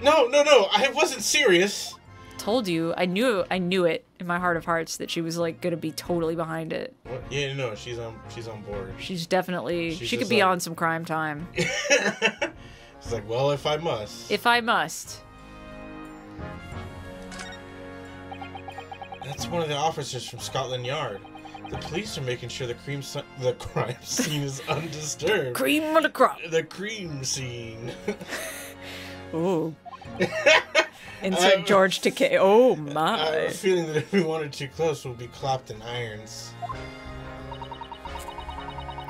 Speaker 2: No, I wasn't serious.
Speaker 1: Told you. I knew it in my heart of hearts that she was like gonna be totally behind it.
Speaker 2: What? Yeah, no, she's on board.
Speaker 1: She's definitely
Speaker 2: She's
Speaker 1: she could
Speaker 2: just
Speaker 1: be
Speaker 2: like-
Speaker 1: on some crime time.
Speaker 2: She's like, well, if I must.
Speaker 1: If I must.
Speaker 2: That's one of the officers from Scotland Yard. The police are making sure the crime scene is undisturbed.
Speaker 1: Cream of the crop.
Speaker 2: The cream scene.
Speaker 1: Ooh. Insert George Takei. Oh
Speaker 2: I have
Speaker 1: my.
Speaker 2: a feeling that if we wanted too close, we'll be clopped in irons.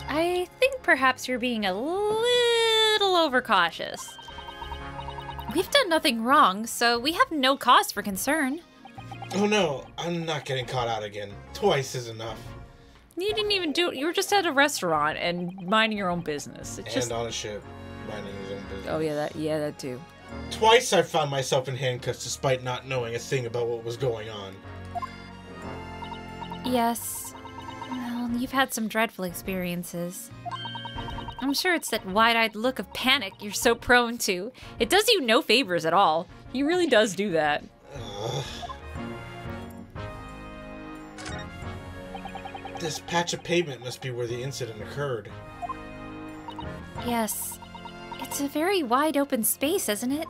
Speaker 4: I think perhaps you're being a little overcautious. We've done nothing wrong, so we have no cause for concern.
Speaker 2: Oh no, I'm not getting caught out again. Twice is enough.
Speaker 1: You didn't even do it. You were just at a restaurant and minding your own business. It's just.
Speaker 2: And on a ship, minding his own business.
Speaker 1: Oh yeah, that too.
Speaker 2: Twice I found myself in handcuffs despite not knowing a thing about what was going on.
Speaker 4: Yes. Well, you've had some dreadful experiences. I'm sure it's that wide-eyed look of panic you're so prone to.
Speaker 1: It does you no favors at all. He really does do that.
Speaker 2: This patch of pavement must be where the incident occurred.
Speaker 4: Yes. It's a very wide open space, isn't it?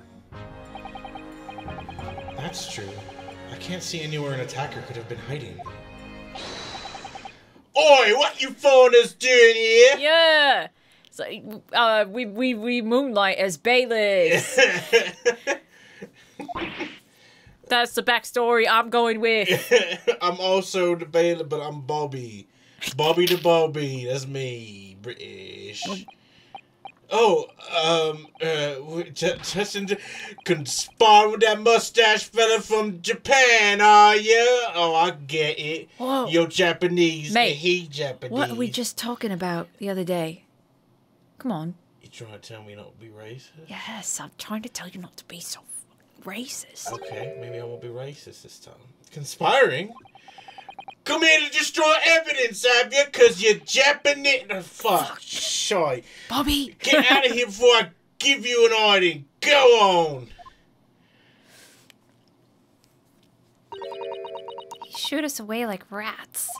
Speaker 2: That's true. I can't see anywhere an attacker could have been hiding. Oi, what you foreigners doing here?
Speaker 1: Yeah. It's like, we moonlight as Baileys. That's the backstory I'm going with.
Speaker 2: I'm also the Bailey, but I'm Bobby. Bobby the Bobby. That's me. British. Just conspire with that mustache fella from Japan, are you? Oh, I get it.
Speaker 1: Whoa.
Speaker 2: You're Japanese,
Speaker 1: Mate,
Speaker 2: and he Japanese.
Speaker 1: What were we just talking about the other day? Come on.
Speaker 2: You trying to tell me not to be racist?
Speaker 1: Yes, I'm trying to tell you not to be so racist.
Speaker 2: Okay, maybe I won't be racist this time. Conspiring? Come here to destroy evidence, have you? Because you're Japanese. Oh, fuck. Shy.
Speaker 1: Bobby!
Speaker 2: Get out of here before I give you an item. Go on.
Speaker 4: He shooed us away like rats.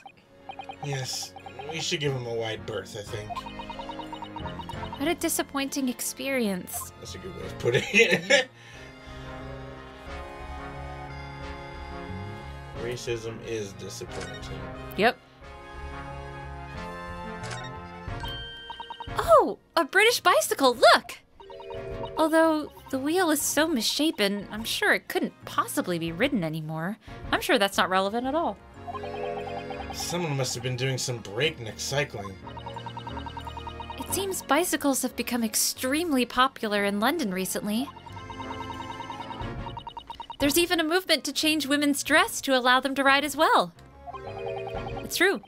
Speaker 2: Yes, we should give him a wide berth, I think.
Speaker 4: What a disappointing experience.
Speaker 2: That's a good way of putting it. Racism is disappointing.
Speaker 1: Yep.
Speaker 4: Oh, a British bicycle, look! Although the wheel is so misshapen, I'm sure it couldn't possibly be ridden anymore.
Speaker 1: I'm sure that's not relevant at all.
Speaker 2: Someone must have been doing some breakneck cycling.
Speaker 4: It seems bicycles have become extremely popular in London recently. There's even a movement to change women's dress to allow them to ride as well. It's true.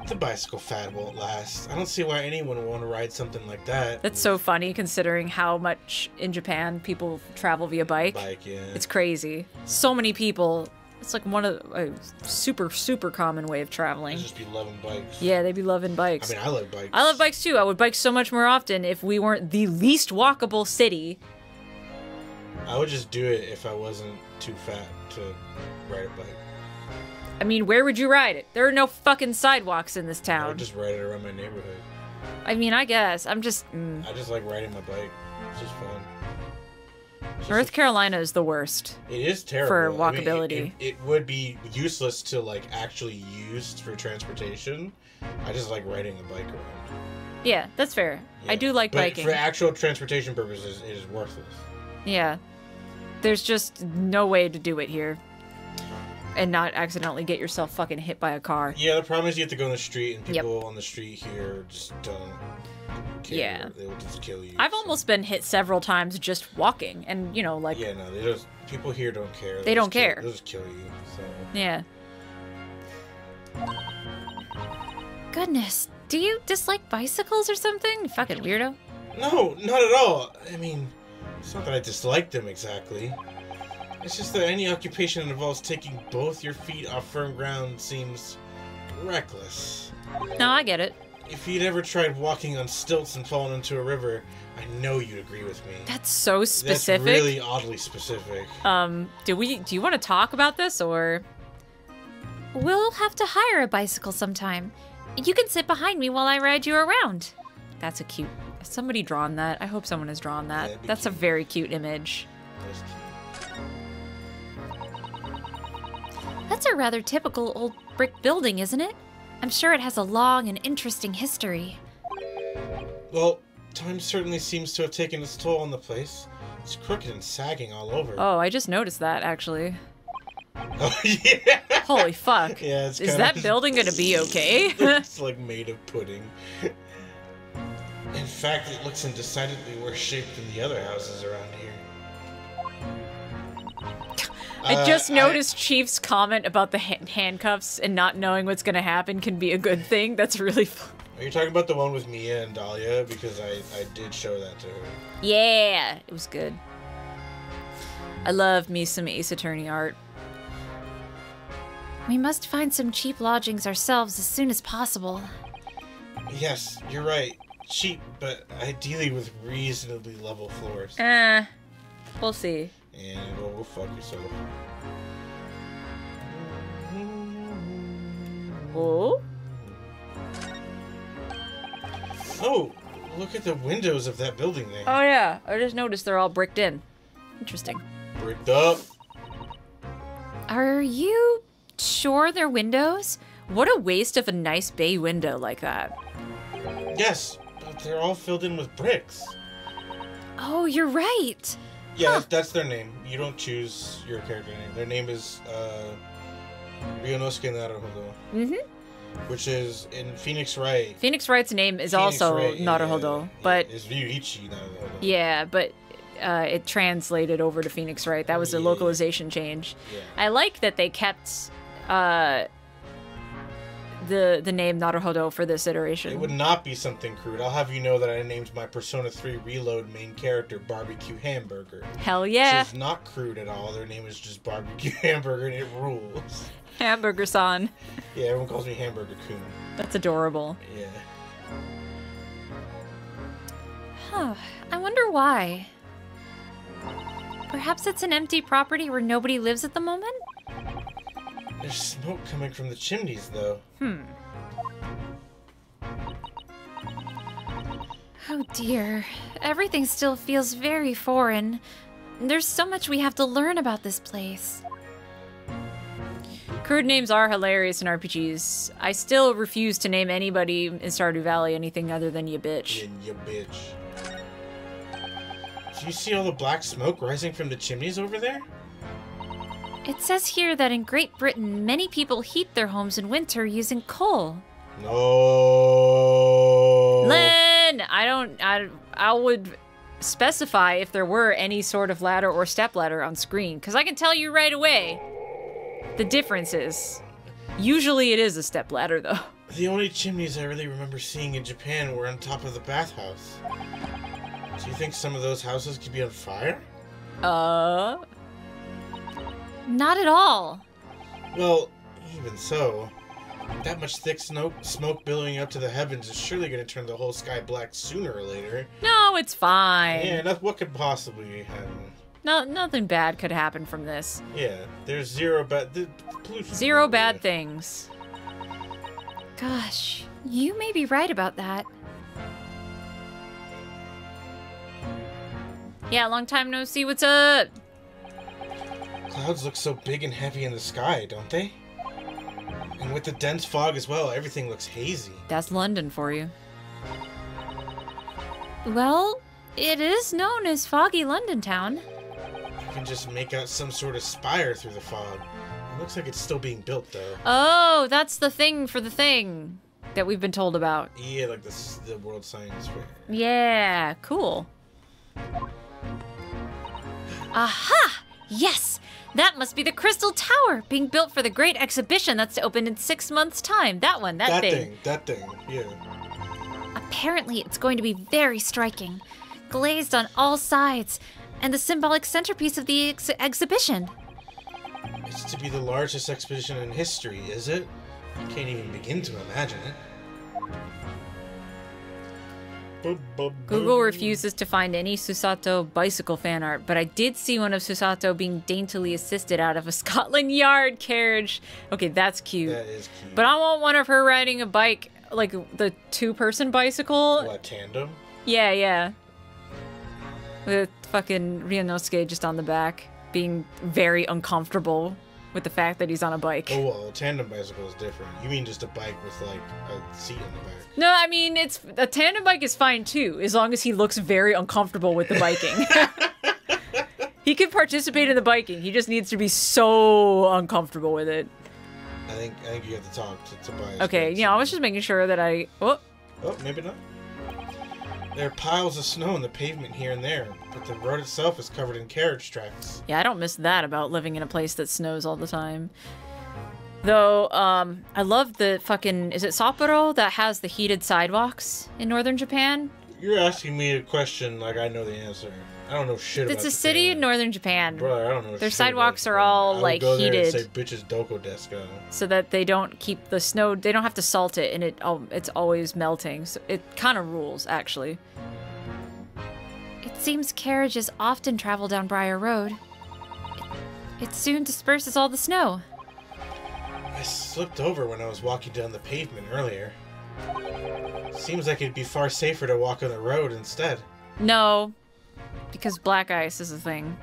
Speaker 2: The bicycle fad won't last. I don't see why anyone would want to ride something like that.
Speaker 1: That's so funny considering how much in Japan people travel via bike.
Speaker 2: Yeah.
Speaker 1: It's crazy. So many people. It's like one of a super, super common way of traveling.
Speaker 2: They'd just be loving bikes.
Speaker 1: Yeah, they'd be loving bikes.
Speaker 2: I mean, I love bikes.
Speaker 1: I love bikes too. I would bike so much more often if we weren't the least walkable city.
Speaker 2: I would just do it if I wasn't too fat to ride a bike.
Speaker 1: I mean, where would you ride it? There are no fucking sidewalks in this
Speaker 2: I
Speaker 1: town.
Speaker 2: would just ride it around my neighborhood.
Speaker 1: I mean, I guess. I'm just...
Speaker 2: I just like riding my bike. It's just fun. It's
Speaker 1: North
Speaker 2: just
Speaker 1: Carolina is the worst.
Speaker 2: It is terrible.
Speaker 1: For
Speaker 2: I mean,
Speaker 1: walkability.
Speaker 2: it would be useless to, like, actually use for transportation. I just like riding a bike around.
Speaker 1: Yeah, that's fair. I do like biking.
Speaker 2: But for actual transportation purposes, it is worthless.
Speaker 1: Yeah. There's just no way to do it here. And not accidentally get yourself fucking hit by a car.
Speaker 2: Yeah, the problem is you have to go on the street, and people on the street here just don't care.
Speaker 1: Yeah.
Speaker 2: They will just kill you.
Speaker 1: I've almost been hit several times just walking, and, you know, like...
Speaker 2: Yeah, no, they just... People here don't care.
Speaker 1: They don't care.
Speaker 2: They'll just kill you, so...
Speaker 1: Yeah.
Speaker 4: Goodness, do you dislike bicycles or something? You fucking weirdo.
Speaker 2: No, not at all. I mean, it's not that I dislike them exactly. It's just that any occupation that involves taking both your feet off firm ground seems reckless.
Speaker 1: No, I get it.
Speaker 2: If you'd ever tried walking on stilts and fallen into a river, I know you'd agree with me.
Speaker 1: That's so specific.
Speaker 2: That's really oddly specific.
Speaker 1: Do you want to talk about this, or?
Speaker 4: We'll have to hire a bicycle sometime. You can sit behind me while I ride you around.
Speaker 1: That's a cute... Has somebody drawn that? I hope someone has drawn that.
Speaker 2: Yeah,
Speaker 1: That's
Speaker 2: cute.
Speaker 1: a very cute image.
Speaker 2: That's cute.
Speaker 4: That's a rather typical old brick building, isn't it? I'm sure it has a long and interesting history.
Speaker 2: Well, time certainly seems to have taken its toll on the place. It's crooked and sagging all over.
Speaker 1: Oh, I just noticed that, actually.
Speaker 2: Oh, yeah!
Speaker 1: Holy fuck.
Speaker 2: Yeah, it's
Speaker 1: Is
Speaker 2: kinda-
Speaker 1: that building gonna be okay?
Speaker 2: It's like made of pudding. In fact, it looks in decidedly worse shape than the other houses around here.
Speaker 1: I just noticed Chief's comment about the handcuffs and not knowing what's gonna happen can be a good thing. That's really fun.
Speaker 2: Are you talking about the one with Mia and Dahlia? Because I did show that to her.
Speaker 1: Yeah, it was good. I love me some Ace Attorney art.
Speaker 4: We must find some cheap lodgings ourselves as soon as possible.
Speaker 2: Yes, you're right. Cheap, but ideally with reasonably level floors.
Speaker 1: We'll see.
Speaker 2: And go fuck yourself.
Speaker 1: Oh?
Speaker 2: Oh, look at the windows of that building there.
Speaker 1: Oh yeah, I just noticed they're all bricked in. Interesting.
Speaker 2: Bricked up.
Speaker 4: Are you sure they're windows?
Speaker 1: What a waste of a nice bay window like that.
Speaker 2: Yes, But they're all filled in with bricks.
Speaker 4: Oh, you're right.
Speaker 2: Yeah, that's their name. You don't choose your character name. Their name is Ryunosuke Naruhodo. Which is in Phoenix Wright.
Speaker 1: Phoenix Wright's name is also
Speaker 2: Wright,
Speaker 1: Naruhodo, but
Speaker 2: it's Ryuichi Naruhodo.
Speaker 1: yeah, but it translated over to Phoenix Wright. That was a localization change.
Speaker 2: Yeah.
Speaker 1: I like that they kept the name Naruhodo for this iteration.
Speaker 2: It would not be something crude. I'll have you know that I named my Persona 3 Reload main character Barbecue Hamburger.
Speaker 1: Hell yeah.
Speaker 2: Which is not crude at all. Their name is just Barbecue Hamburger and it rules.
Speaker 1: Hamburger-san.
Speaker 2: Yeah, everyone calls me Hamburger-kun.
Speaker 1: That's adorable.
Speaker 2: Yeah.
Speaker 4: Huh. I wonder why. Perhaps it's an empty property where nobody lives at the moment?
Speaker 2: There's smoke coming from the chimneys, though.
Speaker 4: Oh dear. Everything still feels very foreign. There's so much we have to learn about this place.
Speaker 1: Crude names are hilarious in RPGs. I still refuse to name anybody in Stardew Valley anything other than ya bitch.
Speaker 2: Ya bitch. Do you see all the black smoke rising from the chimneys over there?
Speaker 4: It says here that in Great Britain, many people heat their homes in winter using coal.
Speaker 2: No.
Speaker 1: Lynn! I would specify if there were any sort of ladder or step ladder on screen, because I can tell you right away the differences. Usually it is a step ladder, though.
Speaker 2: The only chimneys I really remember seeing in Japan were on top of the bathhouse. Do you think some of those houses could be on fire?
Speaker 4: Not at all.
Speaker 2: Well, even so, that much thick smoke billowing up to the heavens is surely going to turn the whole sky black sooner or later.
Speaker 1: No, it's fine.
Speaker 2: Yeah, what could possibly happen?
Speaker 1: No, nothing bad could happen from this.
Speaker 2: Yeah, there's zero bad... pollution.
Speaker 1: Zero bad things.
Speaker 4: Gosh, you may be right about that.
Speaker 1: Yeah, long time no see. What's up?
Speaker 2: Clouds look so big and heavy in the sky, don't they? And with the dense fog as well, everything looks hazy.
Speaker 1: That's London for you.
Speaker 4: Well, it is known as Foggy London Town.
Speaker 2: I can just make out some sort of spire through the fog. It looks like it's still being built, though.
Speaker 1: Oh, that's the thing for the thing that we've been told about.
Speaker 2: Yeah, like the World Science Fair.
Speaker 1: Yeah, cool.
Speaker 4: Aha! Yes! That must be the Crystal Tower, being built for the great exhibition that's to open in 6 months' time.
Speaker 1: That one, that thing.
Speaker 2: That thing, yeah.
Speaker 4: Apparently, it's going to be very striking, glazed on all sides, and the symbolic centerpiece of the exhibition.
Speaker 2: It's to be the largest exhibition in history, is it? I can't even begin to imagine it.
Speaker 1: Google refuses to find any Susato bicycle fan art, but I did see one of Susato being daintily assisted out of a Scotland Yard carriage. Okay, that's cute.
Speaker 2: That is cute.
Speaker 1: But I want one of her riding a bike, like the two-person bicycle.
Speaker 2: What, tandem?
Speaker 1: Yeah, yeah. With fucking Ryunosuke just on the back, being very uncomfortable with the fact that he's on a bike.
Speaker 2: Oh, well, a tandem bicycle is different. You mean just a bike with, like, a seat in the back.
Speaker 1: No, I mean, a tandem bike is fine, too, as long as he looks very uncomfortable with the biking. He can participate in the biking. He just needs to be so uncomfortable with it.
Speaker 2: I think you have to talk to buy.
Speaker 1: Okay, yeah, I was just making sure that I... Oh,
Speaker 2: maybe not. There are piles of snow on the pavement here and there, but the road itself is covered in carriage tracks.
Speaker 1: yeah, I don't miss that about living in a place that snows all the time. Though, I love the fucking... Is it Sapporo that has the heated sidewalks in northern Japan?
Speaker 2: You're asking me a question like I know the answer. I don't know shit about
Speaker 1: It's a city in northern Japan.
Speaker 2: Bro, I don't know
Speaker 1: Their
Speaker 2: shit
Speaker 1: sidewalks
Speaker 2: about
Speaker 1: are all,
Speaker 2: I
Speaker 1: like,
Speaker 2: would go there
Speaker 1: heated.
Speaker 2: and say, bitches doko desu.
Speaker 1: So that they don't keep the snow... They don't have to salt it, and it's always melting. So it kind of rules, actually.
Speaker 4: It seems carriages often travel down Briar Road. It soon disperses all the snow.
Speaker 2: I slipped over when I was walking down the pavement earlier. Seems like it'd be far safer to walk on the road instead.
Speaker 1: No, because black ice is a thing.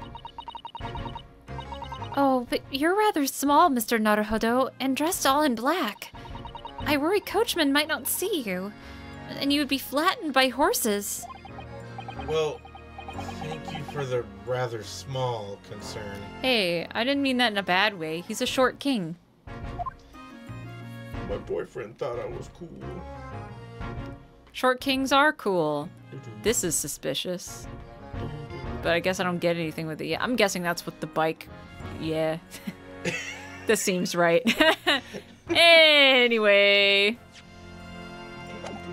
Speaker 4: Oh, but you're rather small, Mr. Naruhodo, and dressed all in black. I worry coachmen might not see you. and you would be flattened by horses.
Speaker 2: Well, thank you for the rather small concern.
Speaker 1: Hey, I didn't mean that in a bad way. He's a short king.
Speaker 2: My boyfriend thought I was cool.
Speaker 1: Short kings are cool. This is suspicious. But I guess I don't get anything with it yet. I'm guessing that's what the bike... Yeah. This seems right. Anyway.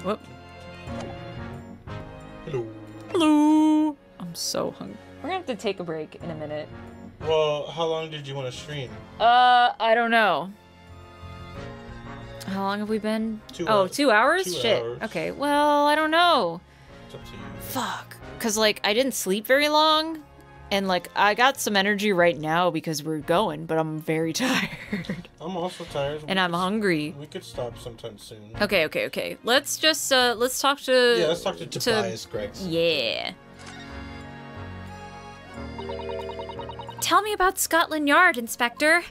Speaker 1: Whoop.
Speaker 2: Hello.
Speaker 1: Hello. I'm so hungry. We're gonna have to take a break in a minute.
Speaker 2: Well, how long did you want to stream?
Speaker 1: I don't know. How long have we been?
Speaker 2: 2
Speaker 1: Oh,
Speaker 2: hours.
Speaker 1: 2 hours?
Speaker 2: 2
Speaker 1: Shit.
Speaker 2: hours.
Speaker 1: Okay, well, I don't know.
Speaker 2: It's up to you.
Speaker 1: Fuck. Because, like, I didn't sleep very long. And, like, I got some energy right now because we're going, but I'm very tired.
Speaker 2: I'm also tired.
Speaker 1: And I'm hungry.
Speaker 2: We could stop sometime soon.
Speaker 1: Okay. Let's just, let's talk to...
Speaker 2: Yeah, let's talk to Tobias Gregson.
Speaker 1: Yeah.
Speaker 4: Tell me about Scotland Yard, Inspector.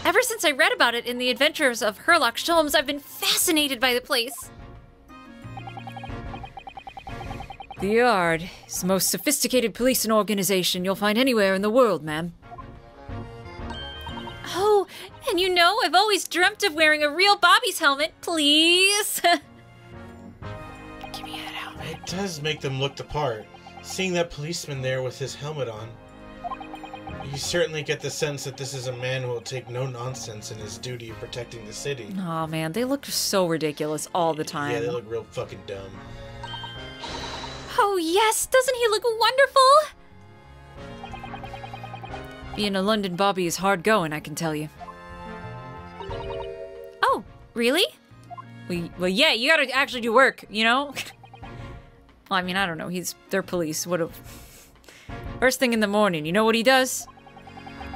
Speaker 4: Ever since I read about it in the Adventures of Sherlock Holmes, I've been fascinated by the place.
Speaker 1: The Yard is the most sophisticated policing organization you'll find anywhere in the world, ma'am.
Speaker 4: Oh, and you know, I've always dreamt of wearing a real Bobby's helmet, please.
Speaker 1: Give me that helmet.
Speaker 2: It does make them look the part. Seeing that policeman there with his helmet on. You certainly get the sense that this is a man who will take no nonsense in his duty of protecting the city.
Speaker 1: Oh man, they look so ridiculous all the time.
Speaker 2: Yeah, they look real fucking dumb.
Speaker 4: Oh yes, doesn't he look wonderful?
Speaker 1: Being a London Bobby is hard going, I can tell you.
Speaker 4: Oh, really?
Speaker 1: Well, yeah, you gotta actually do work, you know? Well, I mean, I don't know. They're police. First thing in the morning, you know what he does?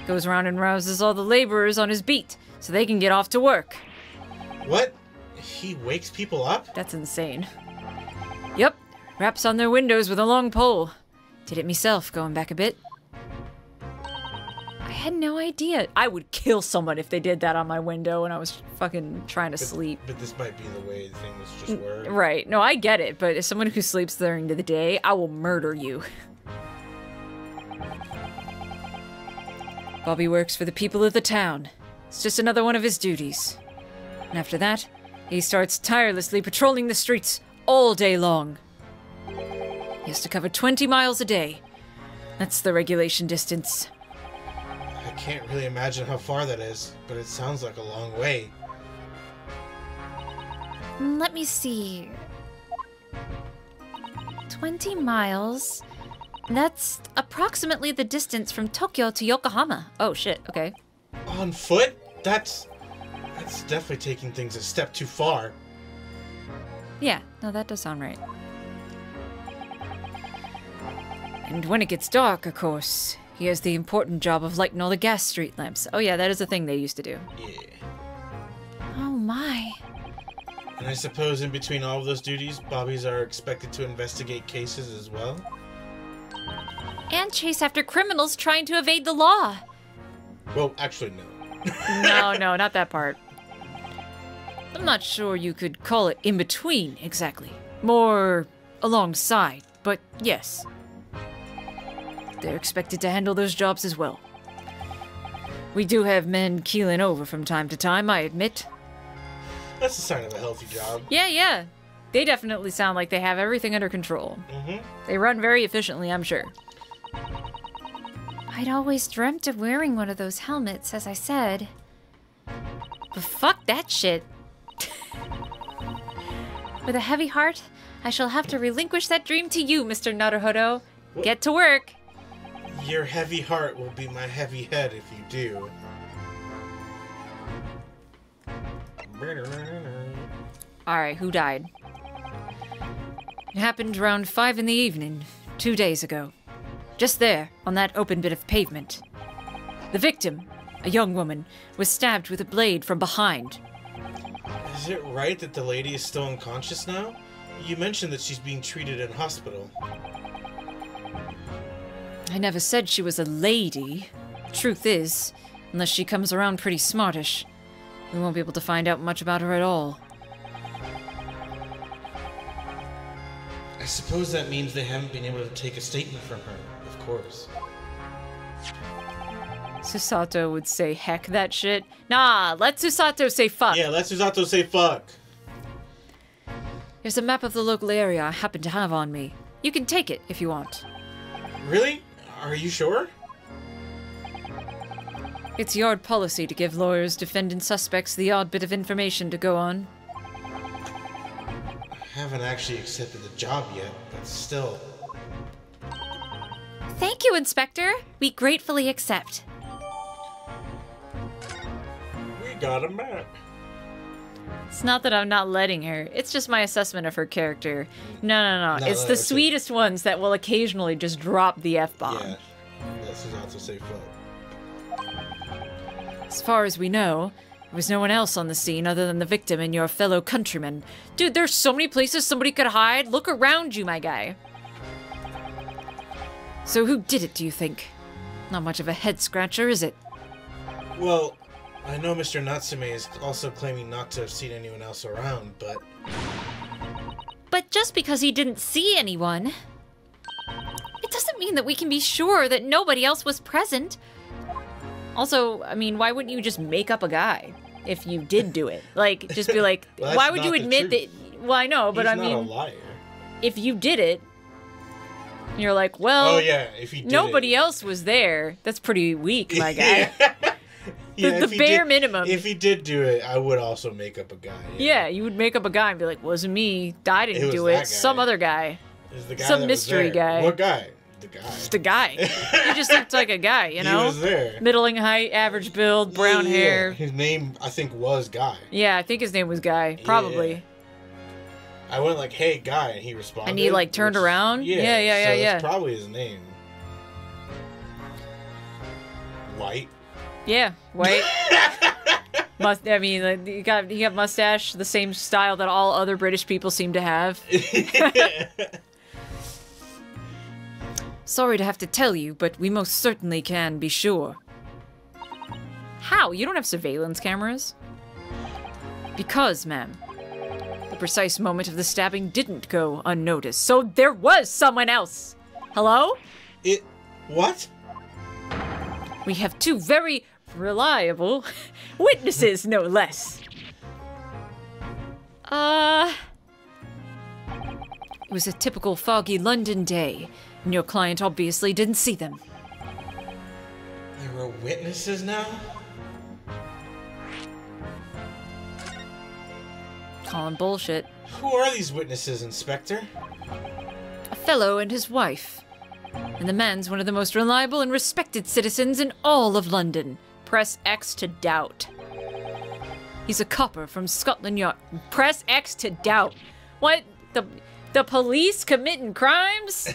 Speaker 1: Goes around and rouses all the laborers on his beat so they can get off to work.
Speaker 2: What? He wakes people up?
Speaker 1: That's insane. Yep. Raps on their windows with a long pole. Did it myself, going back a bit. I had no idea. I would kill someone if they did that on my window when I was fucking trying to sleep.
Speaker 2: But this might be the way things just work.
Speaker 1: Right. No, I get it, but as someone who sleeps during the day, I will murder you. Bobby works for the people of the town. It's just another one of his duties. And after that, he starts tirelessly patrolling the streets all day long. He has to cover 20 miles a day. That's the regulation distance.
Speaker 2: I can't really imagine how far that is, but it sounds like a long way.
Speaker 4: Let me see. 20 miles. That's approximately the distance from Tokyo to Yokohama.
Speaker 1: Oh shit, okay.
Speaker 2: On foot? That's definitely taking things a step too far.
Speaker 1: Yeah, no, that does sound right. And when it gets dark, of course, he has the important job of lighting all the gas street lamps. Oh yeah, that is a thing they used to do.
Speaker 2: Yeah.
Speaker 4: Oh my.
Speaker 2: And I suppose in between all of those duties, Bobbies are expected to investigate cases as well?
Speaker 4: And chase after criminals trying to evade the law.
Speaker 2: Well, actually, no.
Speaker 1: No, not that part. I'm not sure you could call it in between, exactly. More alongside, but yes. They're expected to handle those jobs as well. We do have men keeling over from time to time, I admit.
Speaker 2: That's a sign of a healthy job.
Speaker 1: Yeah. They definitely sound like they have everything under control.
Speaker 2: Mm-hmm.
Speaker 1: They run very efficiently, I'm sure.
Speaker 4: I'd always dreamt of wearing one of those helmets, as I said.
Speaker 1: But fuck that shit.
Speaker 4: With a heavy heart, I shall have to relinquish that dream to you, Mr. Naruhodo.
Speaker 2: What?
Speaker 1: Get to work.
Speaker 2: Your heavy heart will be my heavy head if you do.
Speaker 1: Alright, who died? It happened around 5 in the evening, 2 days ago. Just there, on that open bit of pavement. The victim, a young woman, was stabbed with a blade from behind.
Speaker 2: Is it right that the lady is still unconscious now? You mentioned that she's being treated in hospital.
Speaker 1: I never said she was a lady. Truth is, unless she comes around pretty smartish, we won't be able to find out much about her at all.
Speaker 2: suppose that means they haven't been able to take a statement from her, of course.
Speaker 1: Susato would say heck that shit. Nah, let Susato say fuck.
Speaker 2: Yeah, let Susato say fuck.
Speaker 1: Here's a map of the local area I happen to have on me. You can take it if you want.
Speaker 2: Really? Are you sure?
Speaker 1: It's yard policy to give lawyers, defendant suspects the odd bit of information to go on.
Speaker 2: I haven't actually accepted the job yet, but still.
Speaker 4: Thank you, Inspector. We gratefully accept.
Speaker 2: We got a map.
Speaker 1: It's not that I'm not letting her. It's just my assessment of her character. No.
Speaker 2: No,
Speaker 1: It's the sweetest ones that will occasionally just drop the F-bomb.
Speaker 2: Yeah. Let Susato say fuck.
Speaker 1: As far as we know, there was no one else on the scene other than the victim and your fellow countrymen. Dude, there's so many places somebody could hide. Look around you, my guy. So who did it, do you think? Not much of a head-scratcher, is it?
Speaker 2: Well, I know Mr. Natsume is also claiming not to have seen anyone else around, but...
Speaker 4: But just because he didn't see anyone, it doesn't mean that we can be sure that nobody else was present.
Speaker 1: Also, I mean, why wouldn't you just make up a guy if you did do it? Like, just be like,
Speaker 2: Well,
Speaker 1: why
Speaker 2: that's
Speaker 1: would you
Speaker 2: not the
Speaker 1: admit
Speaker 2: truth.
Speaker 1: that? Well, I know, but
Speaker 2: He's
Speaker 1: I
Speaker 2: not
Speaker 1: mean,
Speaker 2: a liar.
Speaker 1: if you did it, you're like, well,
Speaker 2: Oh yeah, if he did
Speaker 1: nobody
Speaker 2: it.
Speaker 1: else was there. That's pretty weak, my guy.
Speaker 2: Yeah,
Speaker 1: the
Speaker 2: if he
Speaker 1: bare
Speaker 2: did-
Speaker 1: minimum.
Speaker 2: If he did do it, I would also make up a guy.
Speaker 1: Yeah, you would make up a guy and be like, wasn't me, I
Speaker 2: It
Speaker 1: didn't
Speaker 2: was
Speaker 1: do
Speaker 2: that
Speaker 1: it,
Speaker 2: guy.
Speaker 1: some other guy.
Speaker 2: It was the guy
Speaker 1: Some
Speaker 2: that was
Speaker 1: mystery
Speaker 2: there.
Speaker 1: guy.
Speaker 2: What guy? The guy.
Speaker 1: Just a guy. He just looked like a guy, you know?
Speaker 2: He was there.
Speaker 1: Middling height, average build, brown
Speaker 2: Yeah,
Speaker 1: hair.
Speaker 2: His name, I think, was Guy.
Speaker 1: Yeah, I think his name was Guy, probably.
Speaker 2: Yeah. I went like, "Hey, Guy," and he responded.
Speaker 1: And he, like, turned
Speaker 2: which-
Speaker 1: around?
Speaker 2: Yeah,
Speaker 1: Yeah,
Speaker 2: so
Speaker 1: yeah.
Speaker 2: That's probably his name. White.
Speaker 1: Yeah, white. I mean, like, he got mustache, the same style that all other British people seem to have. Sorry to have to tell you, but we most certainly can be sure. How? You don't have surveillance cameras? Because, ma'am, the precise moment of the stabbing didn't go unnoticed, so there was someone else. Hello?
Speaker 2: What?
Speaker 1: We have two very reliable witnesses, no less. It was a typical foggy London day, and your client obviously didn't see them.
Speaker 2: There were witnesses now?
Speaker 1: Calling bullshit.
Speaker 2: Who are these witnesses, Inspector?
Speaker 1: A fellow and his wife. And the man's one of the most reliable and respected citizens in all of London. Press X to doubt. He's a copper from Scotland Yard. Press X to doubt. What? The police committing crimes?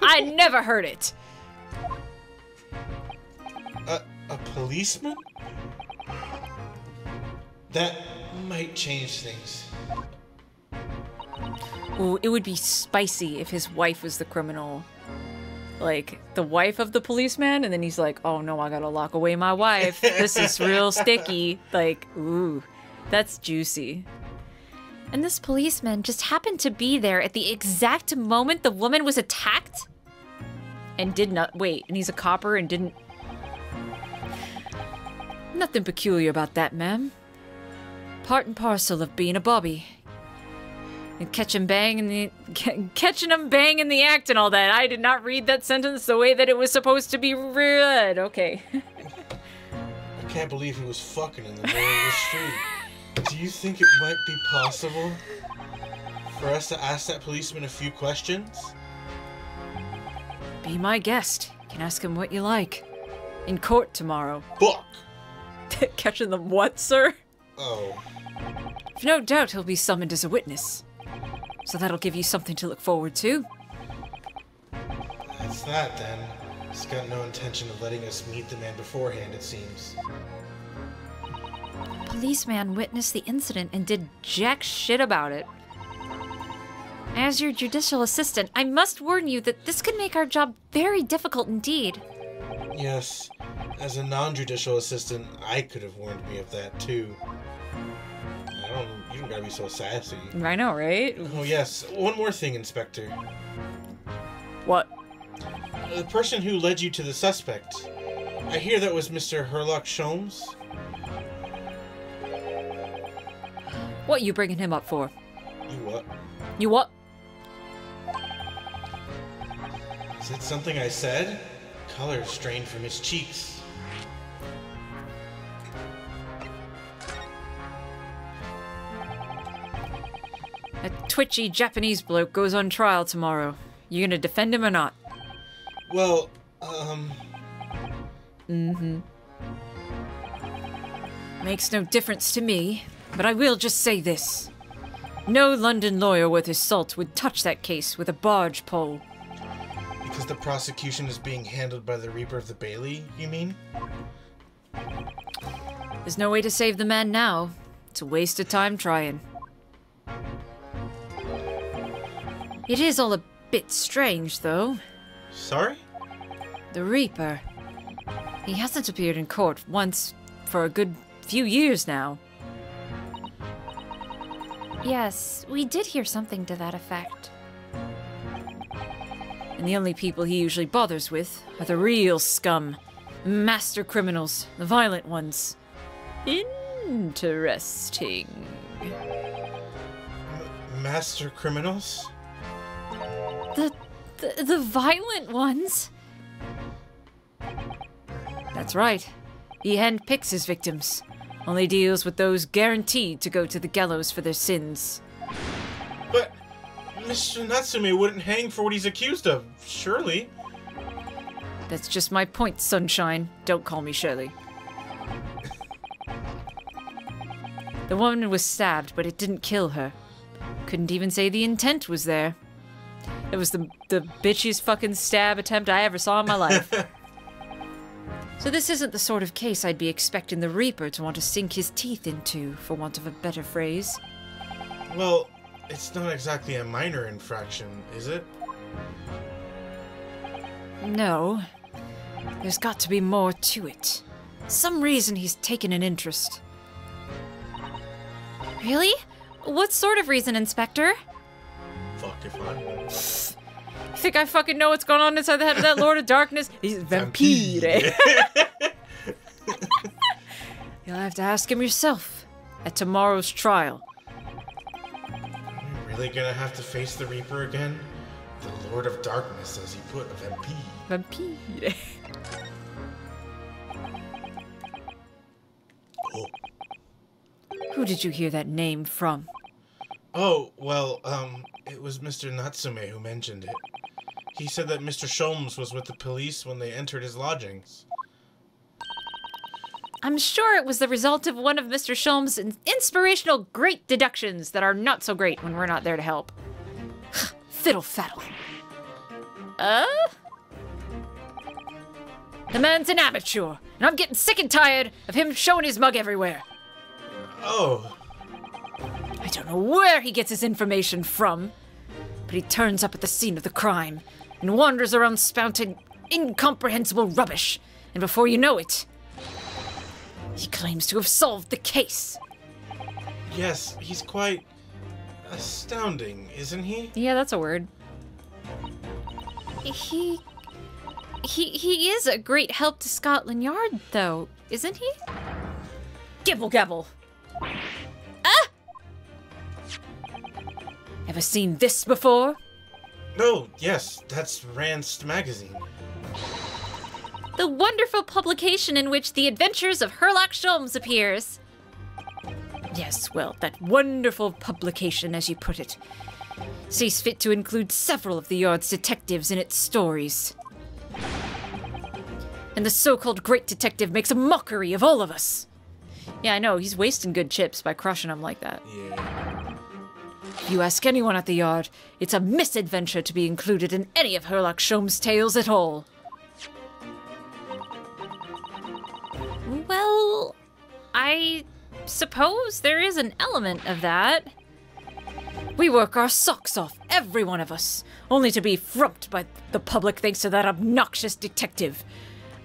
Speaker 1: I never heard it.
Speaker 2: A policeman? That might change things.
Speaker 1: Ooh, it would be spicy if his wife was the criminal. Like, the wife of the policeman, and then he's like, oh no, I gotta lock away my wife. This is real sticky. Like, ooh, that's juicy.
Speaker 4: And this policeman just happened to be there at the exact moment the woman was attacked?
Speaker 1: And did not, wait, and he's a copper and didn't... Nothing peculiar about that, ma'am. Part and parcel of being a bobby. And catching them bang in the act and all that. I did not read that sentence the way that it was supposed to be read. Okay.
Speaker 2: I can't believe he was fucking in the middle of the street. Do you think it might be possible for us to ask that policeman a few questions?
Speaker 1: Be my guest. You can ask him what you like. In court tomorrow.
Speaker 2: Fuck!
Speaker 1: Catching them what, sir?
Speaker 2: Oh.
Speaker 1: I've no doubt he'll be summoned as a witness. So that'll give you something to look forward to.
Speaker 2: That's that, then. He's got no intention of letting us meet the man beforehand, it seems.
Speaker 4: Policeman witnessed the incident and did jack shit about it. As your judicial assistant, I must warn you that this could make our job very difficult indeed.
Speaker 2: Yes. As a non-judicial assistant, I could have warned me of that, too. I You don't gotta be so sassy.
Speaker 1: I know, right?
Speaker 2: Oh yes, one more thing, Inspector.
Speaker 1: What?
Speaker 2: The person who led you to the suspect. I hear that was Mr. Herlock Sholmes.
Speaker 1: What you bringing him up for?
Speaker 2: You what?
Speaker 1: You what?
Speaker 2: Is it something I said? Color strained from his cheeks.
Speaker 1: That twitchy Japanese bloke goes on trial tomorrow. You gonna defend him or not?
Speaker 2: Well,
Speaker 1: Makes no difference to me, but I will just say this. No London lawyer worth his salt would touch that case with a barge pole.
Speaker 2: because the prosecution is being handled by the Reaper of the Bailey, you mean?
Speaker 1: There's no way to save the man now. It's a waste of time trying. It is all a bit strange, though.
Speaker 2: Sorry?
Speaker 1: The Reaper. He hasn't appeared in court once for a good few years now.
Speaker 4: Yes, we did hear something to that effect.
Speaker 1: And the only people he usually bothers with are the real scum. Master criminals, the violent ones. Interesting.
Speaker 2: Master criminals?
Speaker 1: The violent ones? That's right. He handpicks his victims. Only deals with those guaranteed to go to the gallows for their sins.
Speaker 2: But Mr. Natsume wouldn't hang for what he's accused of, surely.
Speaker 1: That's just my point, sunshine. Don't call me Shirley. The woman was stabbed, but it didn't kill her. Couldn't even say the intent was there. It was the bitchiest fucking stab attempt I ever saw in my life. So this isn't the sort of case I'd be expecting the Reaper to want to sink his teeth into, for want of a better phrase.
Speaker 2: Well, it's not exactly a minor infraction, is it?
Speaker 1: No. There's got to be more to it. Some reason he's taken an interest.
Speaker 4: Really? What sort of reason, Inspector?
Speaker 2: Fuck if I know.
Speaker 1: You think I fucking know what's going on inside the head of that Lord of Darkness? He's a vampire. You'll have to ask him yourself at tomorrow's trial.
Speaker 2: Are we really gonna have to face the Reaper again? The Lord of Darkness, as he put, a vampire.
Speaker 1: Vampire.
Speaker 2: Oh.
Speaker 1: Who did you hear that name from?
Speaker 2: Oh, well, it was Mr. Natsume who mentioned it. He said that Mr. Sholmes was with the police when they entered his lodgings.
Speaker 4: I'm sure it was the result of one of Mr. Sholmes'
Speaker 1: Inspirational great deductions that are not so great when we're not there to help. Fiddle faddle. The man's an amateur, and I'm getting sick and tired of him showing his mug everywhere.
Speaker 2: Oh.
Speaker 1: I don't know where he gets his information from, but he turns up at the scene of the crime and wanders around spouting incomprehensible rubbish, and before you know it, he claims to have solved the case.
Speaker 2: Yes, he's quite astounding, isn't he?
Speaker 1: Yeah, that's a word.
Speaker 4: He is a great help to Scotland Yard, though, isn't he?
Speaker 1: Gibble gabble. Ever seen this before?
Speaker 2: No, yes, that's Rand's magazine.
Speaker 4: The wonderful publication in which the adventures of Herlock Sholmes appears.
Speaker 1: Yes, well, that wonderful publication, as you put it, sees fit to include several of the Yard's detectives in its stories. And the so-called great detective makes a mockery of all of us. Yeah, I know, he's wasting good chips by crushing them like that.
Speaker 2: Yeah.
Speaker 1: If you ask anyone at the Yard, it's a misadventure to be included in any of Herlock Sholmes' tales at all.
Speaker 4: Well, I suppose there is an element of that.
Speaker 1: We work our socks off, every one of us, only to be frumped by the public thanks to that obnoxious detective.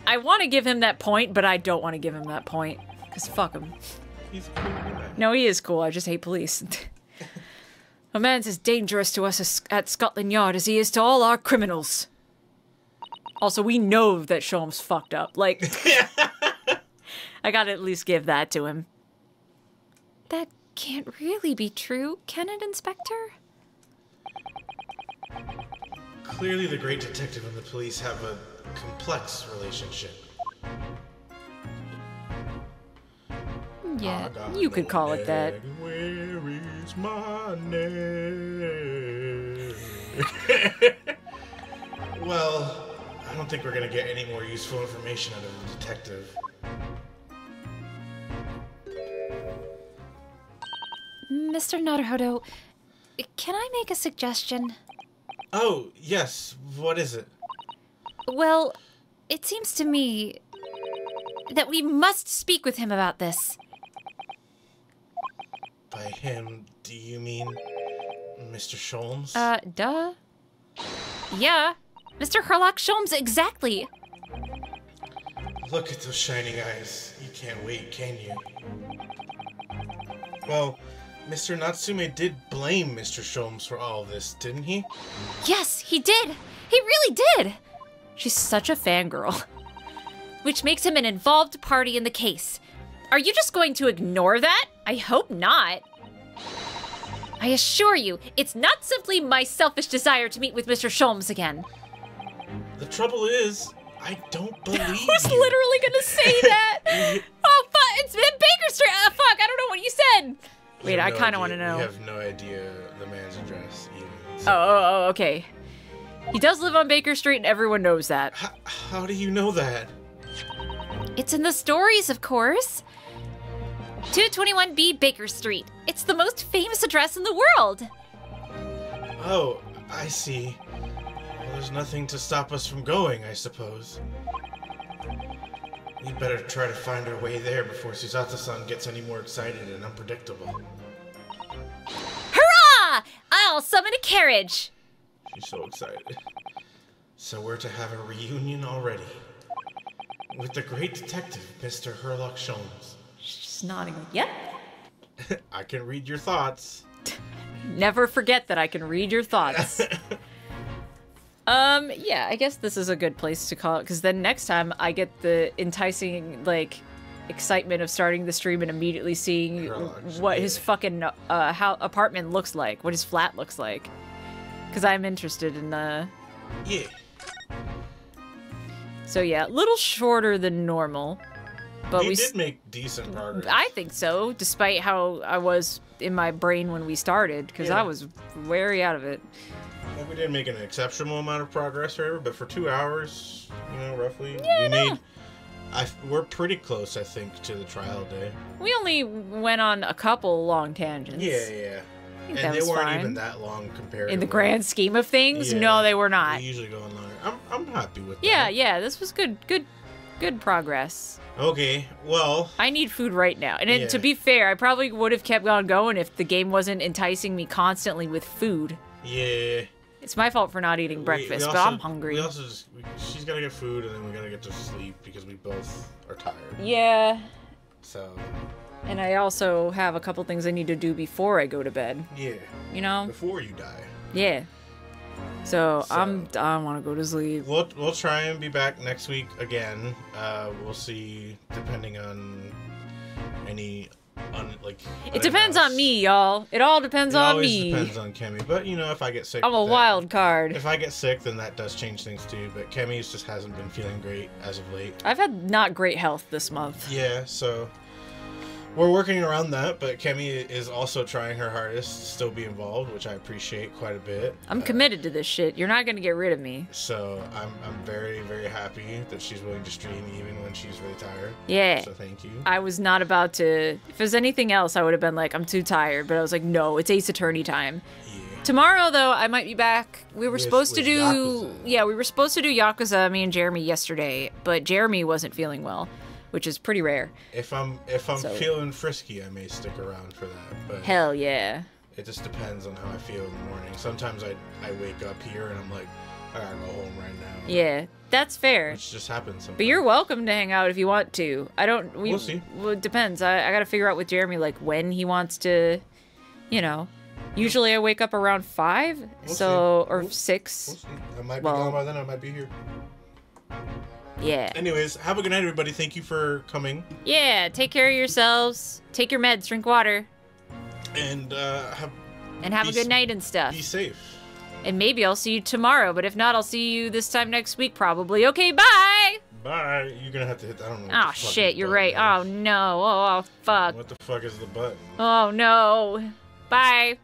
Speaker 1: I want to give him that point, but I don't want to give him that point, because fuck him.
Speaker 2: He's a cool guy.
Speaker 1: No, he is cool. I just hate police. A man's as dangerous to us at Scotland Yard as he is to all our criminals. Also, we know that Sholmes fucked up. Like, I gotta at least give that to him.
Speaker 4: That can't really be true, can it, Inspector?
Speaker 2: Clearly the great detective and the police have a complex relationship.
Speaker 1: Yeah, you could call it that.
Speaker 2: Where is my name? Well, I don't think we're gonna get any more useful information out of the detective.
Speaker 4: Mr. Naruhodo, can I make a suggestion?
Speaker 2: Oh, yes. What is it?
Speaker 4: Well, it seems to me that we must speak with him about this.
Speaker 2: By him, do you mean Mr. Sholmes?
Speaker 4: Duh. Yeah, Mr. Herlock Sholmes, exactly.
Speaker 2: Look at those shining eyes. You can't wait, can you? Well, Mr. Natsume did blame Mr. Sholmes for all of this, didn't he?
Speaker 4: Yes, he did. He really did.
Speaker 1: She's such a fangirl.
Speaker 4: Which makes him an involved party in the case. Are you just going to ignore that?
Speaker 1: I hope not.
Speaker 4: I assure you, it's not simply my selfish desire to meet with Mr. Sholmes again.
Speaker 2: The trouble is, I don't believe
Speaker 1: I was
Speaker 2: you.
Speaker 1: literally gonna say that. Oh, fuck, it's been Baker Street. Fuck, I don't know what you said. Wait, I kind of want to know.
Speaker 2: We have no idea the man's address even.
Speaker 1: Oh, okay. He does live on Baker Street, and everyone knows that.
Speaker 2: How do you know that?
Speaker 4: It's in the stories, of course. 221B Baker Street. It's the most famous address in the world.
Speaker 2: Oh, I see. Well, there's nothing to stop us from going, I suppose. We'd better try to find our way there before Susato-san gets any more excited and unpredictable.
Speaker 4: Hurrah! I'll summon a carriage.
Speaker 2: She's so excited. So we're to have a reunion already. With the great detective, Mr. Herlock Sholmes.
Speaker 1: She's nodding. Yep.
Speaker 2: I can read your thoughts.
Speaker 1: Never forget that I can read your thoughts. Yeah, I guess this is a good place to call it, because then next time I get the enticing, like, excitement of starting the stream and immediately seeing what his fucking apartment looks like, what his flat looks like. Because I'm interested in
Speaker 2: Yeah.
Speaker 1: So yeah, a little shorter than normal. But
Speaker 2: we did make decent progress.
Speaker 1: I think so, despite how I was in my brain when we started, because I was wary out of it.
Speaker 2: Well, we didn't make an exceptional amount of progress, or whatever, but for 2 hours, you know, roughly,
Speaker 1: Yeah,
Speaker 2: we made. We're pretty close, I think, to the trial day.
Speaker 1: We only went on a couple long tangents.
Speaker 2: Yeah. And
Speaker 1: that
Speaker 2: they
Speaker 1: was
Speaker 2: weren't
Speaker 1: fine.
Speaker 2: even that long compared
Speaker 1: In the
Speaker 2: to
Speaker 1: grand scheme of things,
Speaker 2: Yeah.
Speaker 1: no, they were not.
Speaker 2: We usually go on longer. I'm happy with that.
Speaker 1: Yeah, this was good progress.
Speaker 2: Okay, well.
Speaker 1: I need food right now. And then,
Speaker 2: Yeah.
Speaker 1: to be fair, I probably would have kept on going if the game wasn't enticing me constantly with food.
Speaker 2: Yeah.
Speaker 1: It's my fault for not eating breakfast, but I'm hungry.
Speaker 2: We also she's gotta get food, and then we gotta get to sleep because we both are tired.
Speaker 1: Yeah.
Speaker 2: So.
Speaker 1: And I also have a couple things I need to do before I go to bed.
Speaker 2: Yeah.
Speaker 1: You know?
Speaker 2: Before you die.
Speaker 1: Yeah. So I want to go to sleep.
Speaker 2: We'll try and be back next week again. We'll see, depending on any
Speaker 1: It depends on me, y'all. It all depends on me.
Speaker 2: It always depends on Kemi, but you know, if I get sick,
Speaker 1: I'm a wild card.
Speaker 2: If I get sick, then that does change things too. But Kemi just hasn't been feeling great as of late.
Speaker 1: I've had not great health this month.
Speaker 2: Yeah, so we're working around that, but Kemi is also trying her hardest to still be involved, which I appreciate quite a bit.
Speaker 1: I'm committed to this shit. You're not gonna get rid of me.
Speaker 2: So I'm very, very happy that she's willing to stream even when she's really tired.
Speaker 1: Yeah.
Speaker 2: So thank you.
Speaker 1: I was not about to. If it was anything else, I would have been like, I'm too tired. But I was like, no, it's Ace Attorney time.
Speaker 2: Yeah.
Speaker 1: Tomorrow, though, I might be back. We were supposed to do.
Speaker 2: Yakuza.
Speaker 1: Yeah, we were supposed to do Yakuza, me and Jeremy, yesterday, but Jeremy wasn't feeling well, which is pretty rare.
Speaker 2: If I'm feeling frisky, I may stick around for that. But
Speaker 1: Hell yeah.
Speaker 2: it just depends on how I feel in the morning. Sometimes I wake up here and I'm like, I gotta go home right now.
Speaker 1: Yeah. That's fair.
Speaker 2: Which just happens sometimes.
Speaker 1: But you're welcome to hang out if you want to.
Speaker 2: We'll see.
Speaker 1: Well, it depends. I gotta figure out with Jeremy, like, when he wants to, you know. Usually I wake up around 5, or 6.
Speaker 2: We'll see. I might be gone by then. I might be here.
Speaker 1: Yeah.
Speaker 2: Anyways, have a good night, everybody. Thank you for coming.
Speaker 1: Yeah, take care of yourselves. Take your meds, drink water.
Speaker 2: And have
Speaker 1: a good night and stuff.
Speaker 2: Be safe.
Speaker 1: And maybe I'll see you tomorrow, but if not, I'll see you this time next week probably. Okay, bye!
Speaker 2: Bye. You're gonna have to hit that. I don't know.
Speaker 1: Oh, shit, you're right. Oh, no. Oh, fuck.
Speaker 2: What the fuck is the butt?
Speaker 1: Oh, no. Bye.